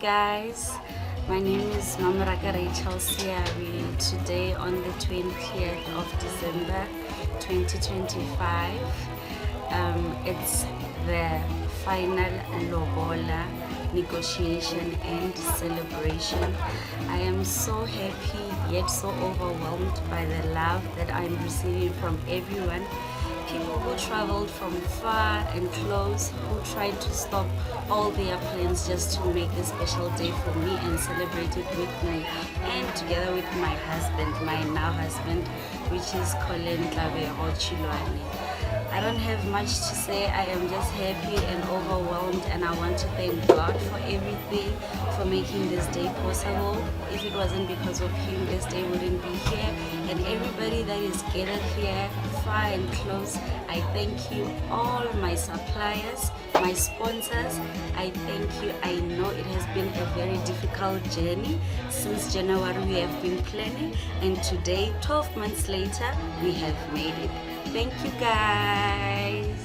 guys. My name is Mamaraka Rachel Siavi. Today on the 20th of December 2025, it's the final Lobola negotiation and celebration. I am so happy yet so overwhelmed by the love that I'm receiving from everyone. People who traveled from far and close, who tried to stop all their plans just to make this special day for me and celebrate it with me and together with my husband, my now husband, which is Colin Tlavero Chilwane. I don't have much to say. I am just happy and overwhelmed, and I want to thank God for everything, for making this day possible. If it wasn't because of Him, this day wouldn't be here. And everybody that is gathered here, far and close, I thank you. All my suppliers, my sponsors, I thank you. I know it has been a very difficult journey. Since January we have been planning, and today, 12 months later, we have made it. Thank you guys.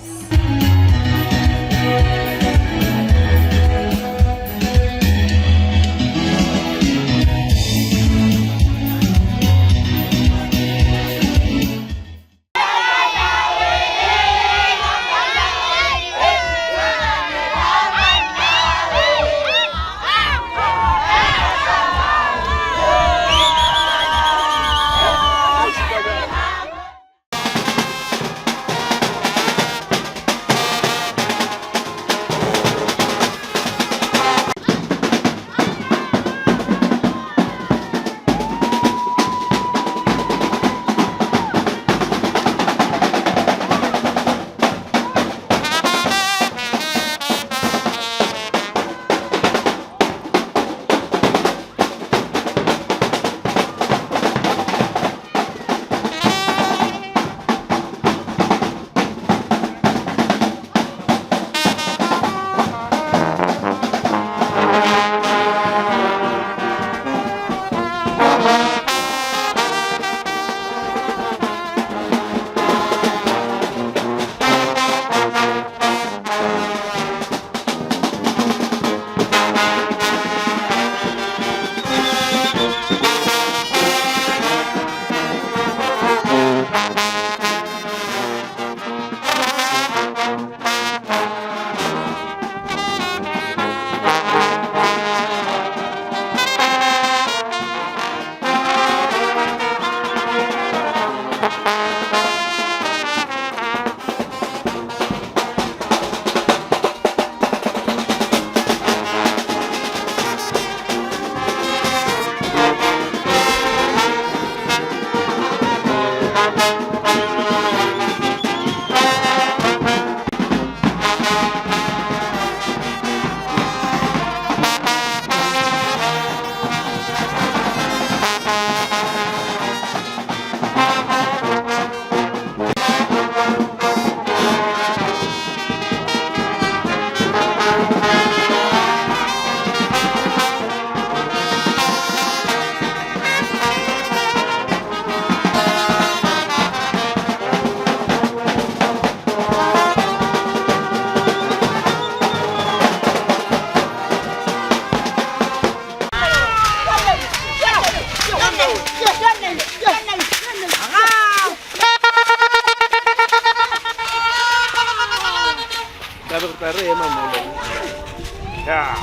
Yeah,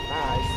nice.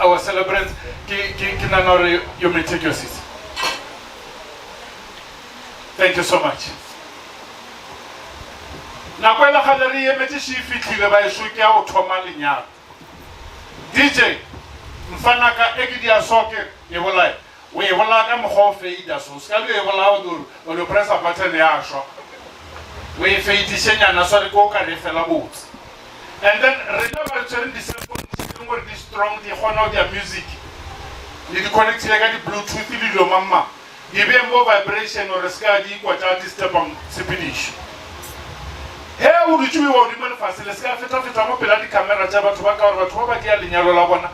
Our celebrant, you may take your seat. Thank you so much. Nakwela khaleri yemeti shi fitlile ba ishuki ya uthoma linyalo. DJ mfana ka egidi ya soke yebolai o e bola ka mokgwa o feida so ska le e bola o le pressa button ya shwa o e feitisenyana so re ko ka re fela botse. And then rena ba tsere di cell phone ngore di strong di khona dia music le di connect le ka di bluetooth le lo mamma di be mo vibration or ska di kwa tsa disturb speedish he o di tshwe o di manifest le ska feta mo pela di camera tsa batho ba ka gore batho ba dia lenyalo la bona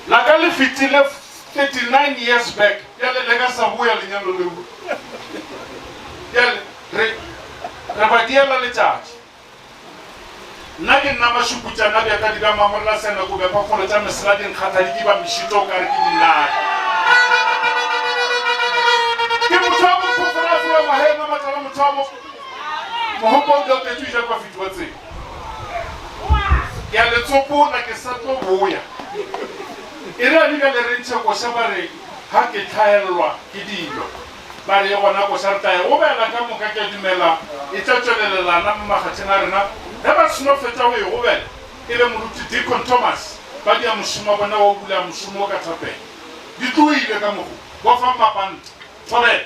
la ka le fitile 39 years back ya le ka sa buya lenyalo le ya re ba dia la le tjatsi nna ke nna mashukutsana bja ka di ka mamolla sena go bepa kgolo tsa mesela di nkgatha di ba meshito ka re ke dinaka ke motho wa mophoforafi wa mahema matala motho wa mohopo o dotetswe ja kwa fitwa tseng ya letsopola ke sa tlo boya e re a di ka le rentšhe koša ba re ga ke tlhaelelwa ke dilo ba re gona koša re tae o bela ka moka ke dumela e tla tswelelelana mo magatšheng a rena ge ba seno feta o e gobela e be moruti Deacon Thomas ba dia mošomo bona wa o bula mošomo ka thapeng di tloile ka mogo bo fa mapanta thobela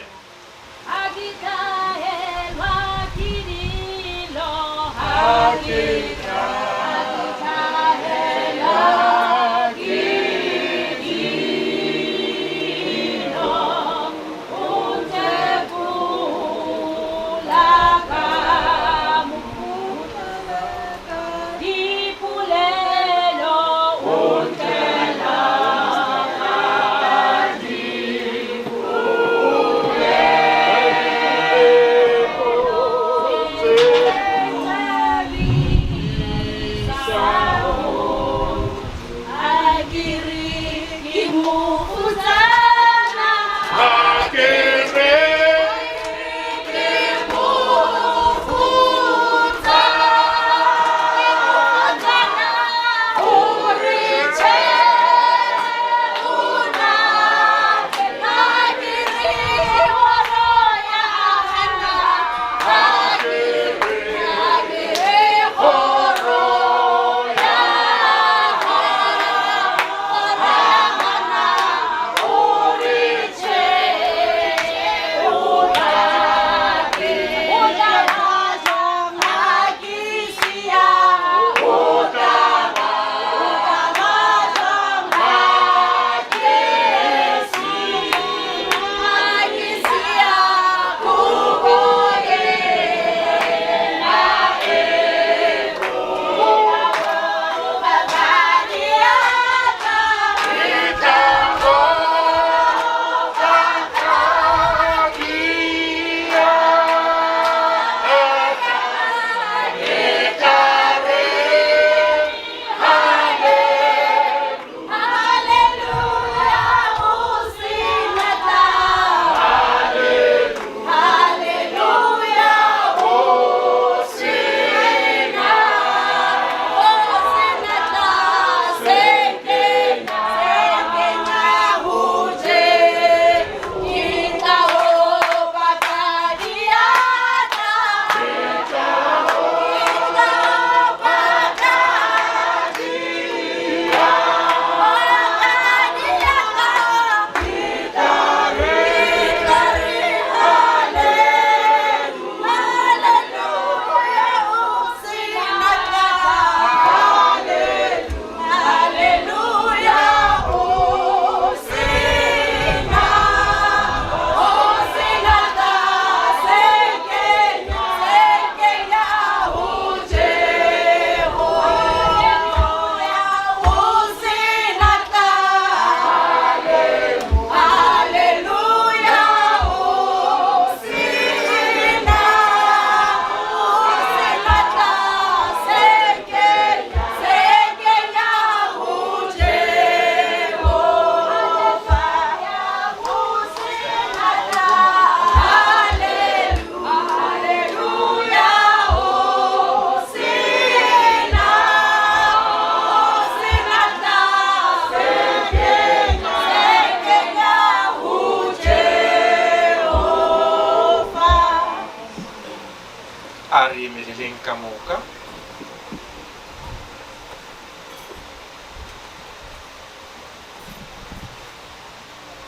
Ari emeleleng ka moka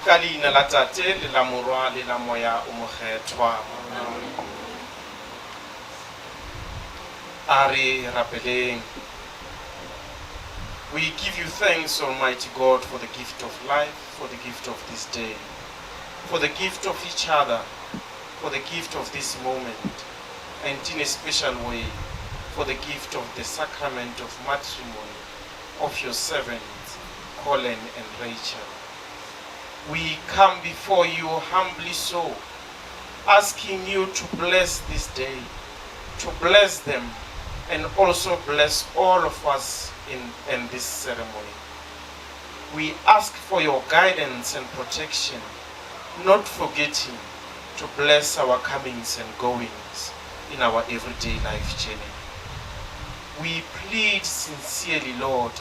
ka ka leina la Tate le la Morwa le la Moya o Mokgethwa. A re rapeleng. We give you thanks, Almighty God, for the gift of life, for the gift of this day, for the gift of each other, for the gift of this moment, and in a special way, for the gift of the sacrament of matrimony of your servants, Colin and Rachel. We come before you humbly so, asking you to bless this day, to bless them, and also bless all of us in this ceremony. We ask for your guidance and protection, not forgetting to bless our comings and goings in our everyday life journey. We plead sincerely, Lord,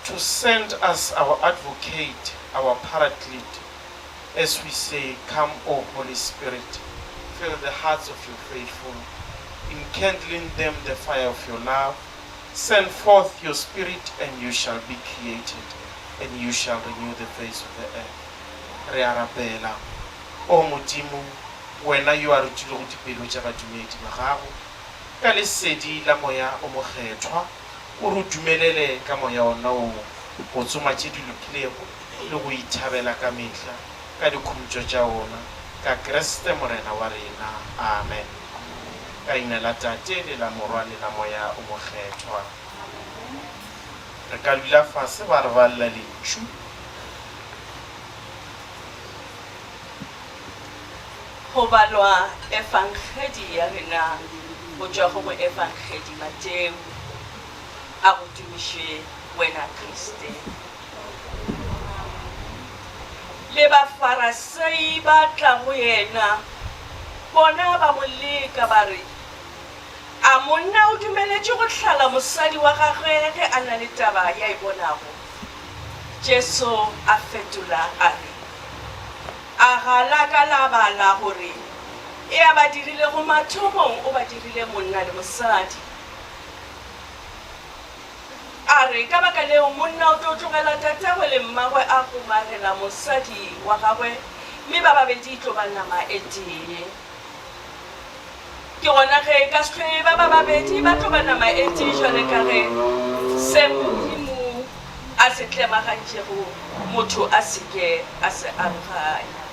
to send us our advocate, our paraclete, as we say, come, O Holy Spirit, fill the hearts of your faithful, enkindling them the fire of your love. Send forth your Spirit, and you shall be created, and you shall renew the face of the earth. Re arabela, O Modimo, wena you are rutile go dipelo tša badumedi ba gago, ka lesedi la Moya o Mokgethwa, o re dumelele ka moya ona o go tsoma tše di lokilego le go ithabela ka mehla ka dikhumtšo tša ona, ka Kriste morena wa rena. Amen. Ka leina la Tate le la Morwa le la Moya o Mokgethwa. Re ka dula fase ba re balla lentšu. Ho balwa evangeli ya rena go tšwa go evangeli Mateo, a go dumišwe wena Kriste. Le bafarasei ba tla go yena, bona ba mo leka ba re, a monna o dumeletše go hlala mosadi wa gagwe ge a na le taba ya e bonago. Jesu a fetola a re, a gala ka labala gore e a ba dirile go mathomong o ba dirile monna le mosadi. A re ka baka leo monna o tlo tlogela tatagwe le mmagwe a gomarela mosadi wa gagwe, mme ba babedi tlo ba nama e tee. Ke gona ge ka sehlwe ba babedi ba tlo ba nama e tee jwale ka ge se Modimo a se tlemagantšego motho a seke a se aroganya.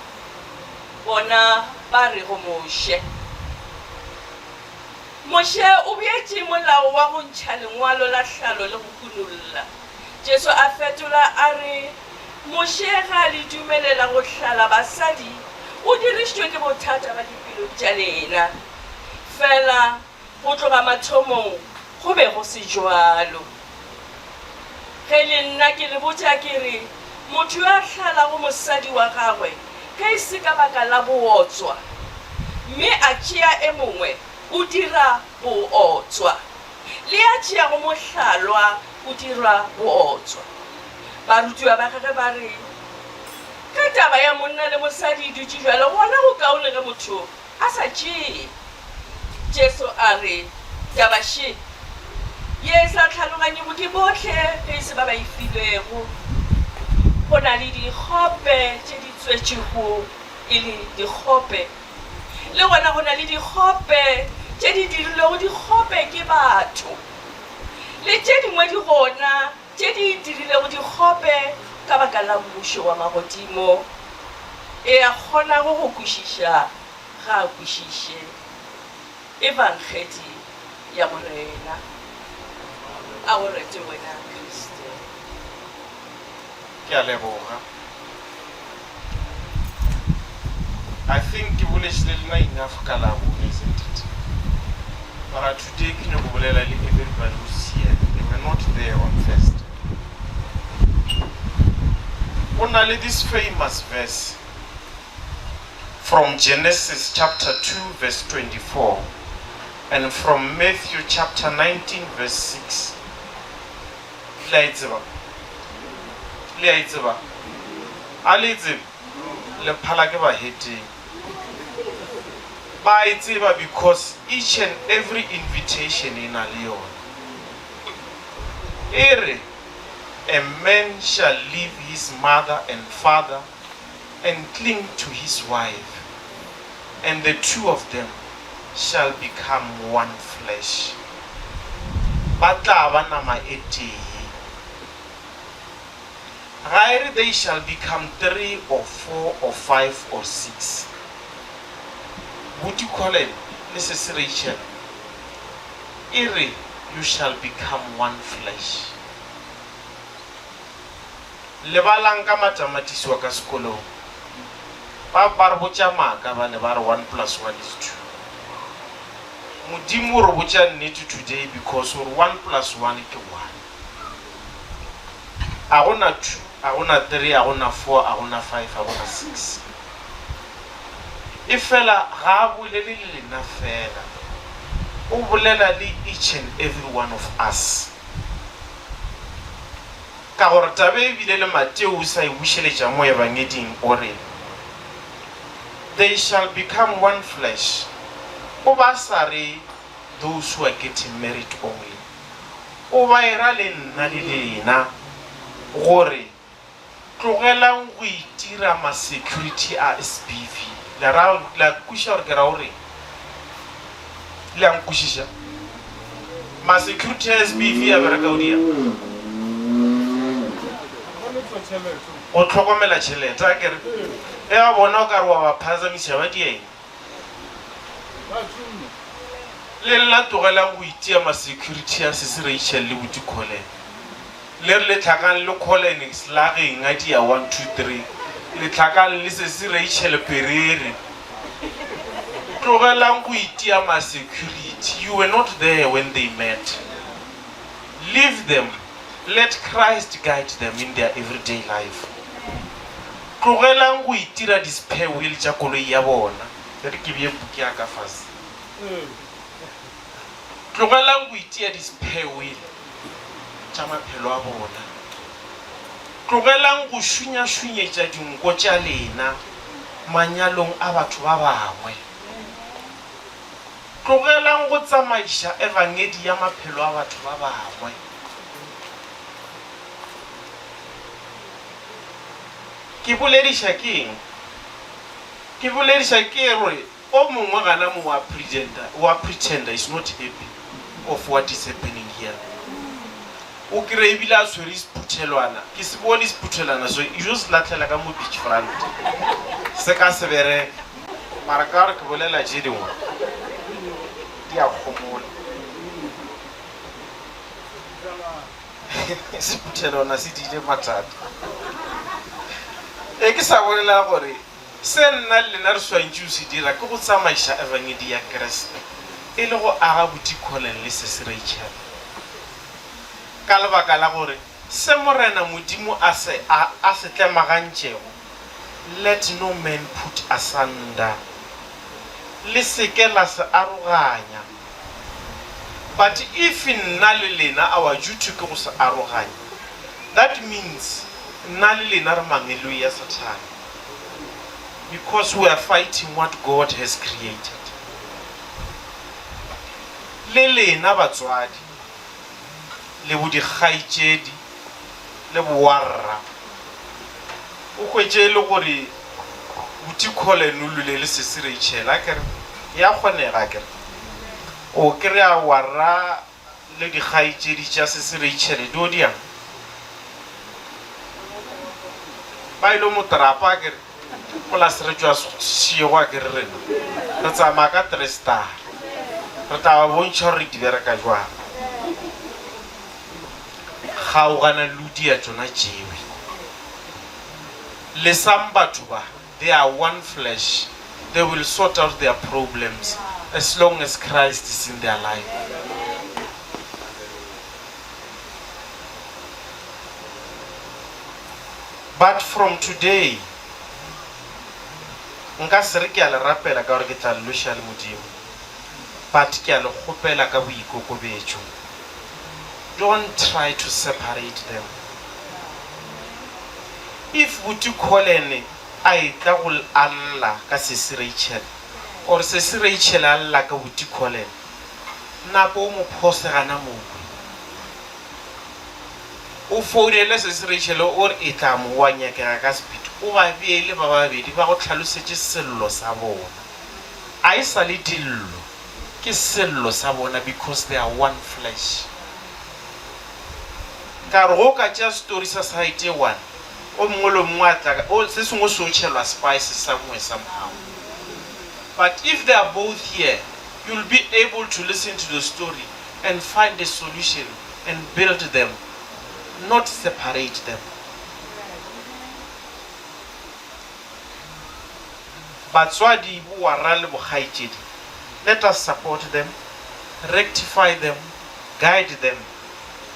Bona ba re go Moše o beetše molao wa go ntšha lengwalo la hlalo le go kunolla. Jesu a fetola a re, Moše ga le dumelela go hlala basadi, o dirišitšwe ke bothata ba dipelo tša lena. Fela go tloga mathomong go be go se jwalo. Ge le nna ke le botša ke re, motho yo a hlalago mosadi wa gagwe ge e se ka baka la bootswa, mme a tšea e mongwe o dira bootswa, le a tšeago mohlalwa o dira bootswa. Barutiwa ba gagwe ba re, ka taba ya monna le mosadi e dutše jwale gona go kaone ge motho a sa tšee. Jesu a re, taba she ye e sa tlhaloganye bodi botlhe ge e se ba ba e filwego. Go na le dikgope tše di tswetšego e le dikgope, le gona go na le dikgope tše di dirilego dikgope ke batho, le tše dingwe di gona tše di dirilego dikgope ka baka la mmušo wa magodimo. E a kgona go kwešiša ga a kwešiše. Evangeli ya morena a go rete wena Kriste. Ke a leboga. I think ke bolešile lena enough ka labone, isn't it? But today ke ne go bolela le everybody who's here. They were not there on first. Go na le this famous verse from Genesis chapter 2 verse 24 and from Matthew chapter 19 verse 6. Le a itseba a le itseba le phala ke ba heteng ba itseba because each and every invitation in a le yona. Ere a man shall leave his mother and father and cling to his wife, and the two of them shall become one flesh. Either they shall become 3 or 4 or 5 or 6. Would you call it, Mrs. Rachel? Iri, you shall become one flesh. Lebalang ka mathematics wa ka sekolong. Ba botša maaka ba ne ba re 1 plus 1 is 2. Modimo re botša nnete today because 1 plus 1 ke 1. A gona 2, a gona 3, a gona 4, a gona 5, a gona 6. E fela ga a bolele le lena fela. O bolela le each and every one of us. Ka gore tabe e bile le Mateo o sa e bušeletša mo evangeding o re, they shall become one flesh. O ba sa re those who are getting married only. O ba era le nna le lena gore tlogelang go itira ma security a SPV. La kusha gore ke ra gore le ang kushisha ma security a SPV a bereka o dia o tlhokomela tšhelete a kere e a bona o ka re wa ba phazamiša ba dieng le nna tlogelang go itia ma security a se Rachel le buti Colin le re le tlhakang le Colin slageng a dia 1 2 3 le tlhakang le se Rachel Perere tlogelang go itia ma security. You were not there when they met. Leave them. Let Christ guide them in their everyday life. Tlogelang go itira di spare wheel tša koloi ya bona. Re ke bie buki ya ka fase. Tlogelang go itia di spare wheel tša maphelo a bona. Tlogelang go šunya-šunyetša dinko tša lena manyalong a batho ba bangwe. Tlogelang go tsamaiša evangedi ya maphelo a batho ba bangwe. Ke bolediša ke eng? Ke bolediša ke re o mongwe gana mo wa pretender is not happy of what is happening here. O kire ebile a swere sephuthelwana ke se bone sephuthelwana so e jo se latlela ka mo beach front se ka se bereka mara ka re ke bolela tše dingwe di a kgomola sephuthelwana se dile mathata e ke sa bolela gore se nna le nna re swantše o se dira ke go tsamaiša evangedi ya Kriste e le go aga buti Colin le se Rachel ka lebaka la gore se morena modimo a se tlemagantšego. Let no man put asunder. Le seke la se aroganya. But if nna le lena our duty ke go se aroganya, that means nna le lena re mangeloi ya Satan, because we are fighting what God has created. Le lena batswadi le bo dikgaitšedi le bowarra o hwetše le gore buti Colin o lule le se Rachel a kere ya kgonega kere o kry-a warra le dikgaitšedi tša se Rachel di o diang ba ile mo trapa a kere polase re tšwa šiego a kere rena re tsamaya ka 3 star re taba bontšha gore re di bereka jwang kgaogana ludi ya tšona tšewe le some batho ba they are one flesh. They will sort out their problems as long as Christ is in their life. But from today nka se re ke a le rapela ka gore ke tla loša le modimo, but ke a le kgopela ka boikokobetšo. Don't try to separate them. If buti Colin a tla go alla ka se Rachel or se Rachel alla ka buti Colin, napo mo phosegana mo o founele se se Rachel o re e tla mo wa nyakega ka speed o ba beele ba babedi ba go tlhalosetse sello sa bona a e sa le dillo ke sello sa bona because they are one flesh ka re go ka tša story sa side one o mongwe le mongwe a tla o se sengwe se o tšhelwa spices somewhere somehow. But if they are both here, you'll be able to listen to the story and find a solution and build them, not separate them. Batswadi buara le bokgaitšedi, let us support them, rectify them, guide them,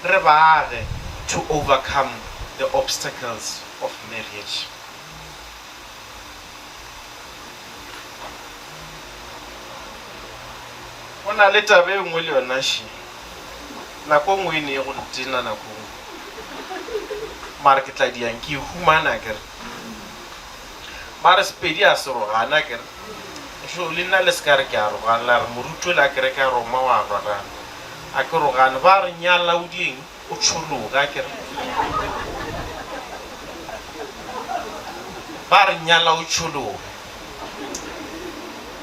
re ba age to overcome the obstacles of marriage. Ona le tabe e nngwe le yona she nako nngwe e ne e go ntena nako mara ke tla diang ke humana kere mara sepedi a se rogana kere so le nna le se ka re ke a rogana la re moruto le a kere ka roma wa rogana a ke rogane ba re nyala o dieng o tšhologa kere ba re nyala o tšhologa.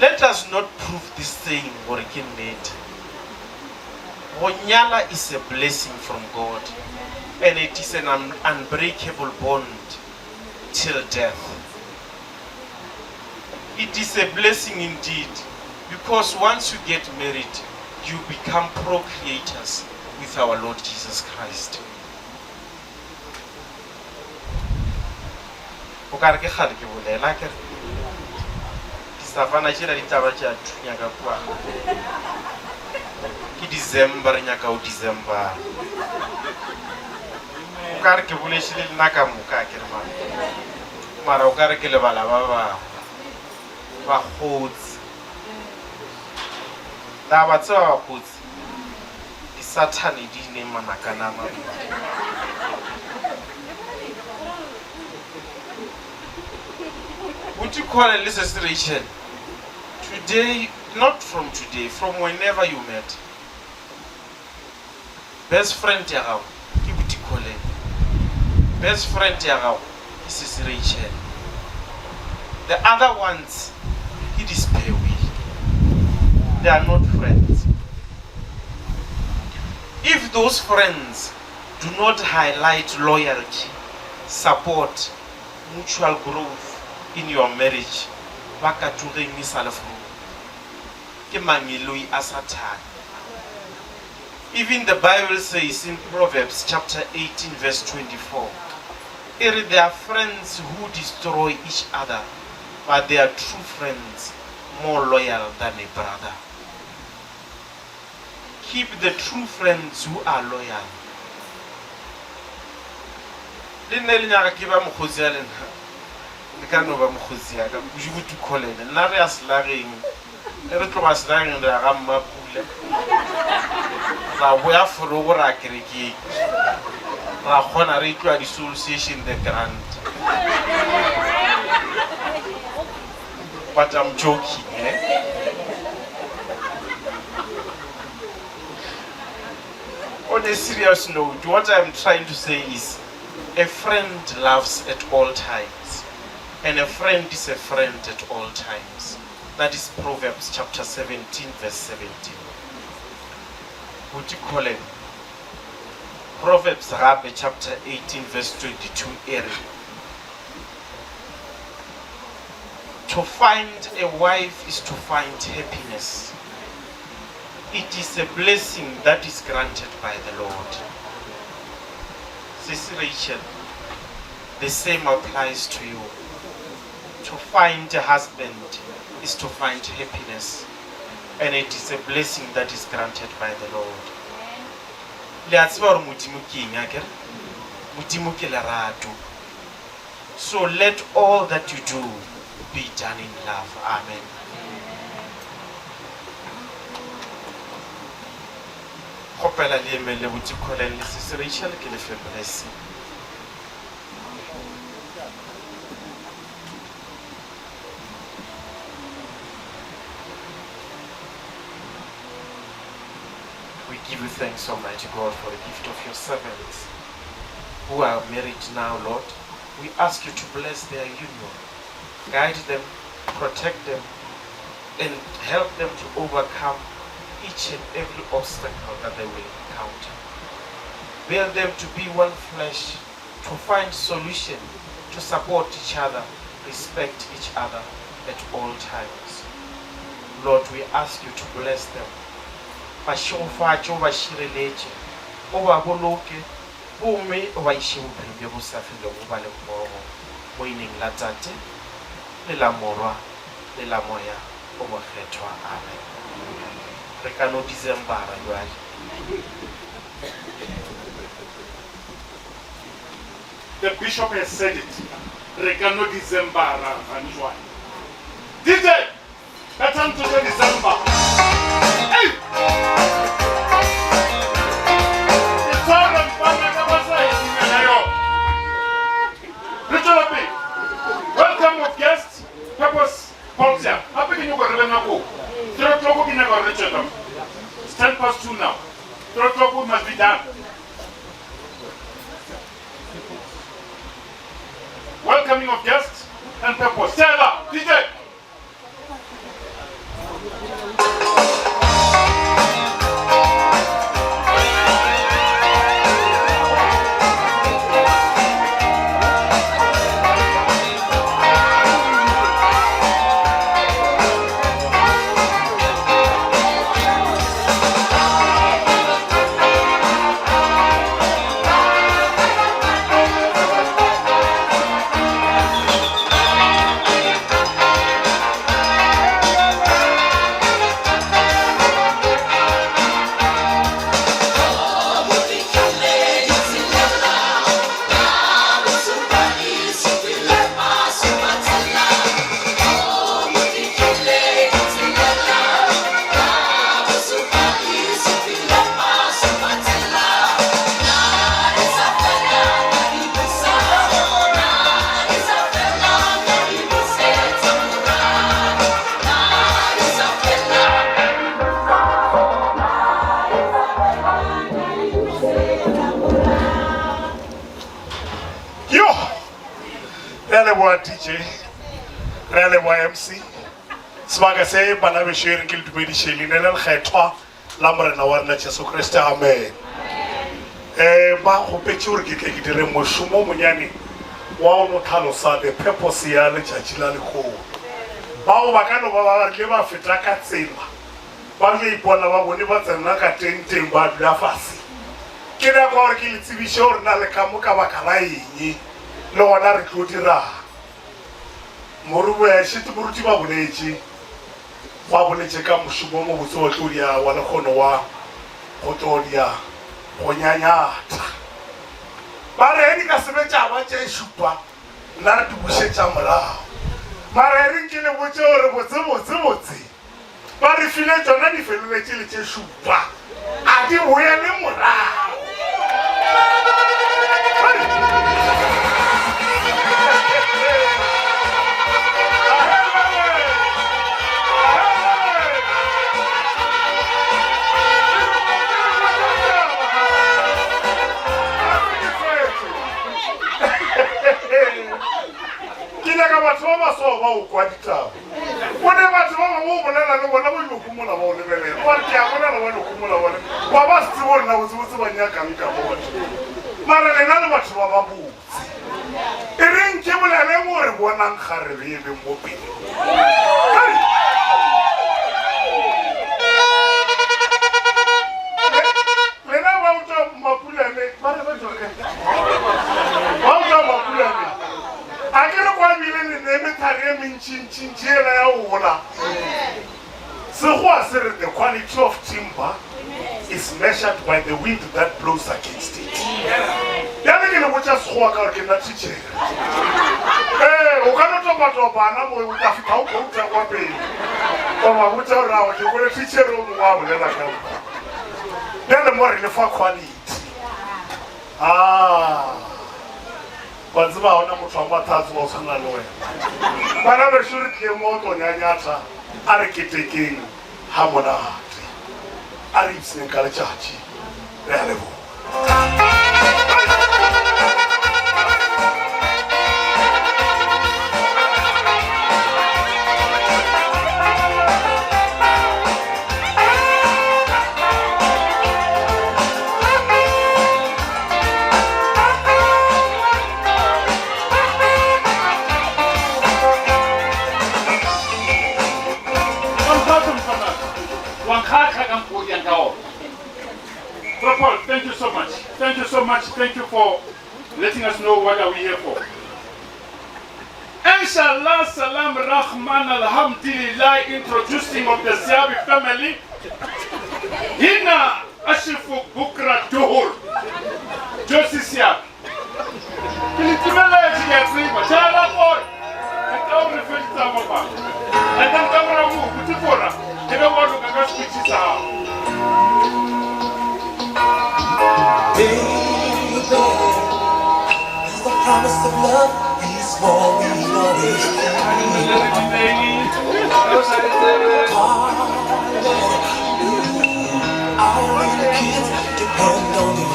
Let us not prove this saying or it. Nyala is a blessing from God and it is an unbreakable bond till death. It is a blessing indeed because once you get married, you become procreators with our Lord Jesus Christ. Savana chira ditaba tša nyaka kwa ke December nyaka o December o ka re ke bolešile nna ka moka ke re mara o ka re ke lebala ba kgotsi taba tse ba kgotsi di Sathane di ne manakana would you call it Mrs. Rachel? Today, not from today, from whenever you met. Best friend yagao, ki buti kole. Best friend yagao, Mrs. Rachel. The other ones, he despair with. They are not friends. If those friends do not highlight loyalty, support, mutual growth in your marriage, baka ture ni salafu. Ke mangiloi a Satan. Even the Bible says in Proverbs chapter 18 verse 24, there are friends who destroy each other, but they are true friends more loyal than a brother. Keep the true friends who are loyal. Lineli nyaka kiba mkhozia lena. Nikano ba mkhozia ka bujubutu kholene. Nare aslageng. Re tloga slageng re ga mmapule. Ra boya foro go ra kereke. Ra khona re tloa di soul session the grant. But I'm joking, On a serious note, what I'm trying to say is a friend loves at all times, and a friend is a friend at all times. That is Proverbs chapter 17 verse 17. What do you call it? Proverbs chapter 18 verse 22 area. To find a wife is to find happiness. It is a blessing that is granted by the Lord. Sister Rachel, the same applies to you. To find a husband is to find happiness, and it is a blessing that is granted by the Lord. So let all that you do be done in love. Amen. Kopela le mele buti koleng le Sister Rachel ke le fe blessing. We give you thanks, Almighty God, for the gift of your servants. who are married now, Lord. We ask you to bless their union, guide them, protect them, and help them to overcome each and every obstacle that they will encounter. Build them to be one flesh, to find solution, to support each other, respect each other at all times. Lord, we ask you to bless them. Bashofatse o ba shireletse, o ba boloke, bomme o ba ishe bophelo bo bo sa feleng o ba le mmogo mo ineng la Tate le la Morwa le la Moya o mokgethwa. Amen. Re ka no Decembera jwale. The bishop has said it. Recano December, DJ, that's on to December. Hey! It's all on Richard, welcome of guests. Purpose, Paulsia. How can you go to Renako? 3 o'clock in a Richard. It's 2:10 now. 3 o'clock must be done. Welcoming of guests and purpose. Taylor, DJ. DJ, Rale YMC, Smaga say, Banabe sharing Kiltu Medishil in El Hetwa, Lamra Nawana Jesu Christ, Amen. Ba Hopechur Gikere Moshumo Munyani, Wao Kalosa, the Peposia, the Chachilani Ho. Bao Bakano Baba Leva Fitraka Tsima. Bagi Pona, whenever the Naka Ting Bad Dafasi. Kira Gorki, Tibishor, Nalekamuka Bakalai, no one are recruitera. Moruwe shitu buruti babulechi wabuleche ka mushubomo busotolia wala kono wa otolia onyanyata bare ni kasebecha abache shupwa na tubushe chamala mara ringile bochore botsebotsi bare file jona di felele chile che shupwa adi boyele mora So wa kwatita wona batho ba mo bolela le bona bo lokumola ba o lebele wa ke a bona le wa lokumola bona wa ba se bona o se ba nyaka nka bona mara le na le batho ba babu e reng ke bolele mo re bonang gare be be mo pele le na ba utwa mapulane ba re ba tsoka ba utwa mapulane akere kwa bile le neme thare minchinchela ya ola so what say the quality of timber is measured by the wind that blows against it ya le go tsa sgoa ka ke na teacher o kana to bana mo o ta fika o go tsa kwa pele o ma botsa ra o ke go le teacher o mo wa bolela ka ya le more le fa quality Banzima ona motho wa mathatso wa tshwana le wena bana ba shuri ke moto nyanyatha a re ketekeng ha monate a re ipseng ka letšatši re a leboga Thank you so much. Thank you so much. Thank you for letting us know what are we here for. Inshallah, salam, rahman, alhamdulillah, introducing of the Siabi family. Hina Ashifu Bukra Duhur. Josie Siabi. Kilitimela Jigatrima, Chala Boy. And now reflect some of us. And then Kamaramu, Kutifora. You don't want to go to speeches out. Baby, it's the promise of love. It's what we always our little kids depend on you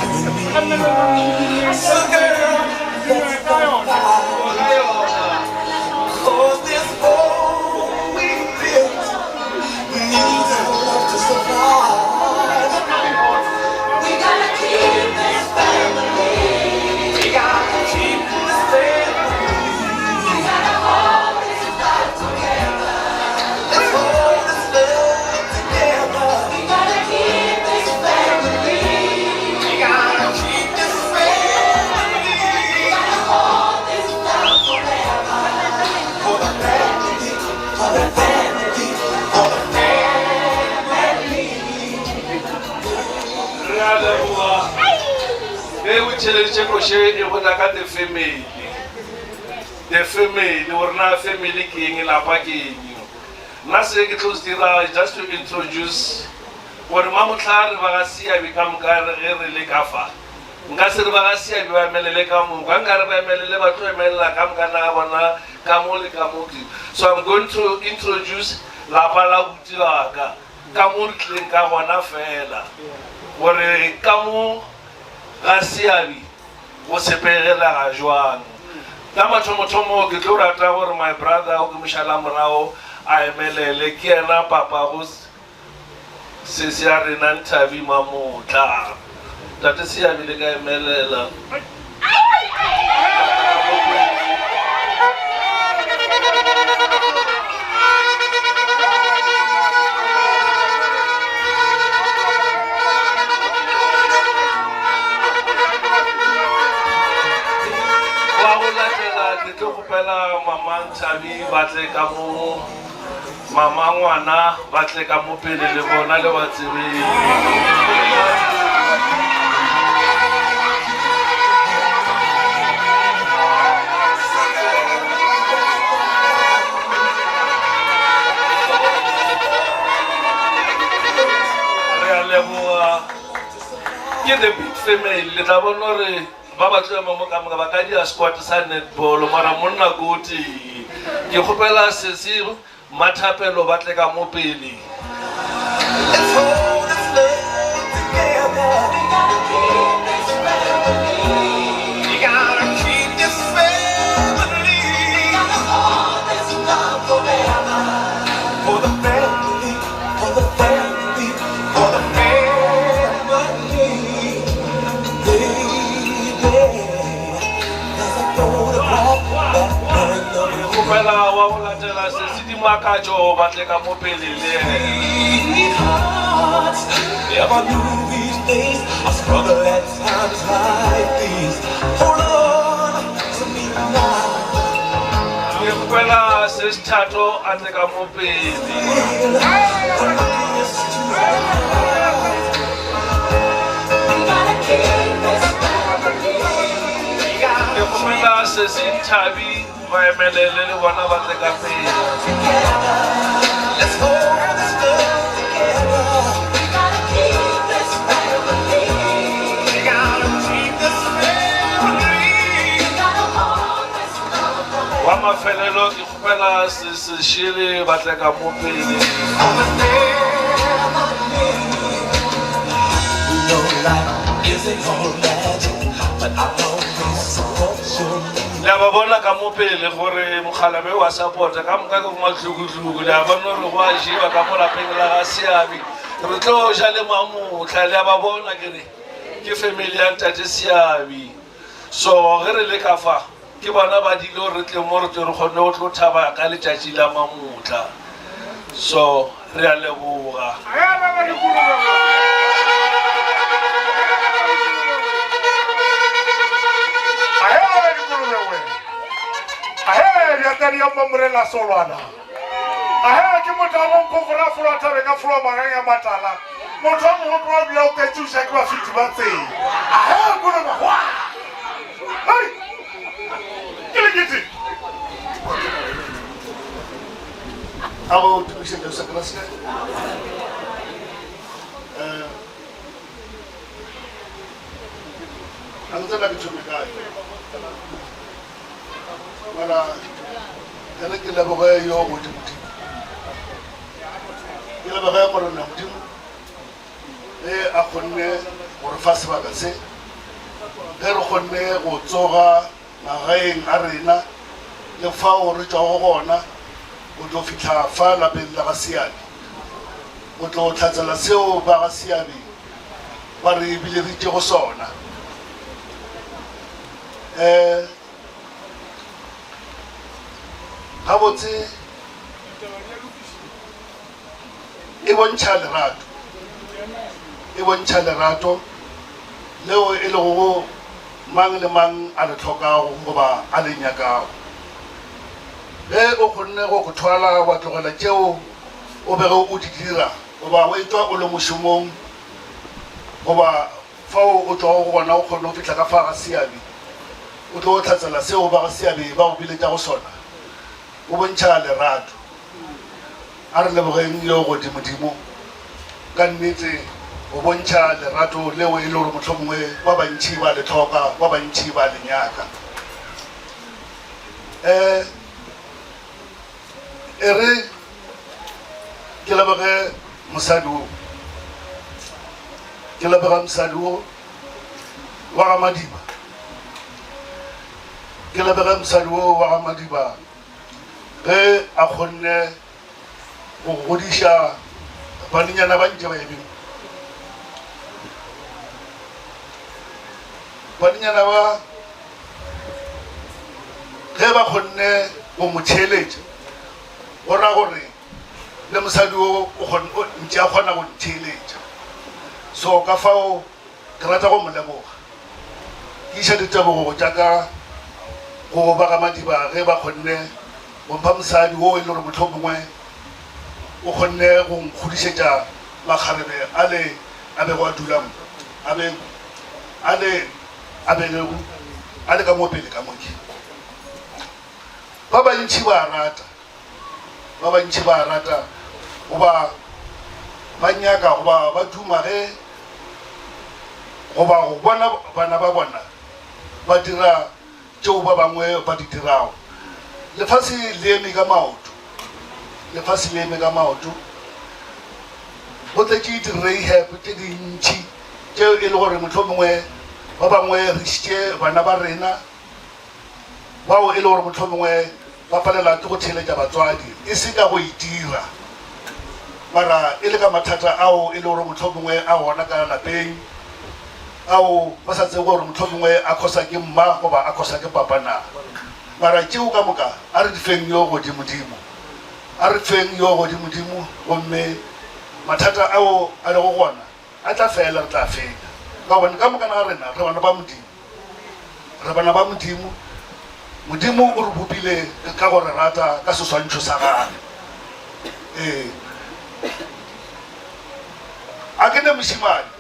and me. So girl, let's go fly. 'Cause this home we built needs our love to survive. We gotta keep this family. We gotta keep this family. We gotta hold this love together. Let's hold this love together. We gotta keep this family. We gotta keep this family. We gotta hold this love forever. For the family, for the family, for the family. The family, or not family king in La Paki. Nothing close to just to introduce what Mamutlar Vagasia become Garre Kafa. Ngasir Vagasia, Melekam, Gangara Meleva to Mela Kamgana, Kamoli Kamuki. So I'm going to introduce La Palabutiaga, Kamul Klinka Wanafela, where Kamu Gasiavi was a perela Joan. Tama Tomo Gitura Tower, my brother, Mishalam Rao, I Mele Kiana Papa was Cesiar Nanta Vimamu Tar. That is here with the guy Melela. Mama Chabi batle kamu mama ngwana batle kamu pele le bona le batsebe ke the big family le tla bona re Baba tlo mo ka mo ba ka dia squad sa netball mara monna goti ke khopela sesi mathapelo batle ka mo pele. Let's hold this love together. We gotta keep this family. We gotta keep this family. We gotta hold this love forever. For the family, for the family, for the family. Kupela wa una tela sesi di makajo batle ka mo pele le. Never knew these days. I struggle at times like these. Hold on to me now. Kupela sesi tato atle ka mo pele. Kupela sesi tabi va emelele wana batle ka pele. Let's hold this love together. We gotta keep this family. We gotta keep this family. We gotta hold this love. Wa mafelelo ke kupela sesi shiri batle ka mo pele. We know life isn't all magic, but I know this support you. La ba bona ka mo pele gore mogalabe wa support ka moka go matlhugutlugu la ba no re wa jiwa ka mo lapeng la ga Siabi re tlo ja le mamotla le ba bona ke family ya Ntate Siabi so ge re le ka fa ke bona ba dilo re tle mo re tle re gone go tlo thaba ka letšatši la mamotla so re a leboga ahe ya tari ya mamrela solwana ahe ke motho a bonkofora folo tabe ka folo magang ya matala motho a mongwe probably o ka tsusa ke ba fiti ba tseng ahe kuno ba wa hai ke le gitsi abo tumishe ke sa klase Another like to guy. Voilà. Elle est là pour yo muti. Il a pas pour na muti. Et a konne pour face ba ka se. Ero konne go tsoga magaeng a rena le fa o re tswa go gona o tlo fitla fa la bella ga siane. O tlo tlhatsela seo ba ga siane. Ba re bile re tse go sona. Ha botse e bontsha lerato leo e le go mang le mang a le tlhokago goba a le nyakago o kgonne go go thwala wa tlogela tšeo o bego o di dira goba o etwa o le mošomong goba fao o tswago go gona o kgonne go fitlha ka fa ga seabe o tlo tlhatsela seo ba ga seabe ba go biletša go sona o bontšha lerato a re lebogeng yo godimodimo ka nnete o bontšha lerato leo e le gore mohlomongwe ba bantši ba le tlhoka ba bantši ba le nyaka e re ke leboge mosadi o wa ga Madiba ke lebega mosadi o wa ga Madiba ge a kgonne go godiša banenyana ba ntše ba ebeng banenyana ba ge ba kgonne go mo theeletša go ra gore le mosadi o ntše a kgona go ntheeletša so ka fao ke rata go mo leboga ke iša ditebogo tša ka go ba ga Madiba ge ba kgonne go mpha mosadi o e le gore mohlomongwe o kgonne go nkgodišetša makgarebe a bego a dula a le ka mo pele ka moke ba bantši ba rata goba ba nyaka goba ba duma ge goba go bona bana ba bona ba dira tšeo ba bangwe ba di dirago lefase le eme ka maoto go tletše di-rehab tše dintšhi tšeo e le gore mohlomongwe ba bangwe re šitše bana ba rena bao e le gore mohlomongwe ba palela ke go theeletša batswadi e se ka go e dira mara e le ka mathata ao e le gore mohlomongwe a gona ka lapeng ao ba sa tsebe gore mohlomongwe a khosa ke mma goba a khosa ke papa na mara tšeo ka moka a re di feng yo godimodimo gomme mathata ao a lego gona a tla fela re tla fenya ka gobane ka moka na rena re bana ba modimo modimo o re bopile ka gore rata ka seswantšho sa gane a ke ne mošimane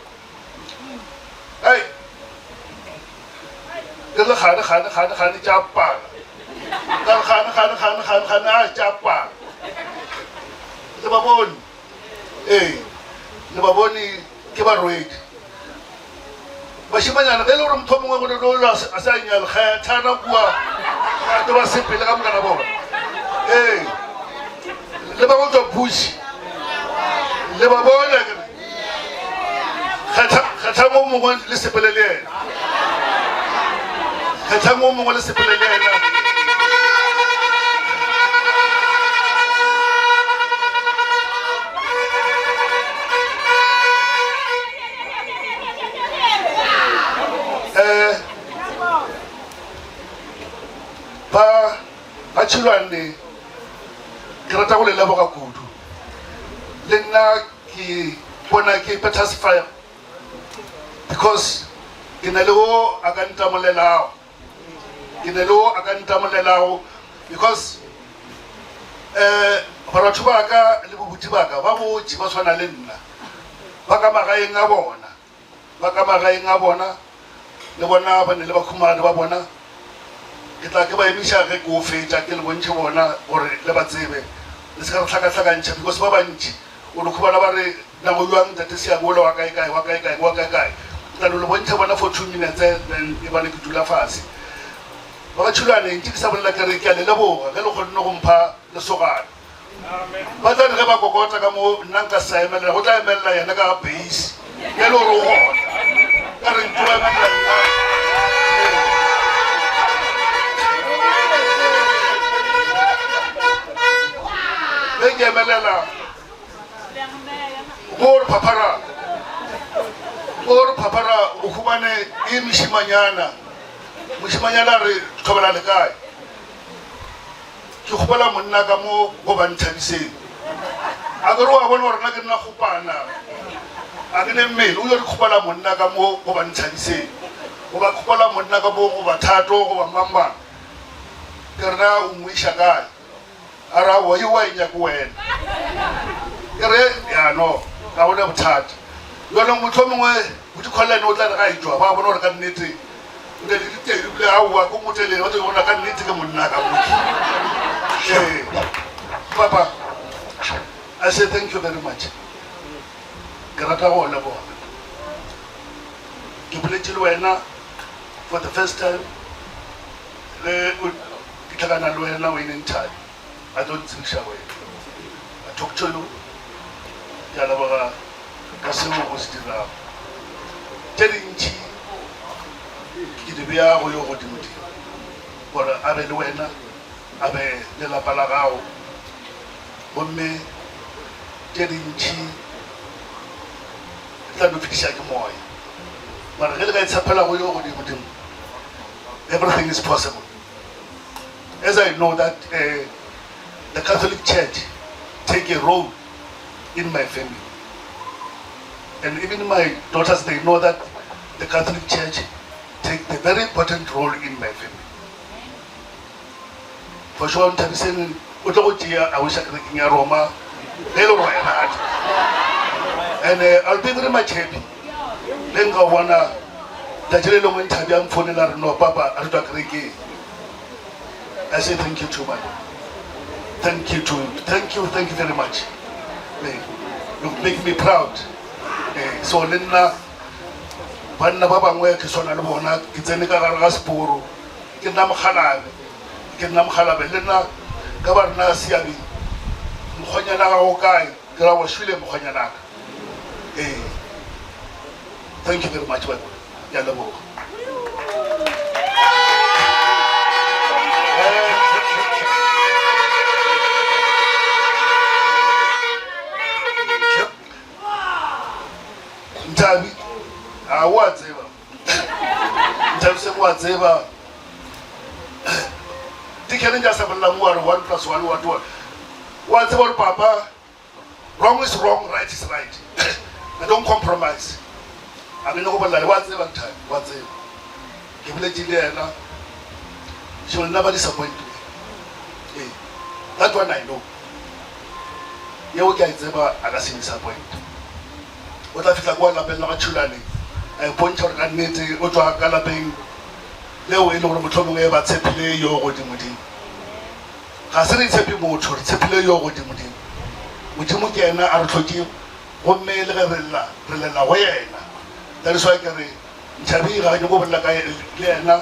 ke le gane tša pala gane a tša pala le ba bone le ba bone ke barwedi bašimanyana ge e le gore motho mongwe gore a sa nyale kgethana kua ate ba sepele ka mokana bona le ba go tswa puši le ba bone kgethang o mongwe le sepele le ena ba tšhilwane ke rata go le leboga kudu le nna ke bona ke pacifier because ke na le o a ka ntamolelago because batho ba ka le bobuti ba ka ba botse ba tshwana le nna ba ka magaeng a bona le bona ba ne le bakhumane ba bona ke tla ke ba emiša ge ke o fetša ke le bontšhe bona gore le ba tsebe le se ka re tlhakatlhakantšha because ba bantši o re khubana ba re nago jwang tate seabola wa kae tla no le bontšha bona for 2 minutes then e bane ke dula fase ba ba tšhulwane ntse ke sa bolela ke re ke a le leboga ge le kgonne go mpha lesogana ba tla ge ba kokota ka mo nna nka sa emelela go tla emelela yena ka base ke le gore o gona ka re ntlo emelela nna le ke emelela gore papara o khumane e moshimanyana re tlhobela le kae ke kgopela monna ka mo go ba nthabiseng a ke re wa bona gore nna ke nna kgopana a ke ne mmele o yo re kgopela monna ka mo go ba nthabiseng go ba kgopela monna ka mo go ba thato go ba mambang ke rena o moiša kae a ra wa yo wa inyaka wena ke re ya no ga bona bothata yona motho mongwe go dikgolane o tla re ga ijwa ba bona gore ka nnete o ne le diteng ebile aowa ko motelele ba tlo bona ka nnete ke monna ka motho papa I say thank you very much ke rata go le bona ke boletše le wena for the first time le ke tlhakana le wena winning time I don't tsebiša wena I talk to you ke a leboga ka seo go se dirago tše dintšhi ke di beya go yo godimo-dimo gore a be le wena a be lelapa la gago gomme tše dintšhi tla no fetiša ke moya mara ge le ka itshepela go yo godimo-dimo everything is possible as I know that the Catholic Church take a role in my family. And even my daughters, they know that the Catholic Church take a very important role in my family. For sure, I'm saying, I wish I could in Roma. And I'll be very much happy. Then go one, the long time for no Papa, I say thank you too much. Thank you very much. You make me proud. So Lena banna ba bangwe ke sona le bona ke tsene ka gare ga seporo ke nna mogalabe lena ka ba rena seabe mokgonyana ga go kae ke ra wa shwile mokgonyana ka thank you very much ba ya leboga Ntabi wa tseba Ntabi se wa tseba dikene ja sa bolla mo re 1 + 1 what wa tseba gore papa wrong is wrong, right is right. I don't compromise. I mean go bolla wa tseba Ntabi wa tseba ke boletse le yena she will never disappoint me. That one I know. Yo ke a tseba a ka se disappoint. O tla fitla kwa lapeng la batšhulane a ipontšha gore ka nnete o tswa ka lapeng leo e le gore motlhomongwe ba tshepile yo godimo-dimo ga se re tshepe motho re tshepile yo godimo-dimo modimo ke ena a re tlhoke gomme le ge re lela go yena that is why ke re Nthabi ga ke go bolela ka le yena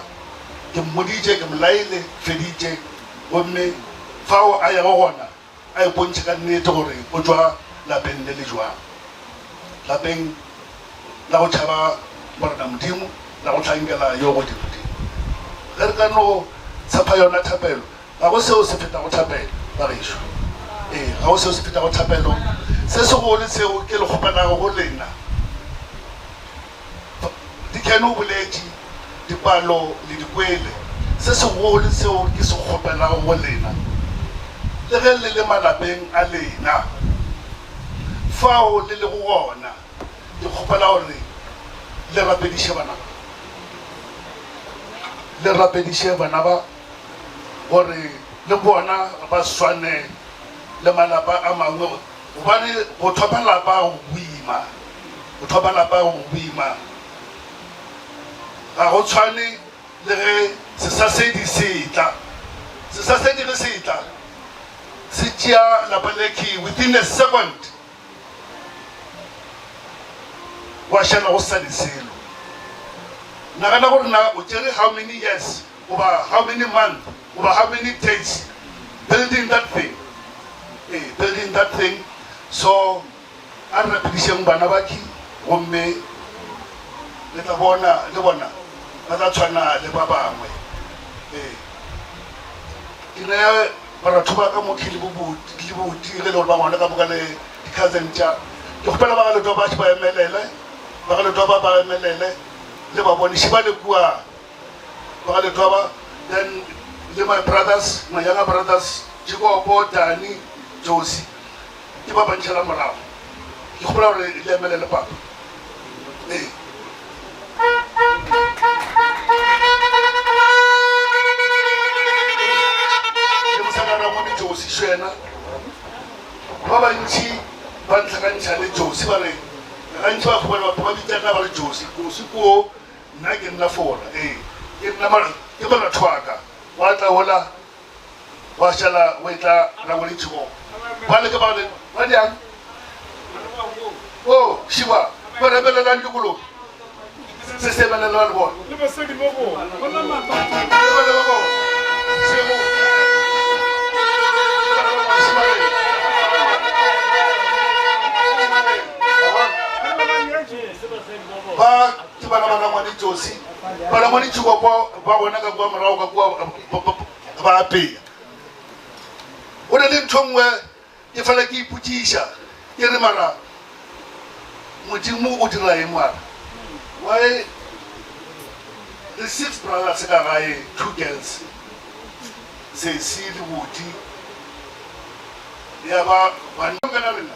ke mmoditše ke molaile feditše gomme fao a yago gona a ipontšhe ka nnete gore o tswa lapeng le le jwang lapeng la go tšhaba morena modimo la go tlhankela yo godimo-dimo ge re ka no tshepa yona thapelo ga go seo se feta go thapelo ba gešo ga go seo se feta go thapelo se segolo seo ke le kgopelago go lena dikene o boletše dipalo le dikwele se segolo seo ke se kgopelago go lena le ge le le malapeng a lena fao le le go gona ke kgopela gore le rapediše bana ba gore le bona ba swane le malapa a mangwe gobane go thopa lapa go boima ga go tshwane le ge sesasedi se tla se tšea lapa leki within a second wa šala go sa di selo nagana gore na o tšere how many years over how many months over how many days building that thing so a re rapedišeng bana baki gomme le tla bona le bona ba tla tshwana le ba bangwe ke ne baratho ba ka mokhi le boboti ge le gore ba ngwana ka boka le di-cousin tša ke kgopela ba ga leto ba ba emelele le ba boniše ba le kua ba ga leto ba then le my younger brothers Jacobo, Dani, Josie ke ba bantšhela morago ke kgopela gore le emelele papa Josie Shena ba bantši ba ntlhakantšha le Josie ba re gantši ba kgobela batho ba bitšana ba re Josie koo nna ke nna fora ke moratho wa ka wa tla ola wa šala o etla ragoletšego ba leke ba diang o šiba ba rebelelang dikolo se se emelela le bona ba ke bana ba ngwane Josie bana ngwane tšhuko ba bona ka kua morago ka kua ba apeya o ne le ntho nngwe ke fela ke ipotšiša ke re mara modimo o dira eng ngwana why the 6 brothers ka gae 2 girls Sesi le Bodi ya ba banna kana rena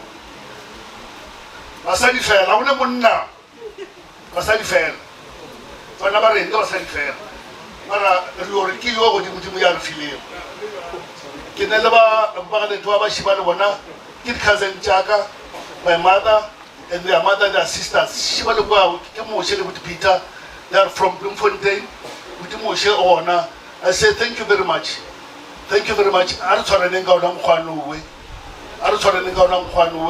basadi fela o ne monna basadi fela bana ba rena basadi fela mara re hore ke yo godimo ya re fileng ke ne le ba le twa ba shiba le bona ke cousin Chaka my mother and their mother their sisters shiba le kwa ke mo shele with Peter they are from Bloemfontein with mo she ona I say thank you very much a re tshwaraneng ka ona mokgwano we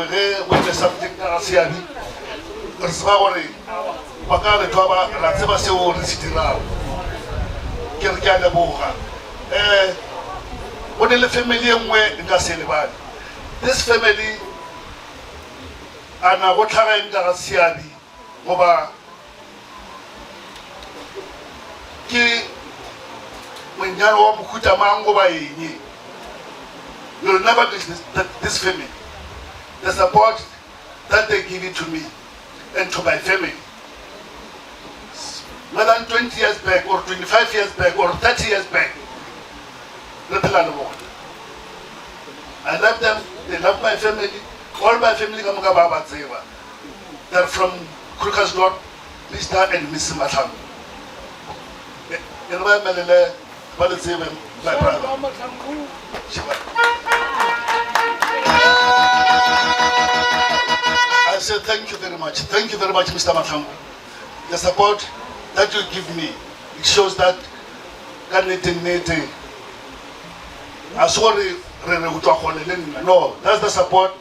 ge o ile something ka seabi re tseba gore ba ka re twa ba ra tseba seo re se dirago ke re ke a leboga o ne le family e nngwe nka se lebane this family ana go tlhageng ka ga seabi goba ke monyalo wa mohuta mang goba eng you'll never do this family the support that they give it to me and to my family more than 20 years back or 25 years back or 30 years back I love them, they love my family, all my family come Baba Zeva. They're from Krugersdorp, Mr. and Mrs. Matam. You know my brother. I say thank you very much, Mr. Matam. The support that you give me, it shows that no, that's the support.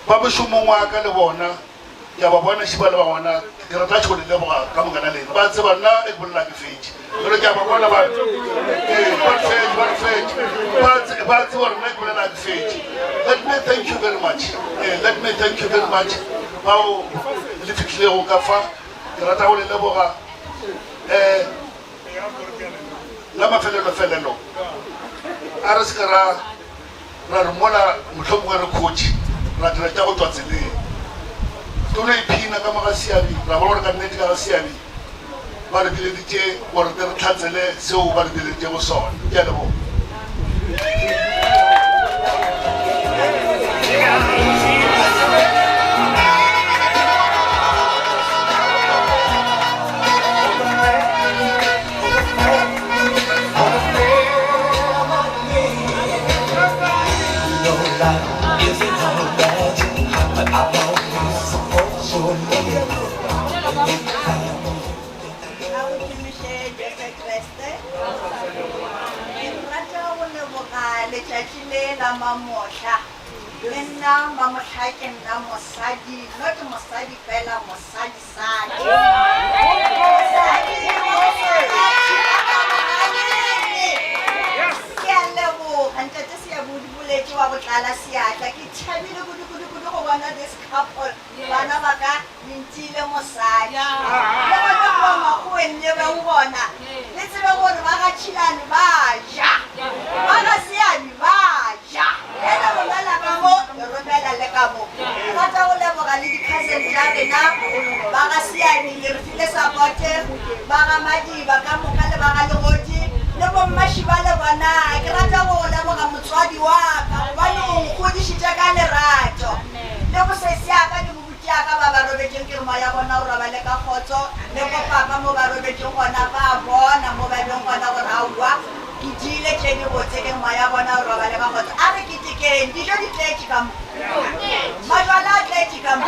Babu shumo wa ka le bona ya ba bona shiba le ba bona ke rata tšho le leboga ka mongana le ba tseba nna e bolla ke fetše re ke ba bona ba ba tseba nna ke bolla ke fetše let me thank you very much bao le fitlile go ka fa ke rata go le leboga la mafelelo a re se ka ra re mola mohlomongwe re khotši ra dira tša go tswa tseleng tono iphina ka moga seabi ra bona gore ka nnete ka ga seabi ba re bileditše gore re tlhatsele seo ba re bileditše go sona ke a leboga letšatši le la mamohla le nna mamohla ke nna mosadi not mosadi fela mosadi-sadi ke a leboga ntate Seabodi boletše wa go tlala seatla ke tšhabile kudu-kudu go bona this couple bana ba ka lentile mosadi le bona boma go wenne ba o bona le tsebe gore ba ga tšhilane ba ja ba ga seabi ba ja ena romela ka mo le romela le ka mo rata go leboga le di-cousin tša rena ba ga seabi le re file supporte ba ga Madiba ka moka le ba ga Legodi le bommašiba le bona ke rata go leboga motswadi wa ka gobane o nkgodišitše ka lerato le bosesi aka le mobuti aka ba ba robetšeng ke rema ya bona gore ba le ka kgotso le bopapa mo ba robetšeng gona ba bona mo ba beng gona gore aowa ke diile tše di botse ke rema ya bona gore ba le ka kgotso a re ketekeng dijo di tletše ka mo majwala a tletše ka mo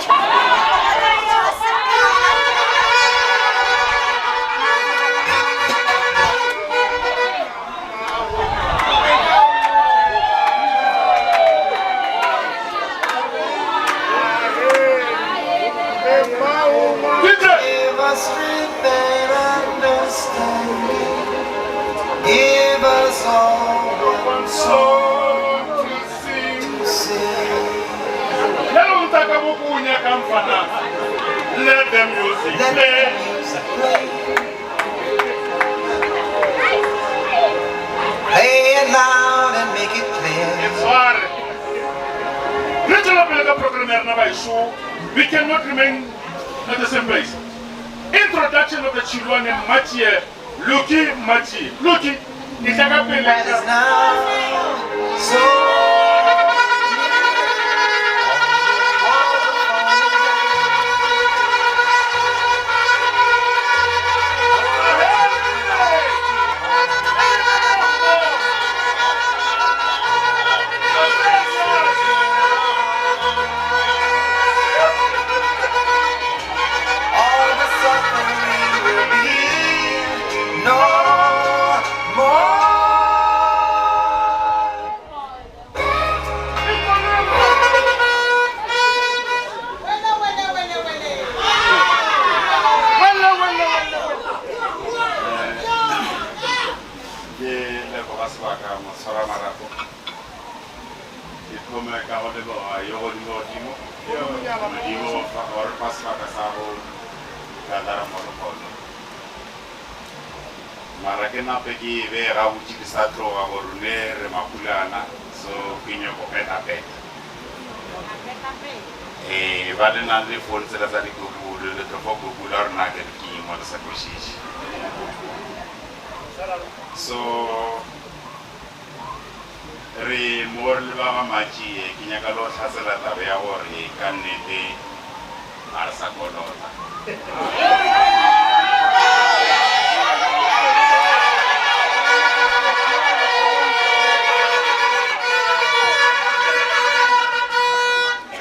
Give us strength and understanding. Give us all one song to sing. Let the music Let play. the music play. Play it loud and make it clear. It's hard. We cannot remain at the same place. Introduction of the children in Mathieu, Luki Mati. Luki, That is now so. All the suffering will be no more. mara ke nape ke be ga botse ke sa tloga gore ne re mapulana so ke nyako peta-peta ba le na le phone tsela tsa dikokolo le tlo kokula re na ke ke mo le sa kwešiše so re mo le ba ga matšie ke nyaka le go tlhasela tabe ya gore ka nnete a re sa kolota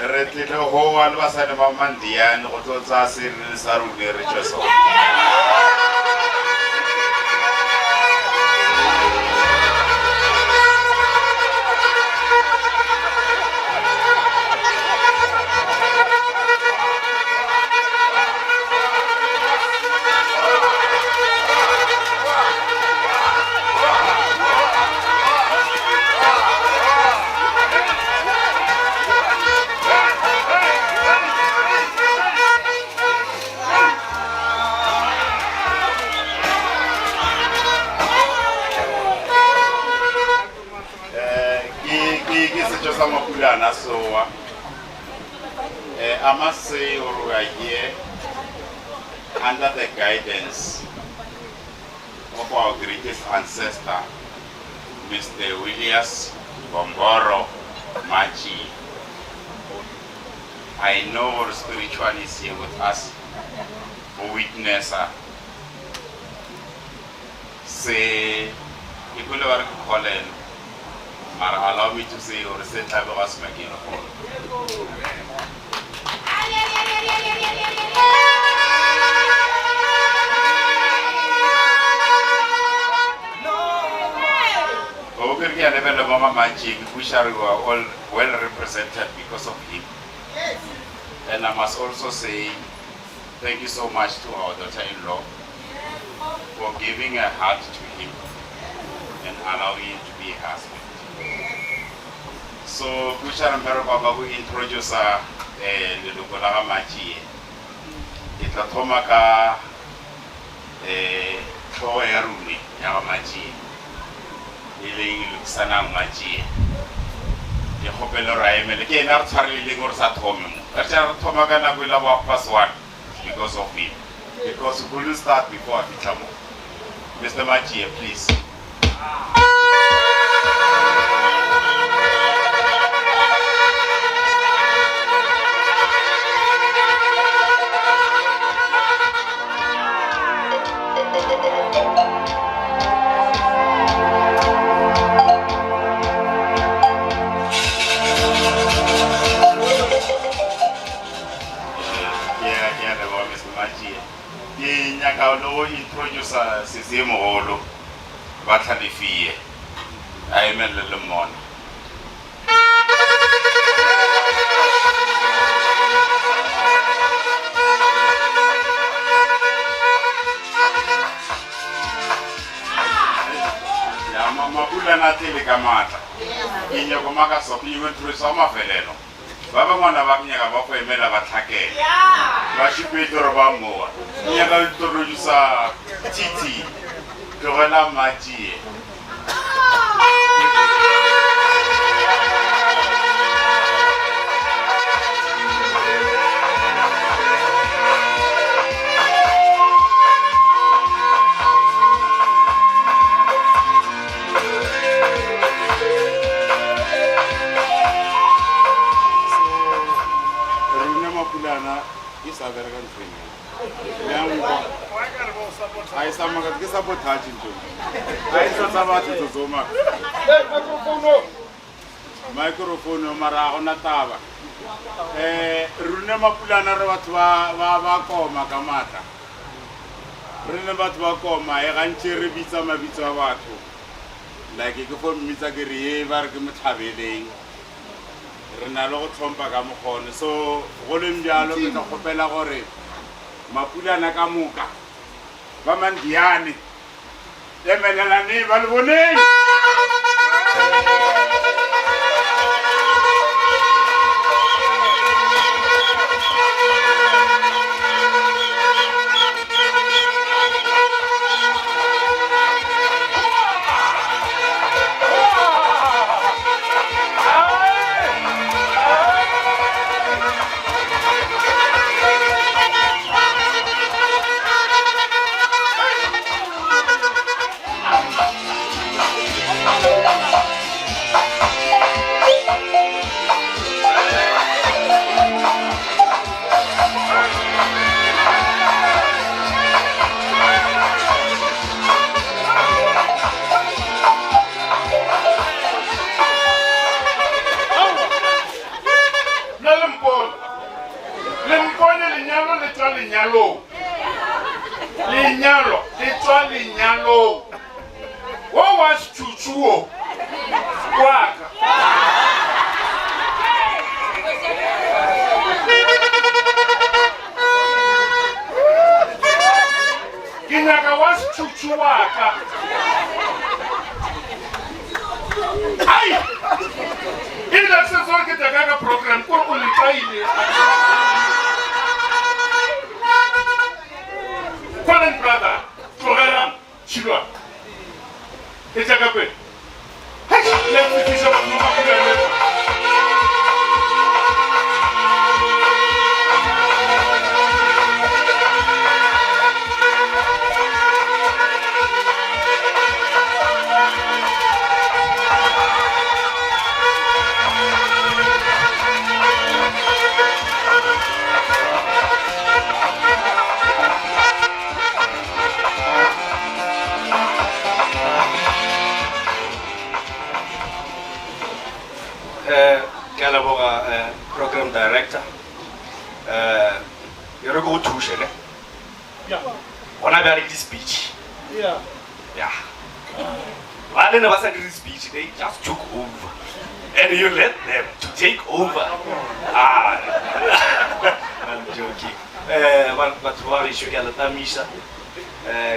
re tlile go wa le basadi ba mandiane go tlo tsaya serele sa rone re tšwe sone so I must say we are here under the guidance of our greatest ancestor, Mr. Williams Bomboro Machi. I know our spiritual is here with us, a witness. Say, if we are calling, allow me to say or say type of us making a call. Okay, we are all well represented because of him. Yes. And I must also say thank you so much to our daughter-in-law for giving a heart to him and allowing him to be a husband. So, Kushara Mpero Baba will introduce Leloko la Machi. Itla thoma ka tlhogo ya ruri ya ga Machi. E leng Luxana Machi. Ke kgopelo ra emele ke ena re tshwareleng gore sa thome mo. Ka tla re thoma ka nako ela ba pass one because of him. Because we couldn't start before Afitla mo. Mr. Machi, please. Introducer Sisi Moholo Batlhalefie a emele le mona. Ya mapula na tele ka matla ke nyako maka so ke introducer mafelelo ba ba ngwana ba nyaka ba go emela ba tlhakela ba shipetoro ba moa nyaka introducer Titi Tlogela Machi. Rune Mapulana is a very good friend. I sabotage into. I sabotage to Zoma. Microphone Mara on a tava. Rune Mapulana Ravatwa Koma Kamata. Rune Batwakoma, a rancher Visa Mavita Vatu. Like a good Misagiri, Vargamatavi. Renalo Trompa Gamokon. So, Rolim Dialog in a Hopela Ore. Mapulana Kamuka. Vamandiani. Emelani Valvone. Linyalo. What was Chuchuo? Waka. Kinyaga was Chuchuaka. Ay! In the sense of the program, Colin brother, Florella, Chilua. It's a good. Let's finish up. Program director. You're going to share. Yeah. When I got this speech. Yeah. Yeah. But then was a speech, they just took over. And you let them to take over. I'm joking. But what is you get a Misha?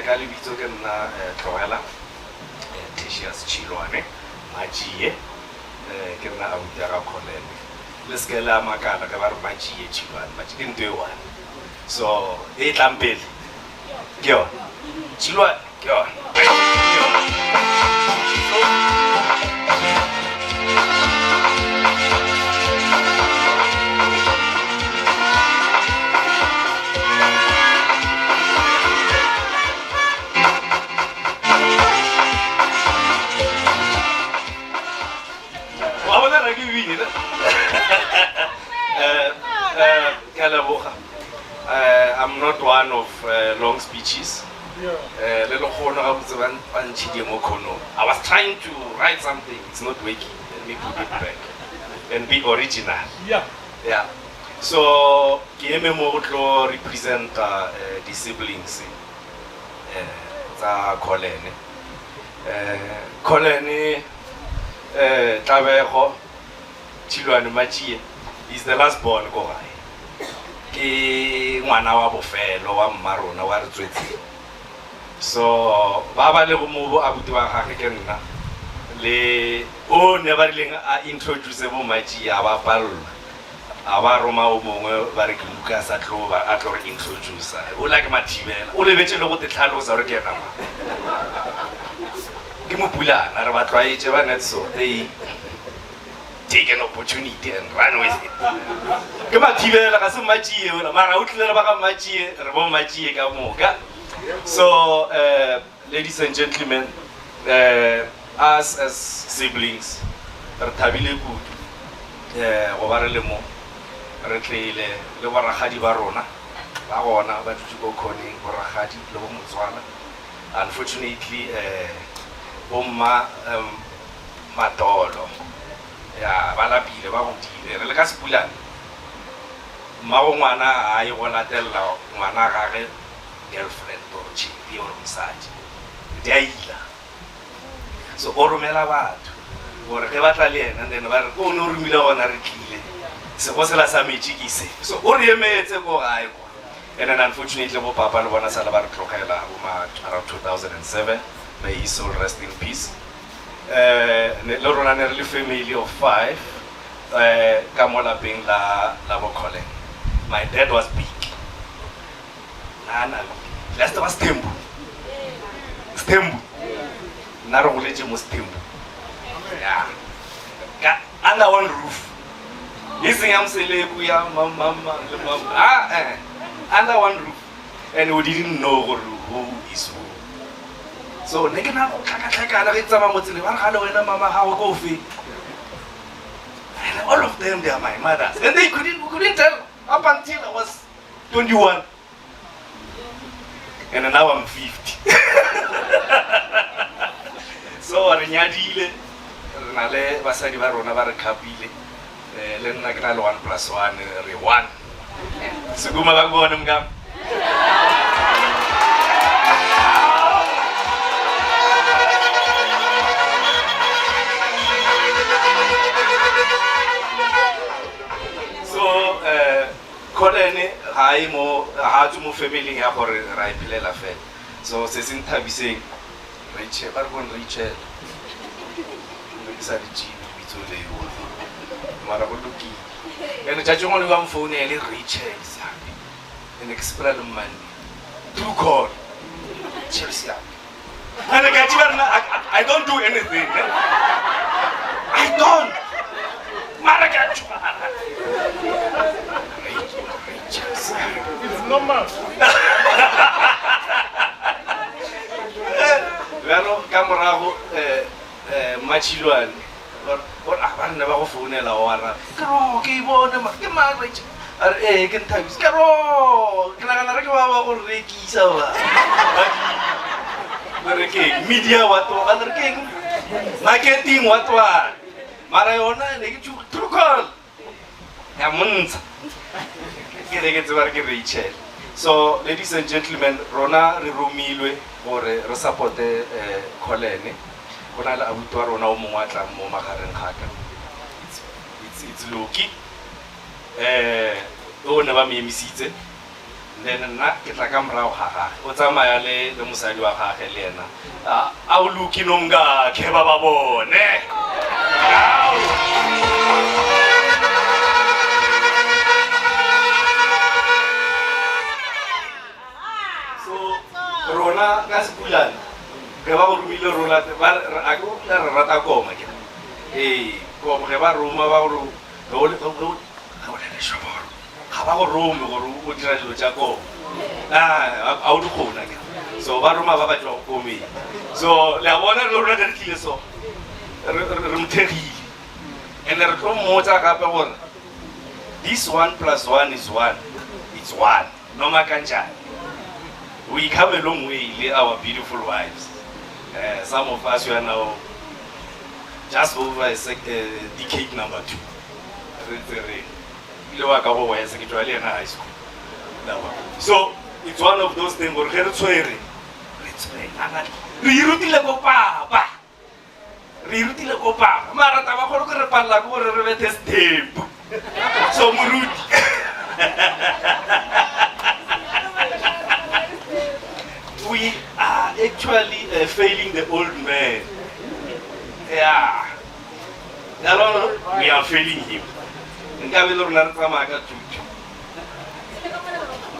Calibito can Troella, Tishas Chiloane, Magie, Kena Autara Colen. Let's get La Macana, Magie Chiloan, but you didn't do one. So, 8 lampel. Go. Chiloan, go. I'm not one of long speeches. I was trying to write something, it's not working. Let me put it back and be original. Yeah. So, Kiememotlo represent the siblings. Colene. Colene Tavejo Chiluan Machi is the last born guy. Ke ngwana wa bofelo wa mmarona wa re tswetse. So baba le go mo abuti wa gagwe ke nna le o ne ba rileng a introduce bo Machi a ba pallo a ba roma o mongwe ba re ke Lucas a tlo introduce o like Mathibela o lebetse le go te tlhalosa re ke nna ke mo pulana re ba tloaetse ba net so they take an opportunity and run with it. Ke Mathibela ka se Machi e ona mara o tlile ba ka Machi re bo Machi ka moka. So ladies and gentlemen, us as siblings re thabile kudu go ba re le mo re tlile le ba ragadi ba rona ba gona ba dutse go khoneng go ragadi le go Motswana. Unfortunately bomma Matolo ya ba lapile ba go dile re le ka sepulana mma go ngwana a e go latella ngwana gage girlfriend or chibi or mosadi diaila so o romela batho gore ge ba tla le ena then ba re o no rumile gona re tlile se go sela sa metšikise so o re emetse go gae kwa. And then unfortunately bo papa le bona sala ba re tlogela around 2007. May his soul rest in peace. Le rona ne re le family of 5 ka mo lapeng la bo Colin. My dad was big. Last was Stembu. Na re goletse mo Stembu. Yeah. Under one roof. Listen, I'm saying, under one roof. And we didn't know who is who. So, and all of them, they are my mothers. And we couldn't tell up until I was 21. And now I'm 50. So, Renyadile, Nale, Basadi Barona, Barakabile, Lenakal 1 + 1, 1. Suguma Bagonum Gam. So, Colene, Haimo family have or Raipilela Fed. So, Sessin Tabising, Rachel, Rachel, Marabuki. And the judge only one phone and Rachel, and express the money. Through God, Chelsea. And I don't do anything. I don't. It's normal. Bueno, camorago, Machiluan. Or I never go phone la ora. Caro, que bona, que marriage. Can times. Caro, can I go over the Kisava? Media what other king? Marketing what one? Marayona, they get you true call. Hammond. Get to work Rachel. So, ladies and gentlemen, Rona Rumilwe or Resapote Colene. go na le abuti wa rona o mongwe a tlang mo magareng kgaka it's Loki o ne ba mo emisitse then nna ke tla ka morago ga gage o tsamaya le mosadi wa gage le ena a o Loki nomngakhe ba bone so rona ka sepulana ge ba go romile rola a ke re rata koma ke koma ge ba roma ba go ga ba go rome gore o dira dilo tša koma a o di kgona ke so ba roma ba batla go komeng so le a bona le rona re tlile so re mothegile and re tlo mmotsa gape gore this 1 + 1 is 1 it's 1 noma kanjani we come a long way with our beautiful wives. Some of us we are now just over decade number 2. So it's one of those things where let's play. Rirutile ko papa. Rirutile ko papa. Mara taba go re parla go re bete step. So muruti. We are actually failing the old man. Yeah. We are failing him.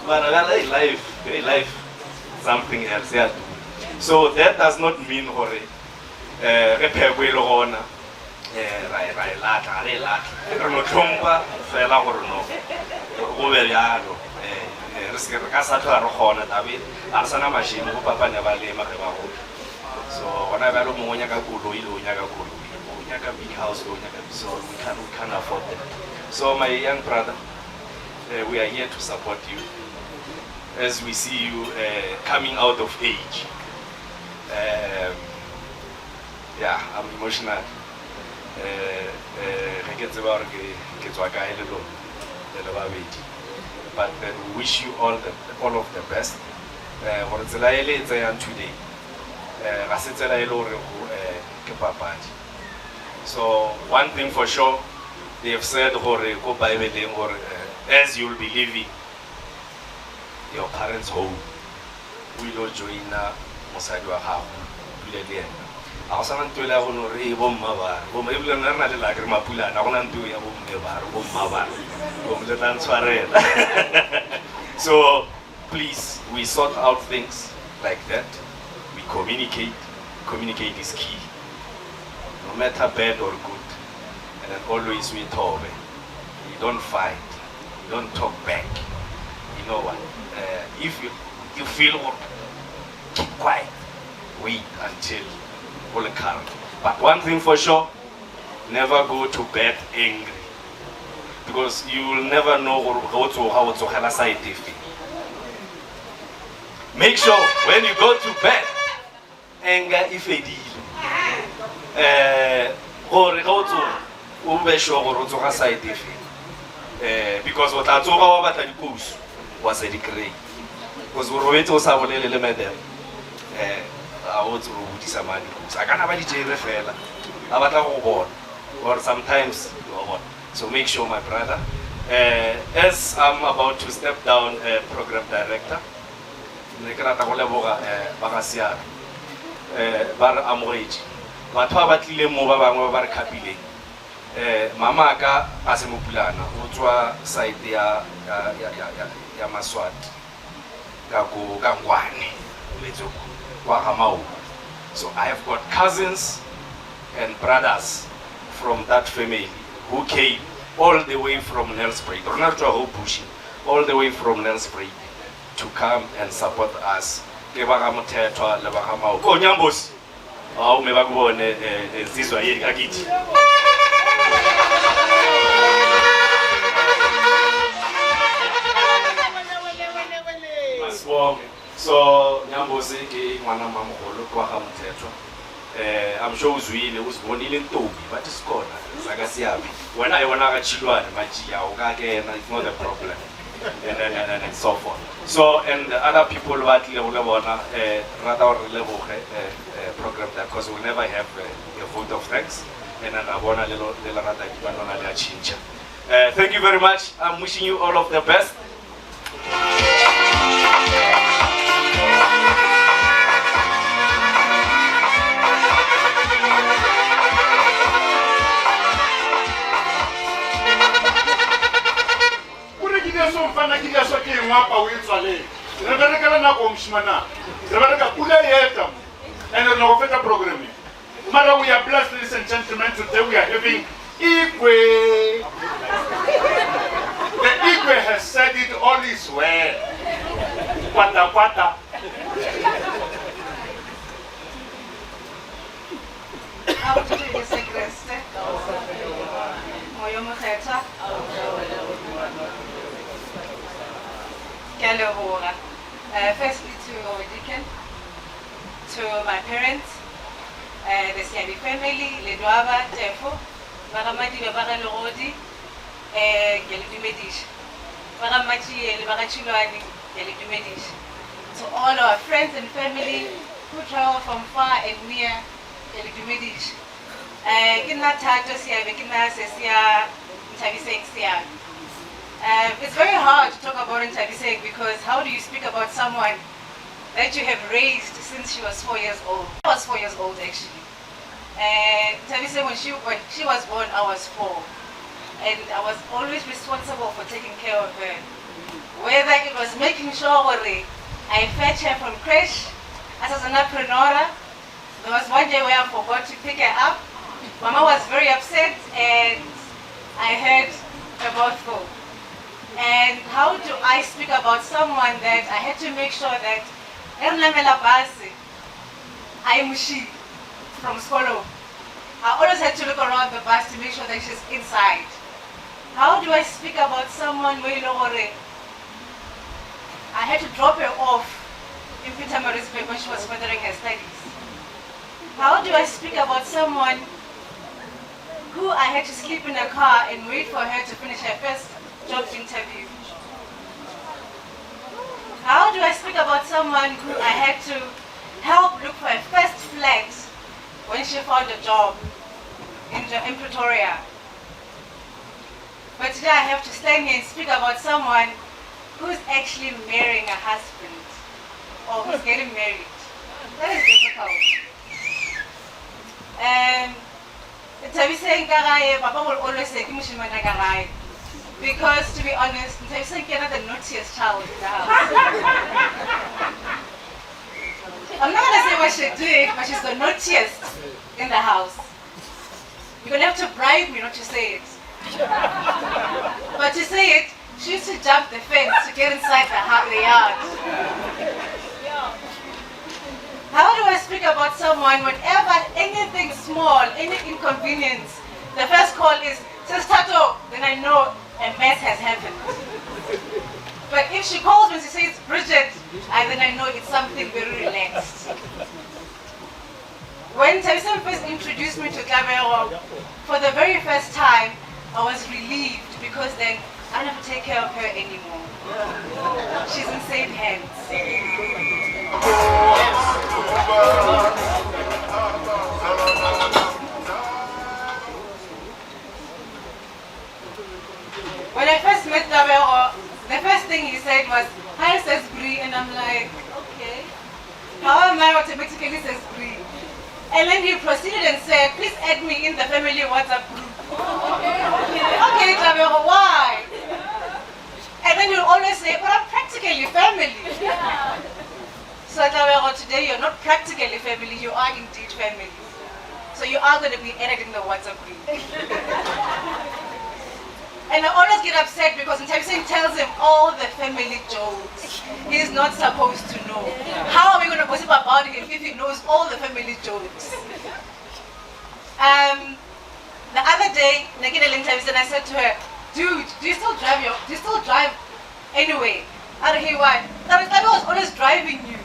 But life, something else. Yeah. So that does not mean ka sa tla re gona David a sana machine go papa ne ba le mageba go so ona ba lo mongonya ka koloi lo nya ka koloi o nya ka big house lo nya ka so we can afford it. So my young brother, we are here to support you as we see you coming out of age. Yeah, I'm emotional. Re ke tseba gore ke tswa kae le lo le ba bedi. But we wish you all of the best. Today, so one thing for sure, they have said as you'll be leaving your parents' home, we will join Mosadi wa gago pula le ena. A go sana ntwe la go no re bo mma ba bo me bile nna le la ke mapula na go na ntwe ya bo mme ba bo mma ba bo le tla ntshwarela. So please, we sort out things like that. We communicate. Communicate is key. No matter bad or good. And then always we talk. You don't fight. You don't talk back. You know what? If you feel keep quiet. Wait until all calm. But one thing for sure, never go to bed angry. Because you will never know how to have a side effect. Make sure when you go to bed, anger if a deal. Or how to be sure or to have side effect. Because what I told about the push was a decree. Because we're waiting for someone to let them. I want to do some money. I can't have any jail fella. Or sometimes you are what. So make sure, my brother, as I'm about to step down program director, mama ka ase mopulana o tswa side ya Maswat ka go ka Ngwane letso kwa Hamau. So I have got cousins and brothers from that family who came all the way from Nelspruit, or not to a whole pushing, all the way from Nelspruit to come and support us. Nyambos, oh, me bagone zizwa yeli akiti. So Nyambos ke ngwana mamogolo kwa ga Mothetho. I'm sure uzwile uzibonile intombi but isikhona saka siyabi wena ayibona ka Chilwane majia ukakena it's not a problem and so forth. So, and the other people what rather program that because we never have a vote of thanks. And then thank you very much. I'm wishing you all of the best. Mara, we are blessed, ladies and gentlemen. Today we are having Igwe. The Igwe has said it all is well. Kwata kwata. Firstly to our deacon, to my parents, the Siabi family, le Dwaba, Tefo, Baramadi, Baralorodi, Gelidumedish, Baramachi, Barachilani, Gelidumedish. To all our friends and family who travel from far and near, Gelidumedish. Kina Tato Siabi, Kina Sesia, Tavisek Siabi. It's very hard to talk about Ntabisek because how do you speak about someone that you have raised since she was 4 years old? I was 4 years old actually. And Ntabisek, when she was born, I was 4. And I was always responsible for taking care of her. Whether it was making sure I fetch her from creche, as an entrepreneur, there was one day where I forgot to pick her up. Mama was very upset and I heard about her. And how do I speak about someone that I had to make sure that I'm she from Skolo. I always had to look around the bus to make sure that she's inside. How do I speak about someone where I had to drop her off in Pietermaritzburg when she was furthering her studies? How do I speak about someone who I had to sleep in a car and wait for her to finish her first job interview? How do I speak about someone who I had to help look for her first flat when she found a job in Pretoria? But today I have to stand here and speak about someone who's actually marrying a husband or who's getting married. That is difficult. And Papa will always say, because to be honest, I'm the naughtiest child in the house. I'm not going to say what she did, but she's the naughtiest in the house. You're going to have to bribe me not to say it. But to say it, she used to jump the fence to get inside the yard. How do I speak about someone whenever anything small, any inconvenience, the first call is, says Tato, then I know a mess has happened. But if she calls me and she says, Bridget, then I know it's something very relaxed. When Tabisa first introduced me to Clavero, for the very first time, I was relieved because then I don't have to take care of her anymore. She's in safe hands. When I first met Clavero, the first thing he said was, hi, says Brie, and I'm like, okay. How am I automatically says Brie? And then he proceeded and said, please add me in the family WhatsApp group. Okay, Clavero, why? And then he'll always say, but I'm practically family. So Clavero, today you're not practically family, you are indeed family. So you are going to be added in the WhatsApp group. And I always get upset because Ntabiseng tells him all the family jokes he's not supposed to know. How are we going to gossip about him if he knows all the family jokes? The other day, Ntabiseng, I said to her, dude, do you still drive anyway? I was always driving you.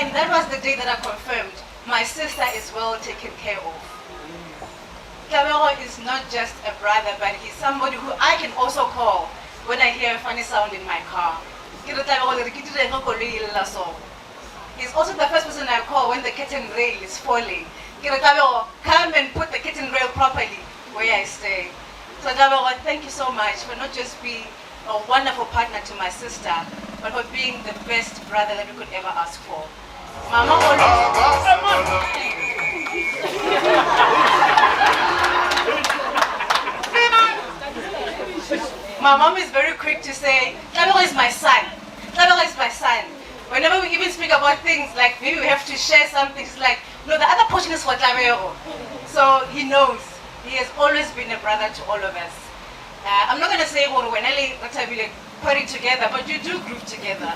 And that was the day that I confirmed my sister is well taken care of. Clavero is not just a brother, but he's somebody who I can also call when I hear a funny sound in my car. He's also the first person I call when the curtain rail is falling. Come and put the curtain rail properly where I stay. So thank you so much for not just being a wonderful partner to my sister, but for being the best brother that we could ever ask for. Mama My mom is very quick to say, Tlabego is my son. Tlabego is my son. Whenever we even speak about things like maybe we have to share something, she's like, no, the other portion is for Tlabego. So he knows. He has always been a brother to all of us. I'm not going to say we're put it together, but you do group together.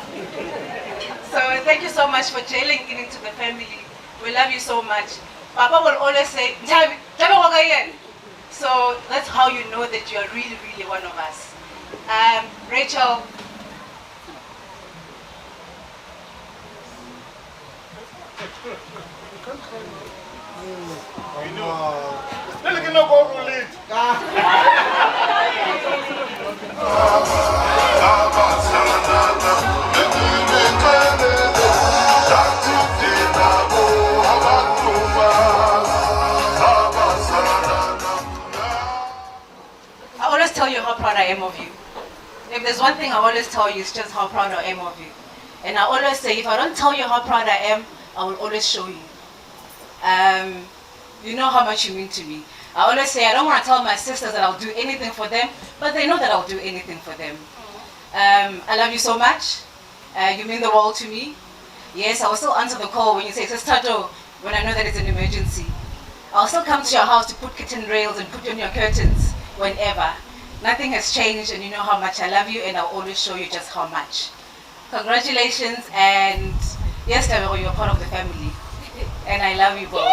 So thank you so much for jailing in into the family. We love you so much. Papa will always say, so that's how you know that you're really, really one of us. Rachel. I know. Let me go rule it. I always tell you how proud I am of you. If there's one thing I always tell you, it's just how proud I am of you. And I always say, if I don't tell you how proud I am, I will always show you. You know how much you mean to me. I always say I don't want to tell my sisters that I'll do anything for them, but they know that I'll do anything for them. I love you so much. You mean the world to me. Yes, I will still answer the call when you say, Tato, when I know that it's an emergency. I'll still come to your house to put curtain rails and put on your curtains whenever. Nothing has changed, and you know how much I love you, and I'll always show you just how much. Congratulations, and yes, Tlabego, you're part of the family. And I love you both.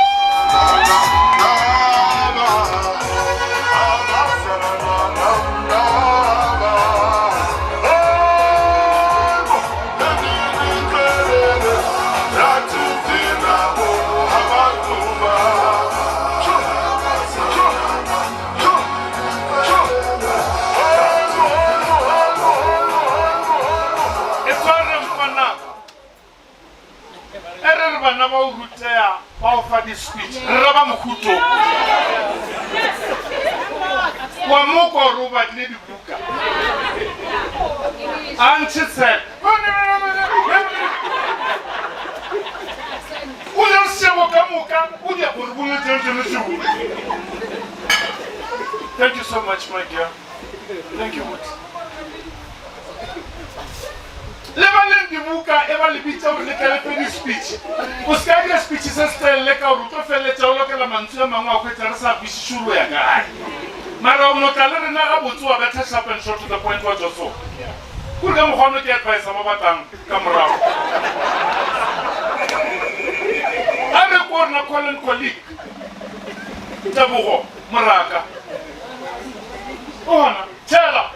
Speech. Raba Mukuto. Wamoko Robert Lady Buka. And she said, thank you so much, my dear. Thank you. Lebanon di buka eva libita o lekala pe speech. O ska di speech se style le ka o to fele tsa o lokela mantswe a mangwe a go etsa re sa bishuru ya gae. Mara o notala re na ga botse wa betha sharp and short to the point wa tso. Ku ga mo gone ke advice ba batang ka morago. A re ko na Colin colleague. Tabugo moraka. Ona, tela.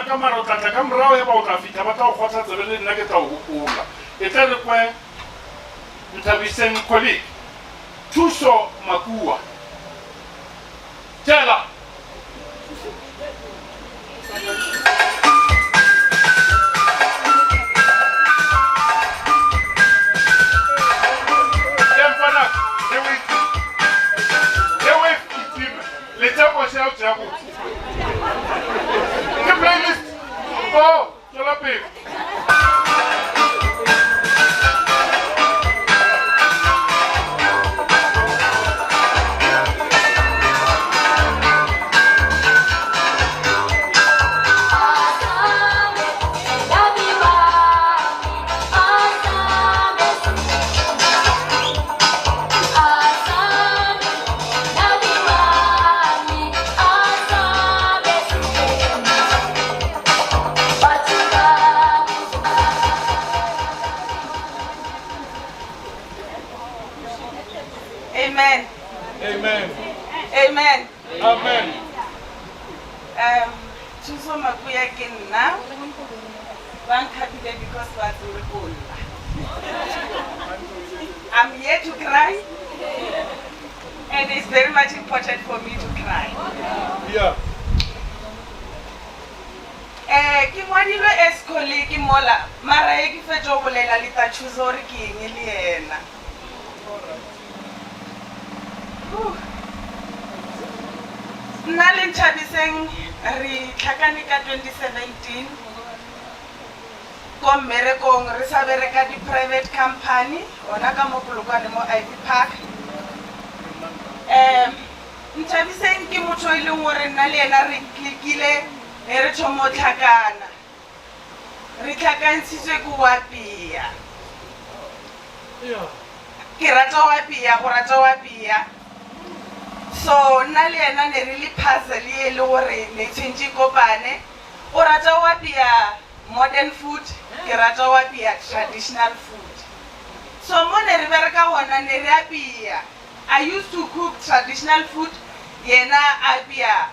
Kamera tla ka morao ya ba o tla fitha ba tla o kgotsa tsebe le nna ke tla o gopola e tla re kwe Nthabiseng colleague Thuso Makua tela Oh, je l'appelle. Amen. Amen. Amen. Amen. Thuso makuya ke nna ba nkhapile because ba tsere bolla. I'm here to cry and it's very much important for me to cry. Yeah. Ke ngwadilwe esekole ke mola mara e ke fetsa go bolela le tla choose gore ke eng le yena. Nna le Nthabiseng re tlhakane ka 2017 ko mmerekong re sa bereka di-private company ona ka mo Polokwane mo Ivy Park. Nthabiseng ke motho e leng gore nna le ena re klikile re thomo tlhakana re tlhakantshitswe ke wa pia ke rata wa pia go rata wa pia so nna le ena ne re le puzzle e le gore ne tshwentse kopane o rata wa pia modern food ke rata wa pia traditional food so mo ne re bereka gona ne re apia. I used to cook traditional food yena apia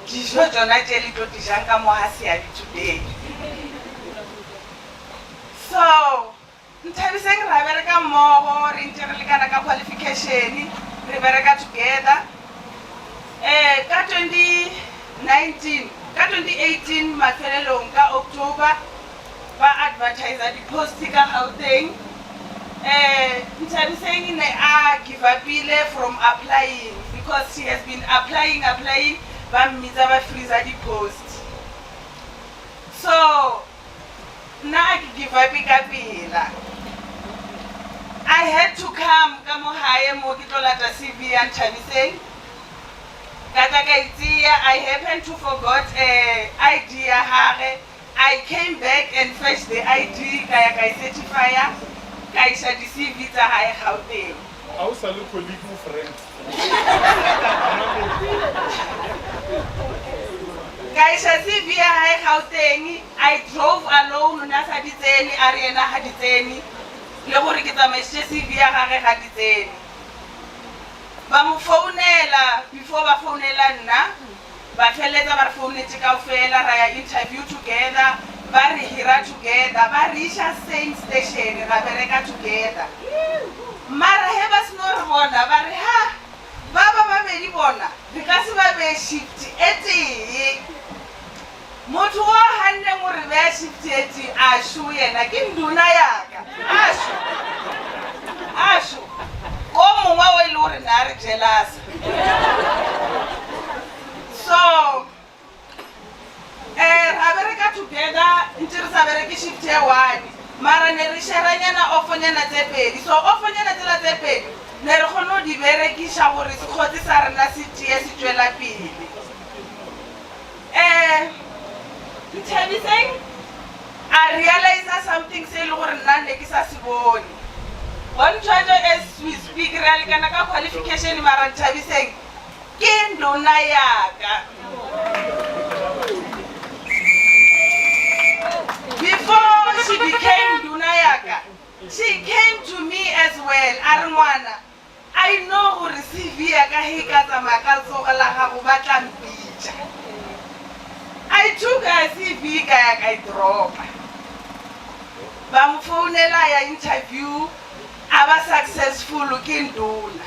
dijo tsona tse le tlo dijang ka mo ha seabe today. So Nthabiseng ra bereka mmogo re ntse re lekana ka qualification re bereka together. Ka 2018 mafelelong ka October ba advertise di-post ka Gauteng. Nthabiseng ne a give upile from applying because she has been applying ba mmitsa ba freezer di-post. So nna ke give up ka pela. I had to come ka mo hae mo ke tlo lata CV ya Nthabiseng. I happened to forgot ID ya hare. I came back and fetched the ID ka certifier ka isha di CV tsa hae Gauteng. A o sa le colleague mo friend. Kaisha CV ya hae Gauteng. I drove alone na sa ditseni a re ena ha ditseni le gore ke tsamaisitse CV ya gage ga ditseni. Ba mo founela before ba founela nna ba feletsa ba re founetse kaofela ra ya interview together ba re hira together ba reacha same station ra bereka together. Mara he ba seno re bona ba re ha ba babedi bona re ka se ba be shift ete motho wa hanne mo re be shift ete a shu yena ke nduna yaka ashu o mongwe o ile gore na re jealous. So ra bereka together ntse re sa bereke shift ya one mara ne re sharanyana ofonyana tse pedi so ofonyana tsela tse pedi ne re kgone di berekisha gore se khotse sa rena se tie se tswela pele. Nthabiseng I realize something se le gore nna ne ke sa se bone. One charge as we speak re kana ka qualification mara Nthabiseng ke nduna yaka. Before she became nduna yaka, she came to me as well. Arngwana, I know go receive yaka he ka tsamaya ka tsogela ga go batla mpitša. I took her CV ka ya ka dropa. Ba mo founela ya interview aba successful ke nduna.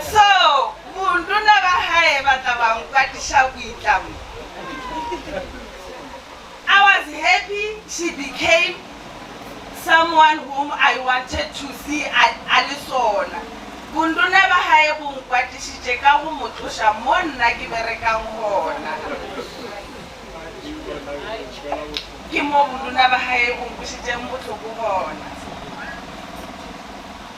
So, munduna ba hae ba tla ba nkwatisha boitlamo. I was happy she became someone whom I wanted to see alisona. Bunduna ba hae bo nkwatishitse ka go motlosha mo nna ke berekang gona. Ke mo bunduna ba hae bo nkwatishitse motloko gona.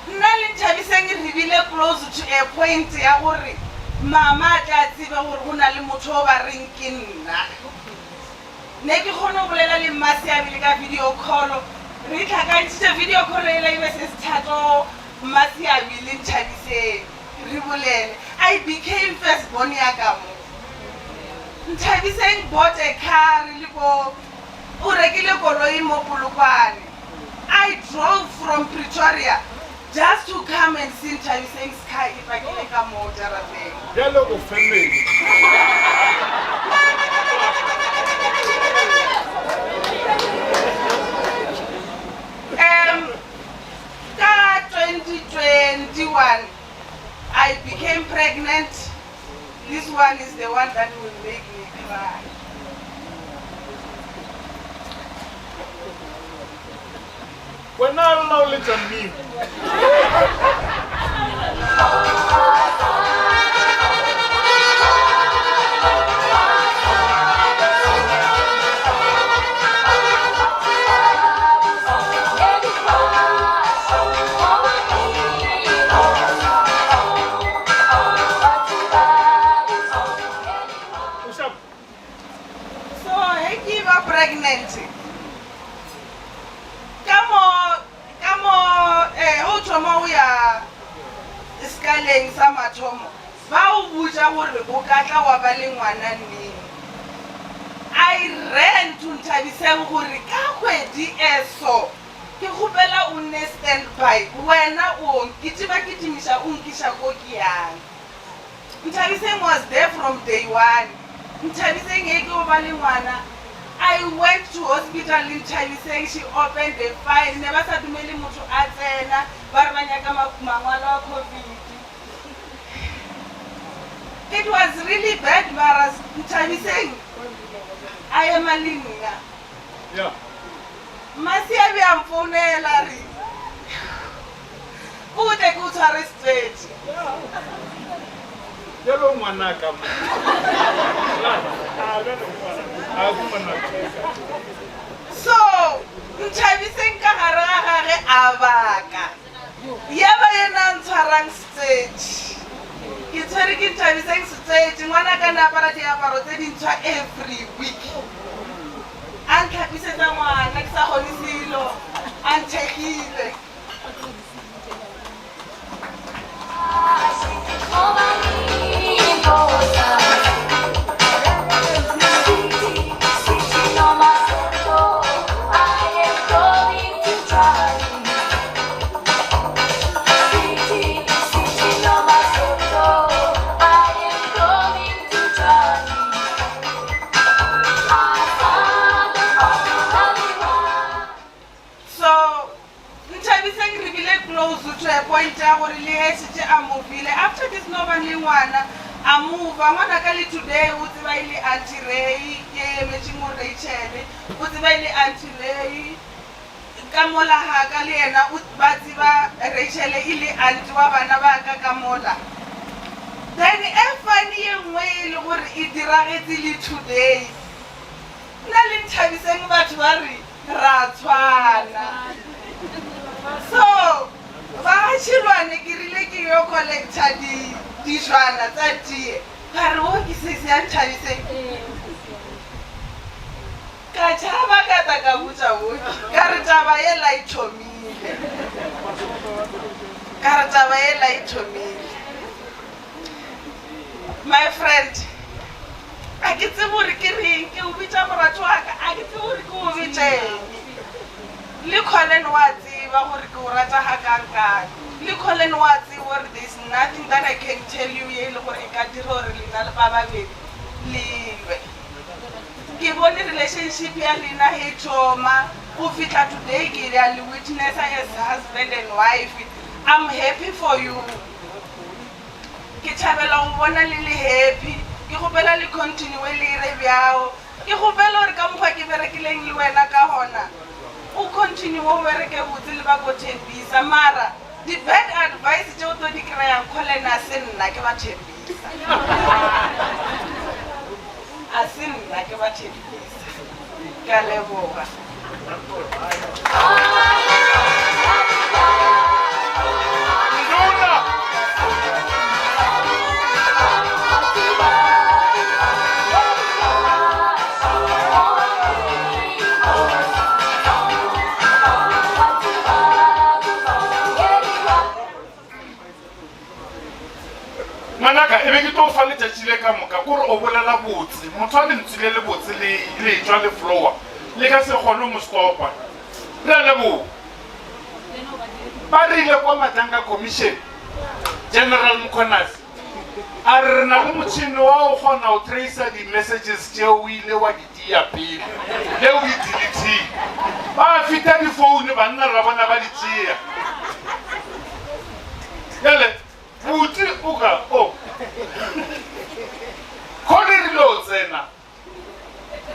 Nna le Nthabiseng re bile close to a point ya gore mama tla tsebe gore go na le motho o ba reng ke nna. Ne ke kgone go bolela le mmase a bile ka video call re tlhakantshitse video call e le se sethatso mmase a bile Nthabiseng re bolele I became first born ya ka mo Nthabiseng bought a car o rekile koloi mo Polokwane. I drove from Pretoria just to come and see Nthabiseng's car if I can come more jarateng. Yellow of family. Ka 2021, I became pregnant. This one is the one that will make me cry. We're not allowed to leave. So I give her pregnancy. Come on, Otomo, we are scaling some atomo. Bao buja wore bokatla wa baleng ngwana neng. I ran to Nthabiseng gore ka kgwedi eso ke gopela o nne standby wena o nkitimisha o nkisha ko ke yang. Nthabiseng was there from day one. Nthabiseng e ke o ba le ngwana. I went to hospital in Nthabiseng. She opened the file. Never sa dumele motho a tsena ba re ba nyaka mangwalo a COVID. It was really bad, Maras. Nthabiseng I am a linear. Yeah. Masiabi amfonela ri. Ute kutshware straight. Yellow manaka. So, Nthabiseng ka gare ga gage a baka. Ya ba yena ntshwarang stage. Ke tshwere ke Nthabiseng stage, ngwana ka nna apara diaparo tse dintshwa every week. A ntlhapisetsa ngwana ke sa kgone selo, a nthekile. After this normally one a move ngwana ka le today o tseba ile Auntie Ray ke metšhing mo Rachel o tseba ile Auntie Ray ka mola ha ka le yena o ba tseba Rachel ile auntie wa bana ba ka mola. Then funny engwe le gore e diragetse le today nna le Nthabiseng batho ba re ra tshwana. So ba tshilwane ke rile ke yo collecta di jwana tsa tie ka re o ke se ya Nthabiseng ka tshaba ka ta ka butsa bo ka re taba ye la ithomile ka re taba ye la ithomile. My friend, a ke tsebe gore ke reng ke o bitsa moratho wa ka a ke tsebe gore ke o bitseng le Colin wa tseba gore ke o rata ga kangkang le Colin wa tseba gore there is nothing that I can tell you ye le gore e ka dira gore lena le ba babedi lelwe. Ke bone relationship ya lena he thoma o fitla today ke ya le witness as husband and wife. I'm happy for you. Ke thabela go bona le happy. Ke gopela le continue le re bjao. Ke gopela gore ka mokgwa ke berekileng le wena ka hona o continue o bereke botse le ba go thembisa mara the bad advice tšeo to di kry-ang Colin a se nna ke ba thembisa a se nna ke ba thembisa ke a leboga. Manaka, ebe ke to fa letšatši lentswile ka moka kore o bolela botse motho a lentswile le botse le tswa le flower le ka se kgone mo stopa re lebo ba rile kwa Matanga Commission General Mkhonasi a re na le motšhini wa o kgona o tracer di-messages tšeo o ile wa di tia pele le o di-deleting ba fita difounu banna ra bona ba di tšea jale botse o ka o kgone rile o tsena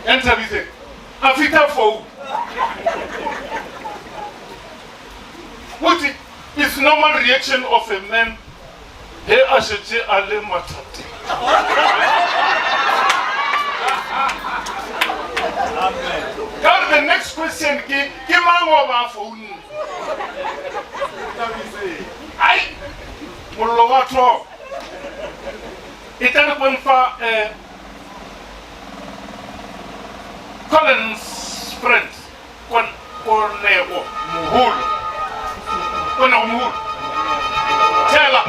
ya Nthabiseng a fita founu botse it's normal reaction of a man he a šetše a le mathateng God, the next question ke mang wa ba phone ai mollo wa tho e tla re bonfa Collins friend konego moholo tell her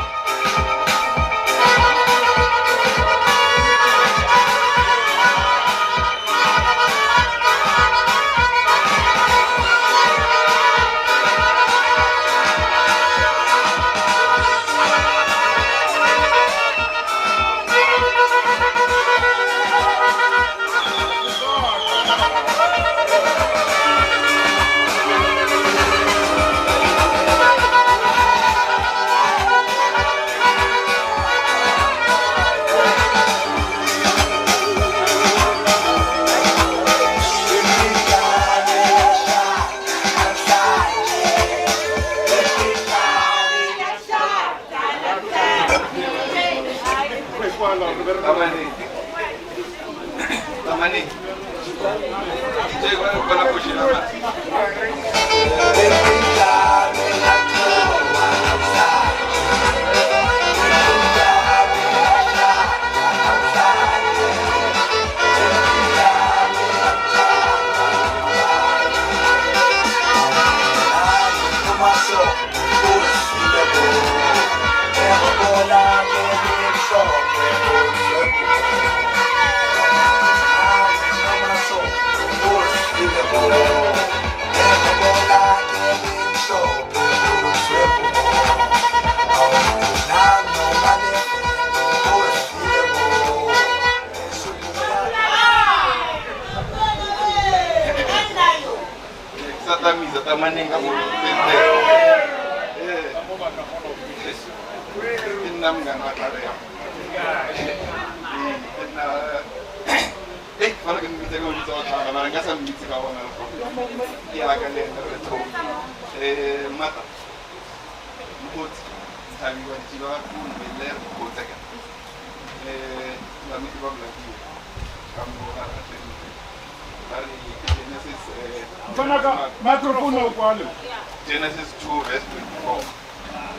Genesis 2 verse 24.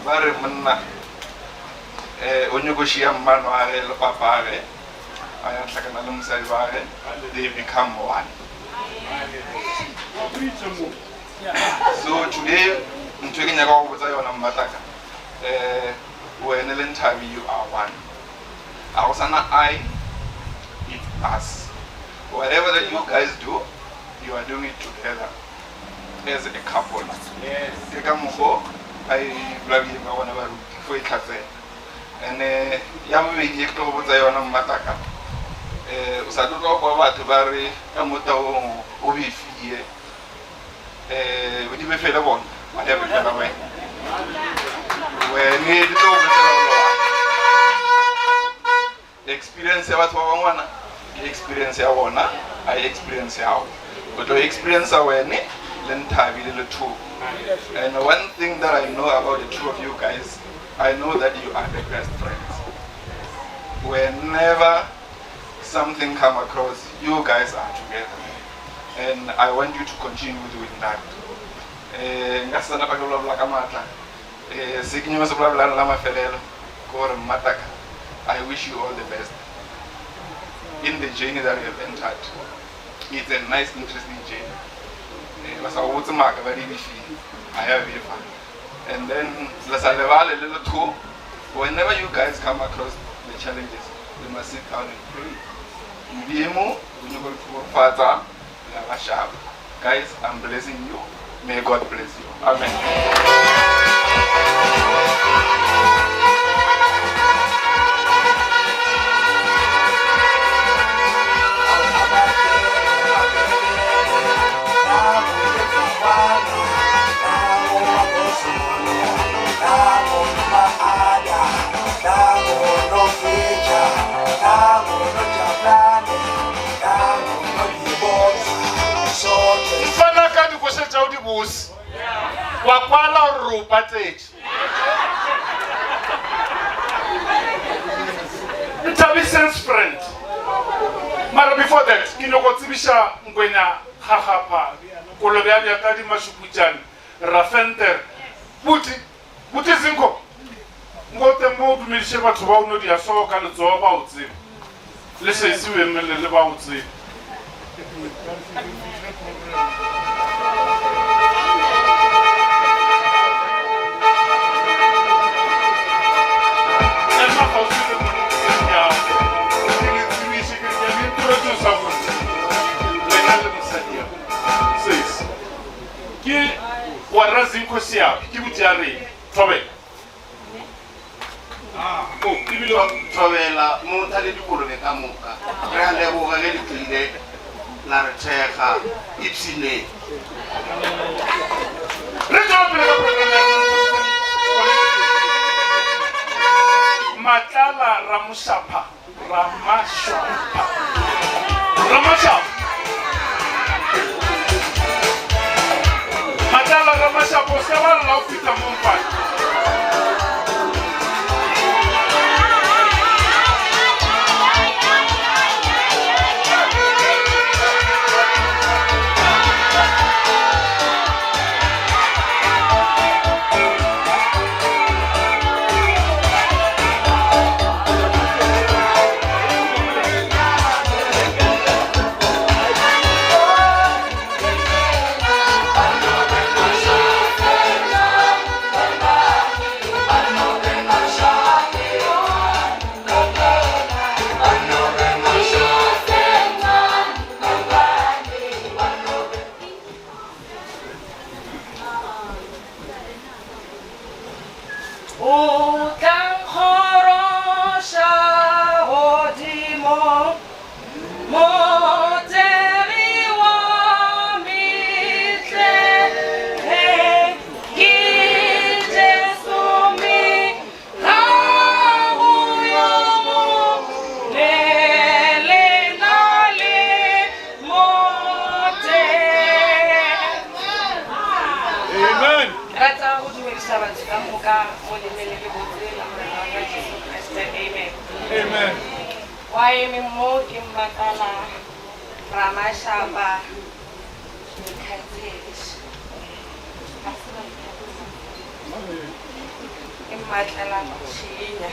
Bare monna onyogoshia mmano a re le papa re a ya tlhakana le mosadi wa re they become one. So today ntwe ke nyaka go botsa yona Mmataka wena le Nthabi you are one. A go sana I, it's us. Whatever that you guys do, you are doing it together as a couple. Yes. Take a move. I love you. I want to for it. And yamu we to botsa yona Mmataka. Usatu to kwa batho ba re ka mota o bifie we di be fela bona wa ya be fela we need to experience ya batho ba bangwana experience ya bona I experience ya but to experience awene le Nthabi le two. And one thing that I know about the two of you guys, I know that you are the best friends. Whenever something come across, you guys are together. And I want you to continue doing that. Ngasana pa bla bla ka matla. Sikinyo sa bla bla la mafelelo ko re Mmataka. I wish you all the best in the journey that you have entered. It's a nice, interesting journey. And then whenever you guys come across the challenges, we must sit down and pray. Mbimo, Father, guys, I'm blessing you. May God bless you. Amen. Wakwala rupa teach. Tabisen's friend. Mara before that, kinokotsibisha ngwenya hahapa. Kolobeani akadi mashukuchan. Rafenter. Buti zinko. Ngote mo dumilishe batho ba uno dia soka le tsoa ba utse. Le sesiwe mmele le ba utse. Waraziko siya, kibutiari, tobe. Oh, ibilo tobela mutali dikolobe ka moka. Re le bo ga le tlile la re tshega ipsine. Re tsope le Matala Ramushapa. Matala Ramashapa, se va la ofita Mumbai. Amen. Why me mo Matala Ramashapa Matala Chinya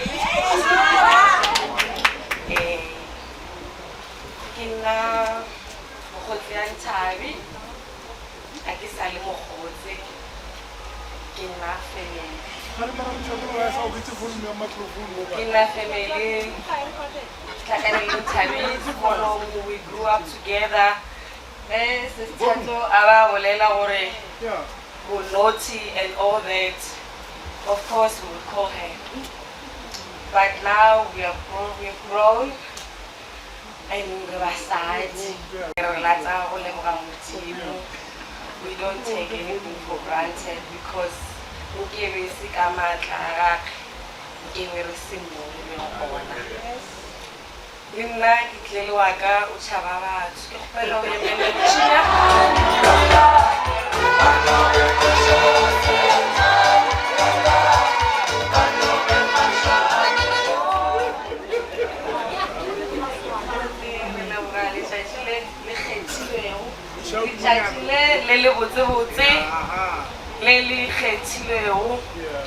Kina Mokhotsi Ntabi Akisale Mokhotsi Kina family Kina family we grew up together. Sister Aba Wolela Ore Naughty and all that. Of course we would call her. But now we are grown and we don't take anything for granted because we Nna ke tlele wa ka o tshaba batho ke kgopela o emele tshina le botsebotse le le kgethilwego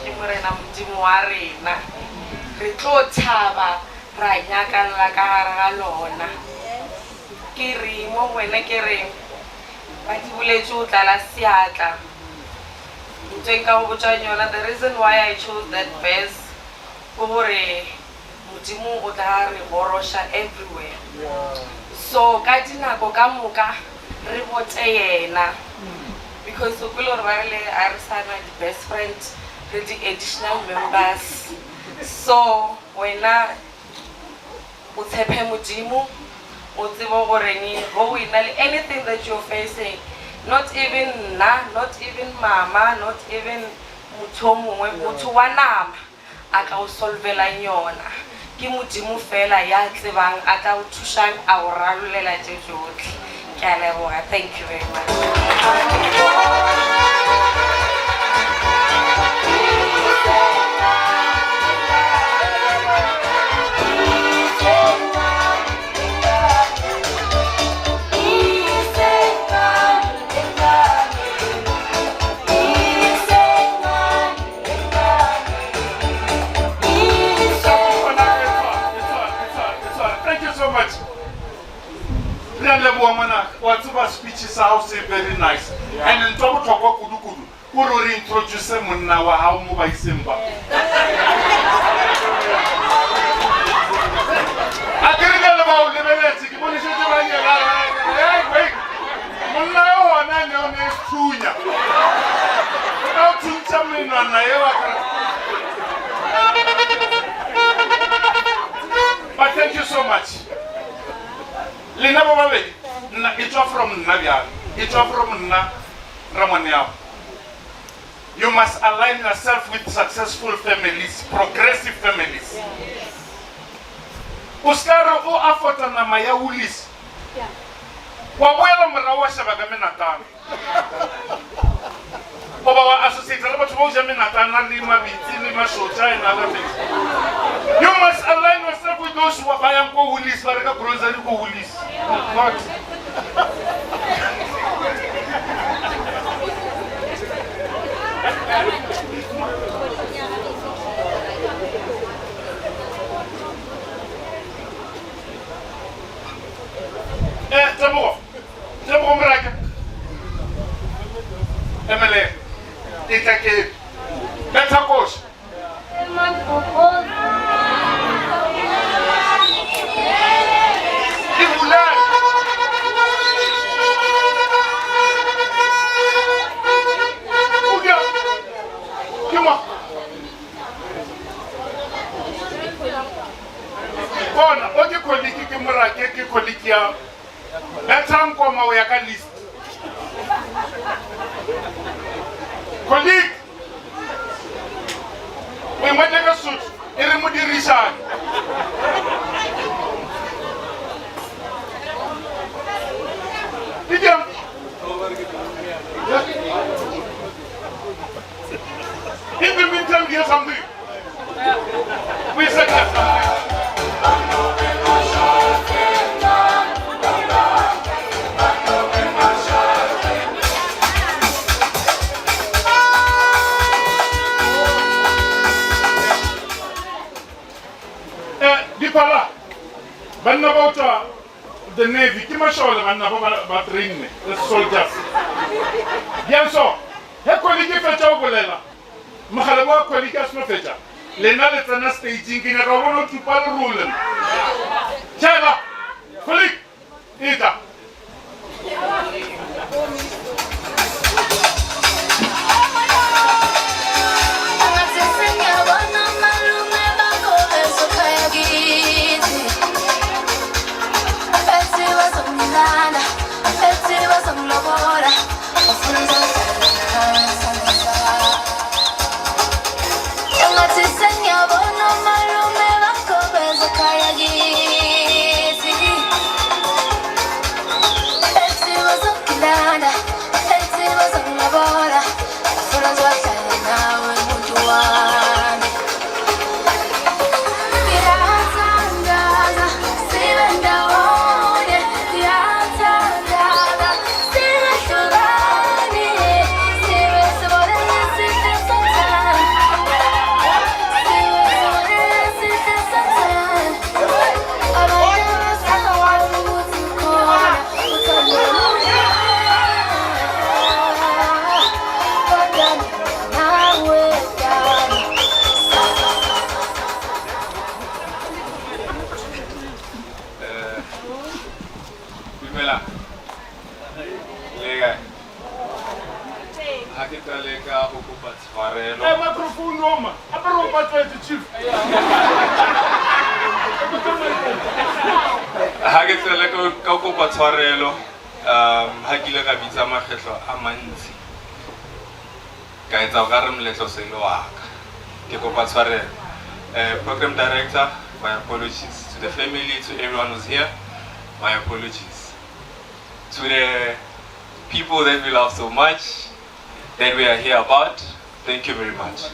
ke morena modimo wa rena re tlo thaba ra nyakalla ka gare ga lona ke re mo wena ke re ba di boletse o tlala seatla ntseng ka go botsa yona. The reason why I chose that verse go gore modimo o tla re borosha everywhere. So ka dinako ka moka re bote yena because o kwele ba le a re sana di best friends le di additional members. So wena o tshepe modimo o tsebo gore ni go wena le anything that you're facing, not even mama, not even motho mongwe, motho wa nama a ka o solvela yona. Ke modimo fela ya tsebang a tla o thushang a o ralolela tse tsotlhe. Ke a leboga. Thank you very much. What's speeches are also very nice. And in top of Kudu, who introduce them on our home by Simba. I can't get about the Venetic. What is it? Wait, now I know this Tunya. How to tell me on but thank you so much. Lina Bababe, it's from Navia, it's from Ramania. You must align yourself with successful families, progressive families. Uskara o afota na maya ulis. Wabwela mrawa shabagamena tano. Obawa associate raba tumoja mena tano lima biti lima shota and other things. You must align yourself with those who are buying ulis, baraka grocery ulis. Not. Tamo mraka. Emele, itake. Better coach. Bona, oke koliki ke mraka ke koliki ya. Better nkoma we aka list. Colleague, we might take a suit. Irimudi Richard. In the meantime, here's something. We said that Dipala, but about the Navy, Kimashola, and about ring, the soldiers. Bien so, he colleague fetcha ogolela. Mahalabo colleague no fetcha. Lena letana staging in a robo to pal rulen. Chala, colleague, Ita. Yeah. Dumela. Lega. Ha ke tla ka go kopa tshwarelo. Microphone Roma. Aparo ba tswetse chief. Ha ke tla ka kopa tshwarelo. Ha ke ile ka bitsa makgetlo a mantsi. Ka etsa o ka re moletlo se le wa ka. Ke kopa tshwarelo. Program director, my apologies. To the family, to everyone who's here, my apologies. To the people that we love so much, that we are here about, thank you very much.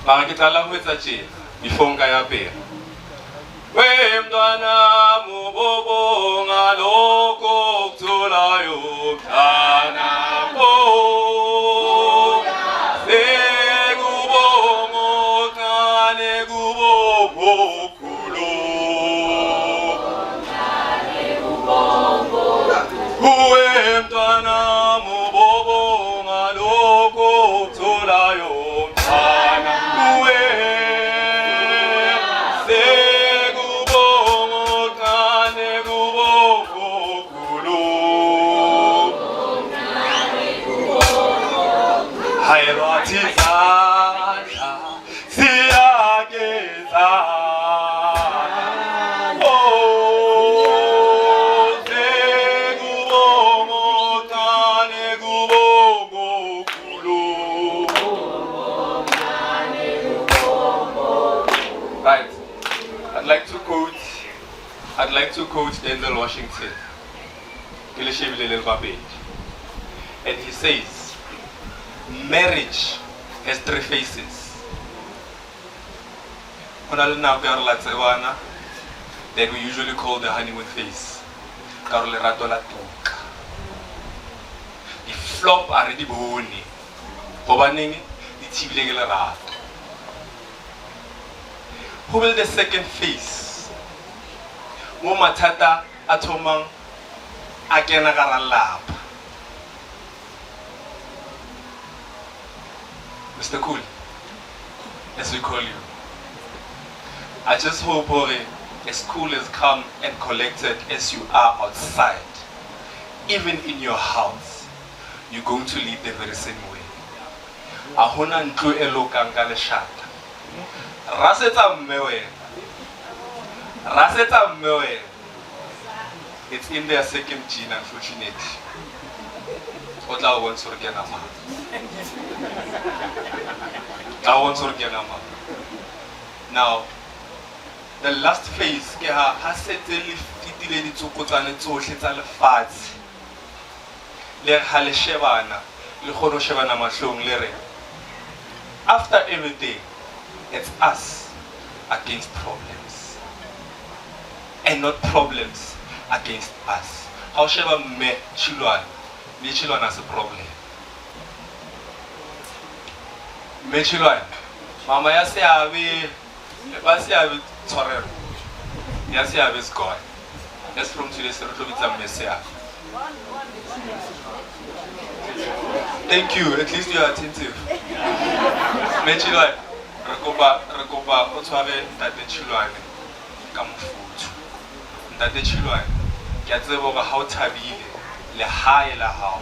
Mara ke tla la ho etsa tjena before nka ya pele. We mntwana mubobo ngaloko kuthulayo mntana ko. Sekubongo kane kubongo kulo. Uwe mntwana mubobo ngaloko kuthulayo mntana uwe. Right. I'd like to quote Denzel Washington. And he says, marriage has 3 faces. That we usually call the honeymoon phase. The flop already boni. Who will the second phase? Mo matata atomang akena garalapa. Mr. Cool, as we call you. I just hope as cool as calm and collected as you are outside, even in your house, you're going to lead the very same way. Ahona ntlo elo kanga le shata. Rasetsa mmewe. It's in their second gene, unfortunately. I want to get now, the last phase, after everything, it's us against problems, and not problems against us. However, me children has a problem. Me children, mama ya se ave, basi ave tsorero. Ya se ave is God. Just from today, se retlo bitsa Messiah. Thank you. At least you are attentive. Me children, rekopa o tshware ntate children ka mofuthu. Ntate children, ke a tseba gore ha o thabile le hae la hao,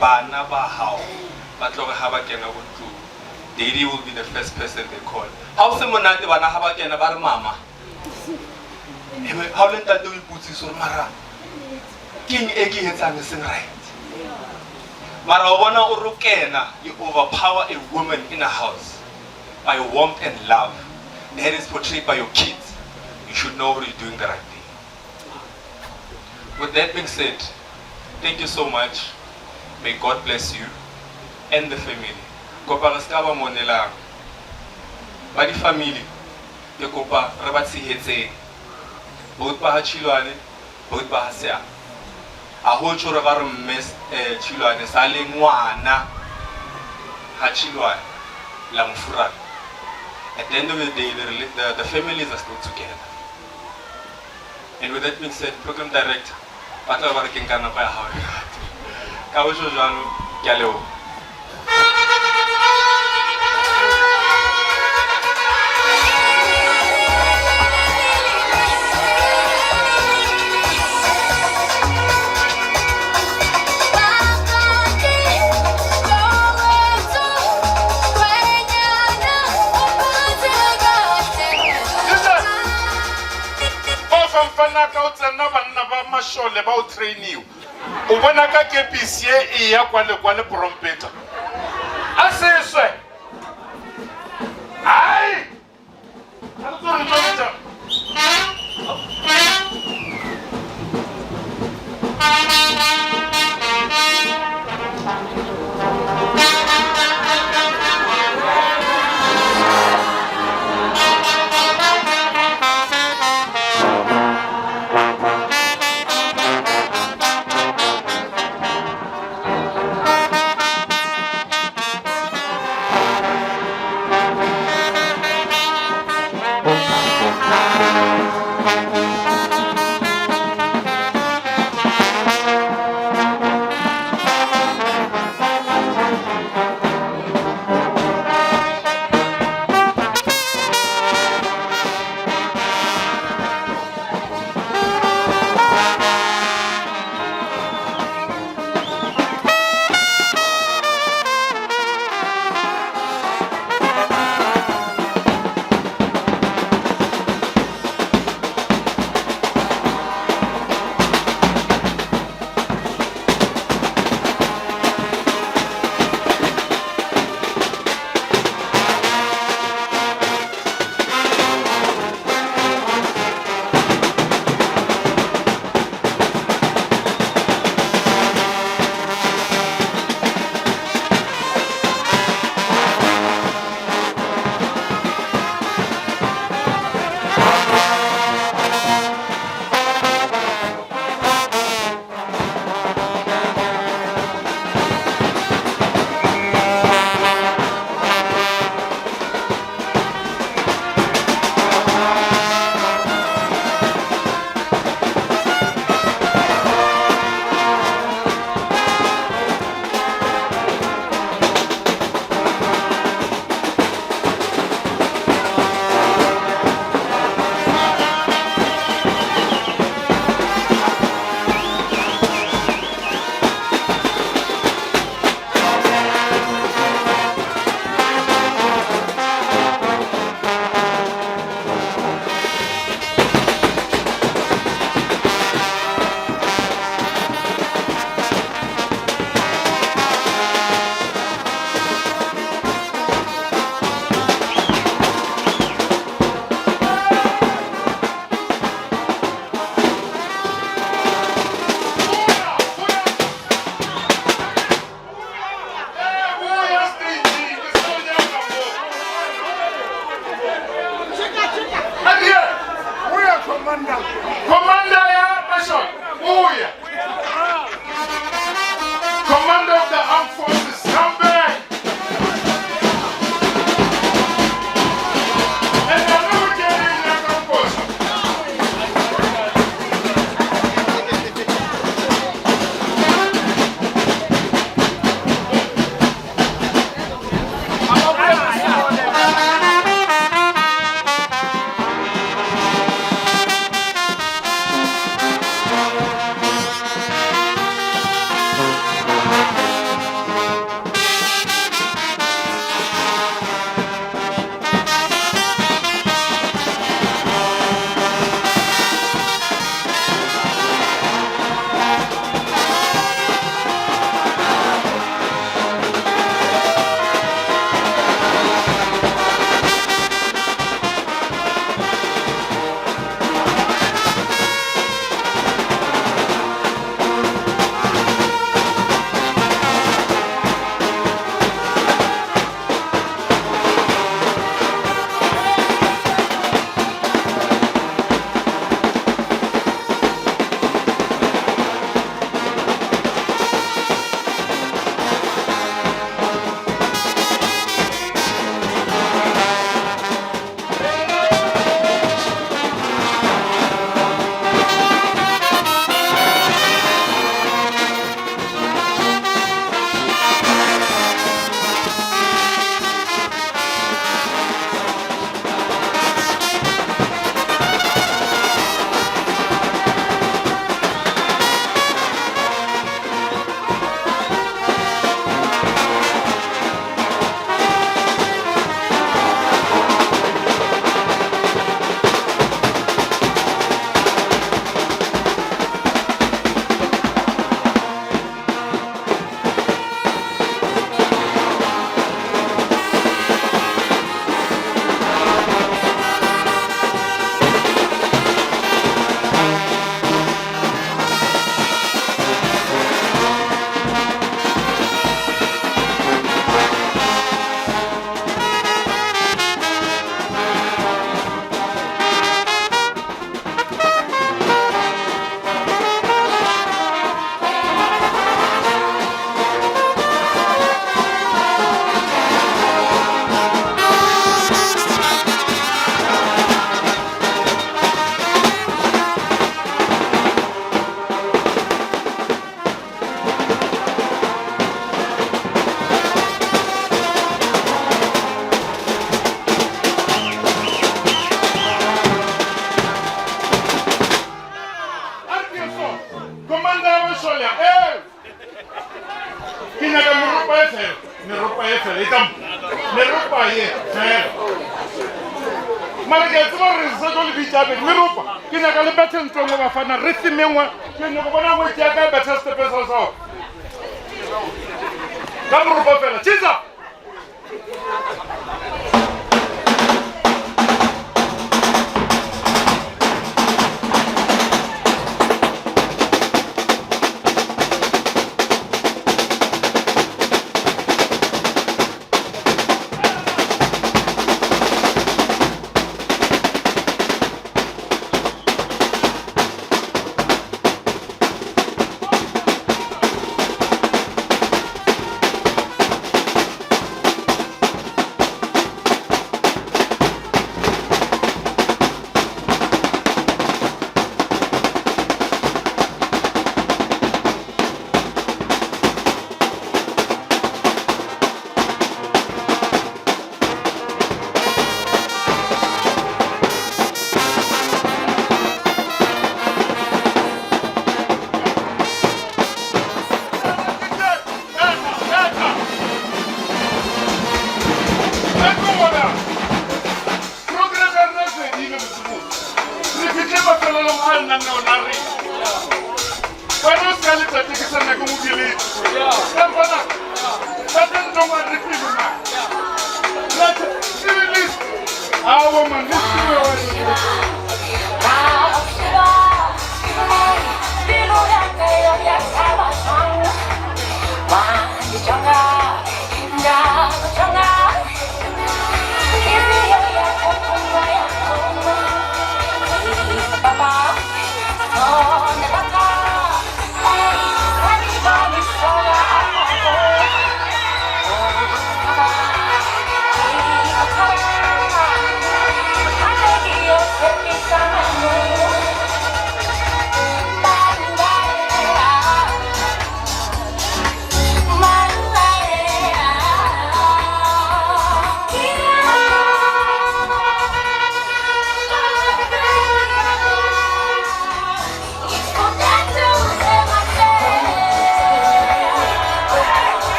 bana ba hao ba tloga ha ba kena go ntlo. Daddy will be the first person they call. How se monate bana ha ba kena ba re mama. How le ntate o iputsisa gore mara king e ke etsang seng right. Mara o bona o rokena, you overpower a woman in a house by warmth and love. That is portrayed by your kids. You should know you're doing the right thing. With that being said, thank you so much. May God bless you and the family. Kopa re ska ba monelang. Ba di family ke kopa re ba tshehetseng. Both ba ha Chilwane, both ba ha Sea. A ho tshore ga re mme Chilwane sa le ngwana ha Chilwane la mfurana. At the end of the day, the families are still together. And with that being said, program director, batla ba re ke nka nako ya hao. Ka bo jwalo ke a leboha. ka o tsena banna ba mashole ba o trainiwa o bona ka kepisi e ya kwa le prompeta a seswe ai a tsore tsore shola ke nyaka meropa e fela e tla meropa ye fela mara ke tseba re se go le bitsabe meropa ke nyaka le bethe ntongwe ba fana re simengwe ke nyaka bona go tšea ka bethe stepesa sa ka meropa fela tšisa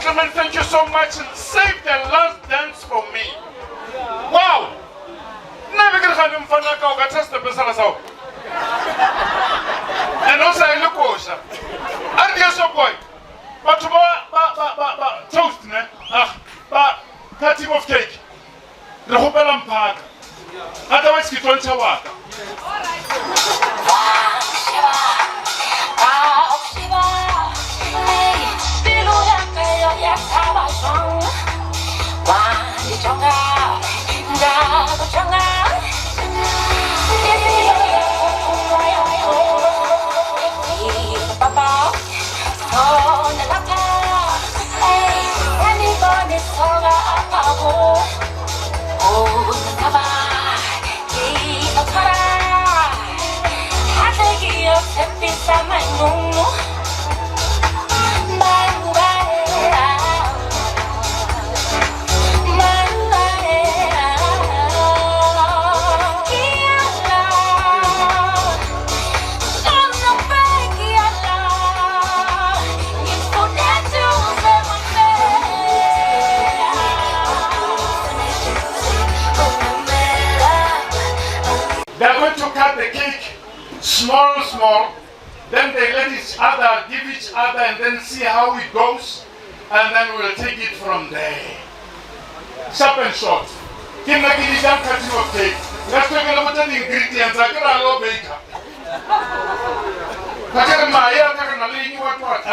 gentlemen, thank you so much. Save the last dance for me. Wow! Never get a mfana ka uka test the pesala sao. And also I look osha. And yes, so boy. But toast ne. Cutting of cake. The hopela mpaka. Otherwise you don't waka. They're going to cut the cake small, then they let each other, give each other, and then see how it goes, and then we'll take it from there. Sharp and short. Kim na kini jam cutting of cake. Let's talk about the ingredients. I can allow baker. Kakera maya, kakera nalini what?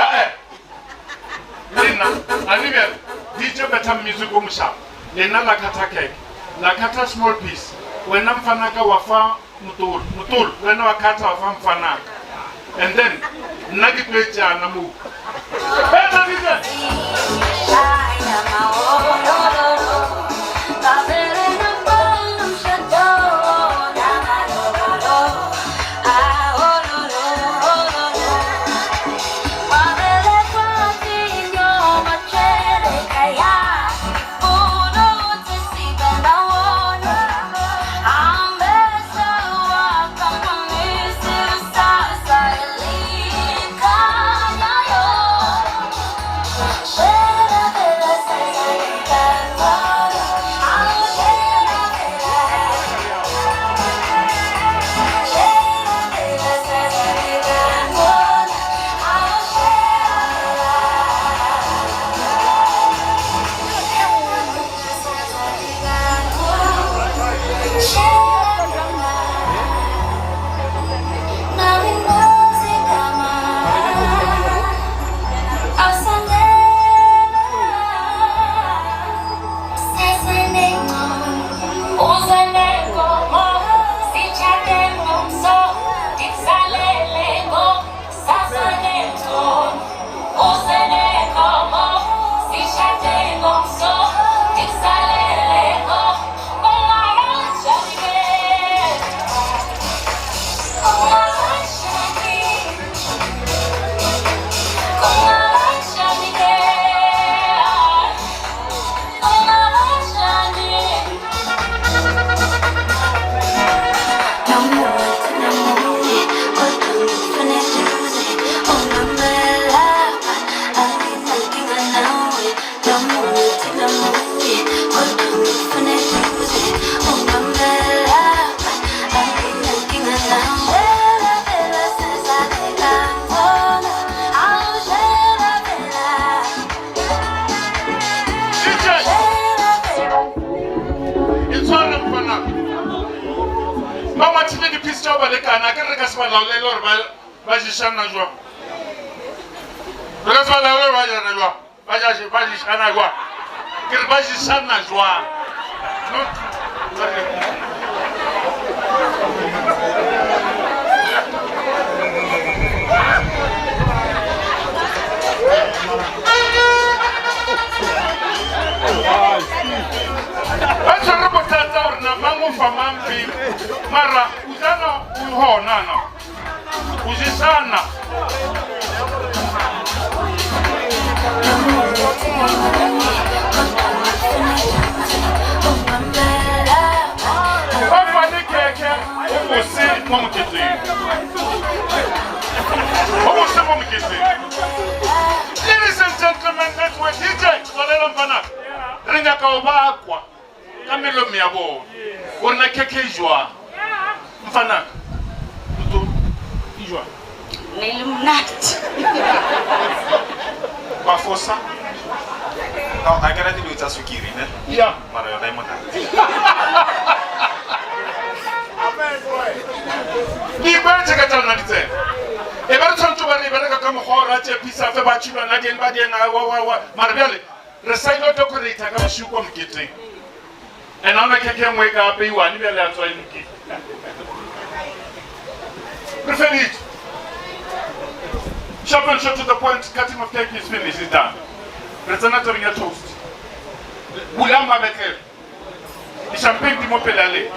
Lina, anime, DJ better music umsha. Lina la kata cake, la kata small piece. When I'm fanaka wafa mutul, when I kata wafa fanaka. And then, nagi plecha na move. Better DJ! Mama tine di piste ba le kana ke re ka se ba laole le hore ba jishana jwa. Re ka se ba laole ba jana jwa. Ba jishana jwa. Ke re ba jishana jwa. Acha repotata hore na mango fa mampi mara uzana uhona no uzisana Papa ni keke omusi momukiti Ladies and gentlemen, let's wait DJ ya bona o nna keke e jwang mfanaka tutu e jwang ne le monate ba fosa No, I cannot do it as sukiri, ne? Yeah. Mara yona e monate. Di ba tsheka tsana di tsena e ba re tshwantsho ba re bereka ka mokgwa o ratse pisa fe ba tshilwa na dien ba dien wa mara bjale re sailo decorator ka bosiu kwa moketeng and ona keke nngwe ka apeiwane bjale a tswa e mokete re feditse sharp and short to the point cutting of cake is finished is done re tsena tabeng ya toast bula mabetlele di-champagne di mo pele a lena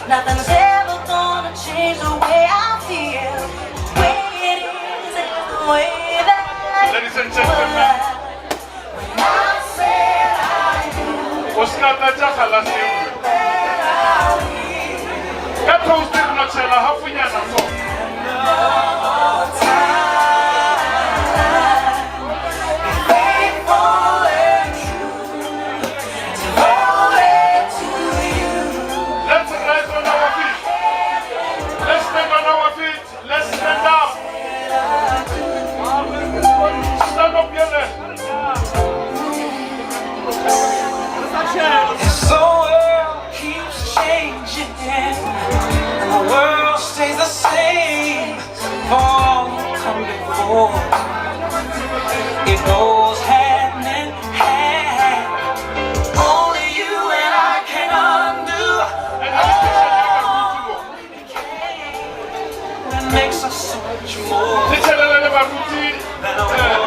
Nothing's ever gonna change the way I feel. The way it is the way that ladies and gentlemen, when I said I do, Oscar Tata Halasi. Ka toast e no tshela hafunyana so. faithful and true, devoted to you. Let's rise on our feet. Let's stand on our feet. Let's stand up. Stand up, yele. The world keeps changing, and the world stays the same. All come before, it goes hand in hand. Only you and I can undo all that makes us so much more than a woman and a man.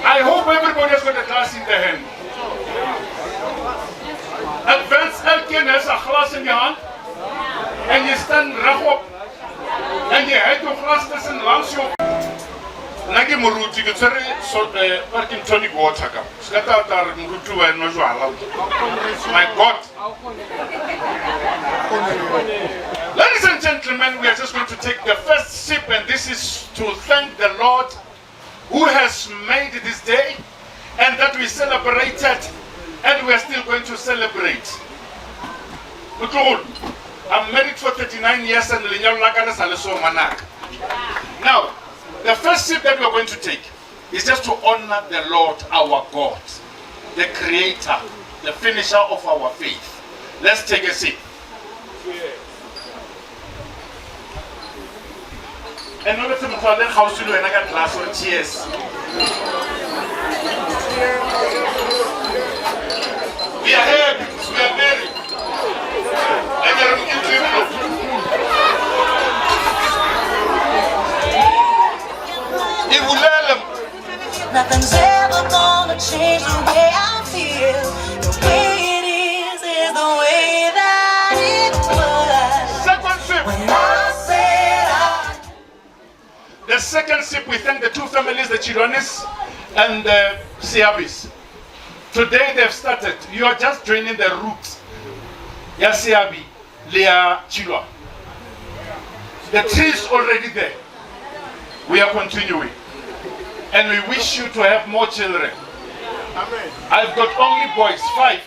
I hope everybody has got a glass in their hand. Advance elkeen has a glass in your hand. And you stand rechtop. En je hebt je glas tussen langs je. Nake moruti ke tsere so parking tonic water ka. Skata ta moruti wa no jwala. My God. Ladies and gentlemen, we are just going to take the first sip, and this is to thank the Lord who has made this day and that we celebrated and we are still going to celebrate. I'm married for 39 years and now The first sip that we're going to take is just to honor the Lord our God, the creator, the finisher of our faith. Let's take a sip. And now let's learn how to do another glass of cheers. We are here because we are married. And they're looking to Nothing's ever gonna change the way I feel. The way it is the way that it was. Second sip. When I said The second sip, we thank the two families, the Chironis and the Siabis. Today they've started. You are just joining the roots. Ya Siabi, Lea Chilwa. The tree is already there. We are continuing. And we wish you to have more children. Amen. I've got only boys, 5.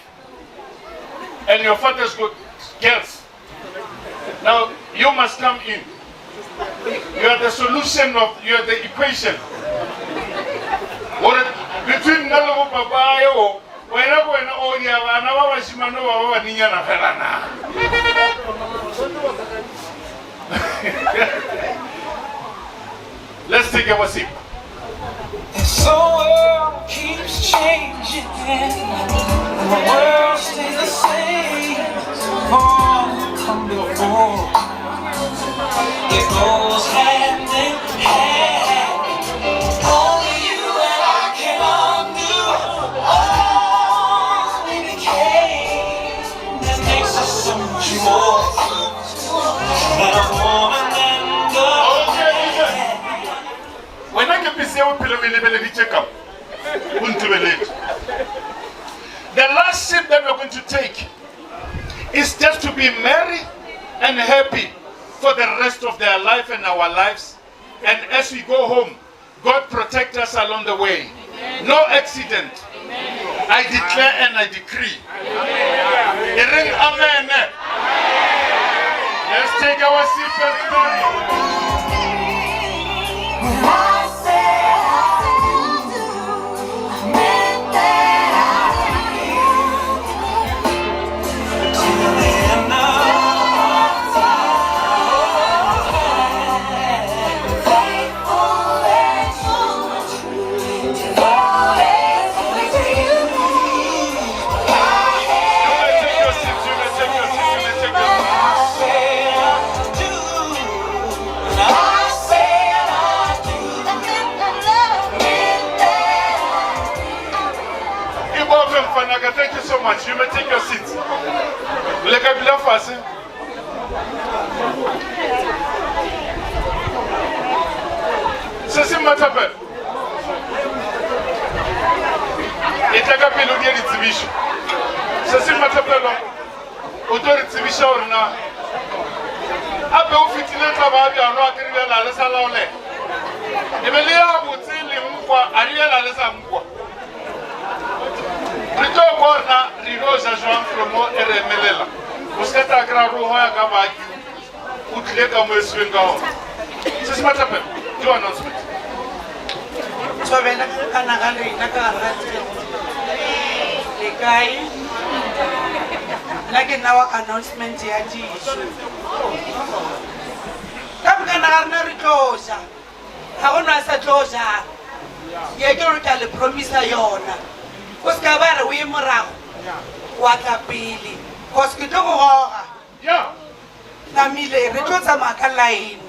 And your father's got girls. Now, you must come in. You are the solution of, you are the equation. Between Nalabu Babayo, whenever Odia, Anava Shimano, Niana Ferrana. Let's take a sip. the world keeps changing, the world stays the same. All come before, it goes hand in hand. Only you and I can undo all we became. That makes us so much more than a woman and girl. When I can be saying, the last sip that we're going to take is just to be merry and happy for the rest of their life and our lives. And as we go home, God protect us along the way. No accident. I declare and I decree. Amen. Let's take our sip and pray. Thank you so much. You may take your seats. Ceci m'appelle. Et t'as qu'à payer le exhibition. Ceci m'appelle. Auteur exhibition on a. Abe ou fitile travail à l'eau à la laisse à l'olé. Et me léa bouti les mouquois arrière la laisse à mouquois. Rito corna rirosa João Flomo e remelela. Você tá gravo roya kama o tile kama swinga. Ceci m'appelle. Do announcement. So when I like now announcement ya Jesu. Come kana re tlosa. Ha gona sa tlosa. Ye ke re ka le promise yona. O ska ba re o ye morago. Wa tla pele. Go se tlo go goga. Yeah. Namile re tlotsa maka line.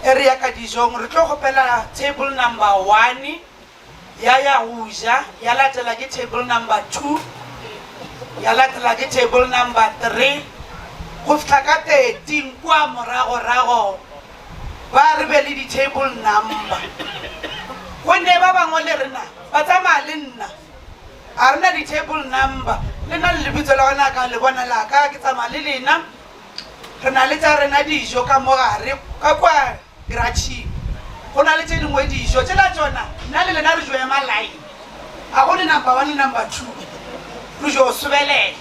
Area ka dijong re tlo gopela table number 1 ya uja ya latela ke table number 2 ya latela ke table number 3 go fitla ka 13 kwa morago ba re be le di table number go ne ba bangwe le rena ba tsamaya le nna a rena di table number le nna le bitso la gona ka le bona la ka ke tsamaya le lena rena le tsa rena dijo ka mogare ka kwa grachi gona le tse dingwe dijo tse la tsona nna le lena re jo ya malai a go le number 1 le number 2 re jo sobelela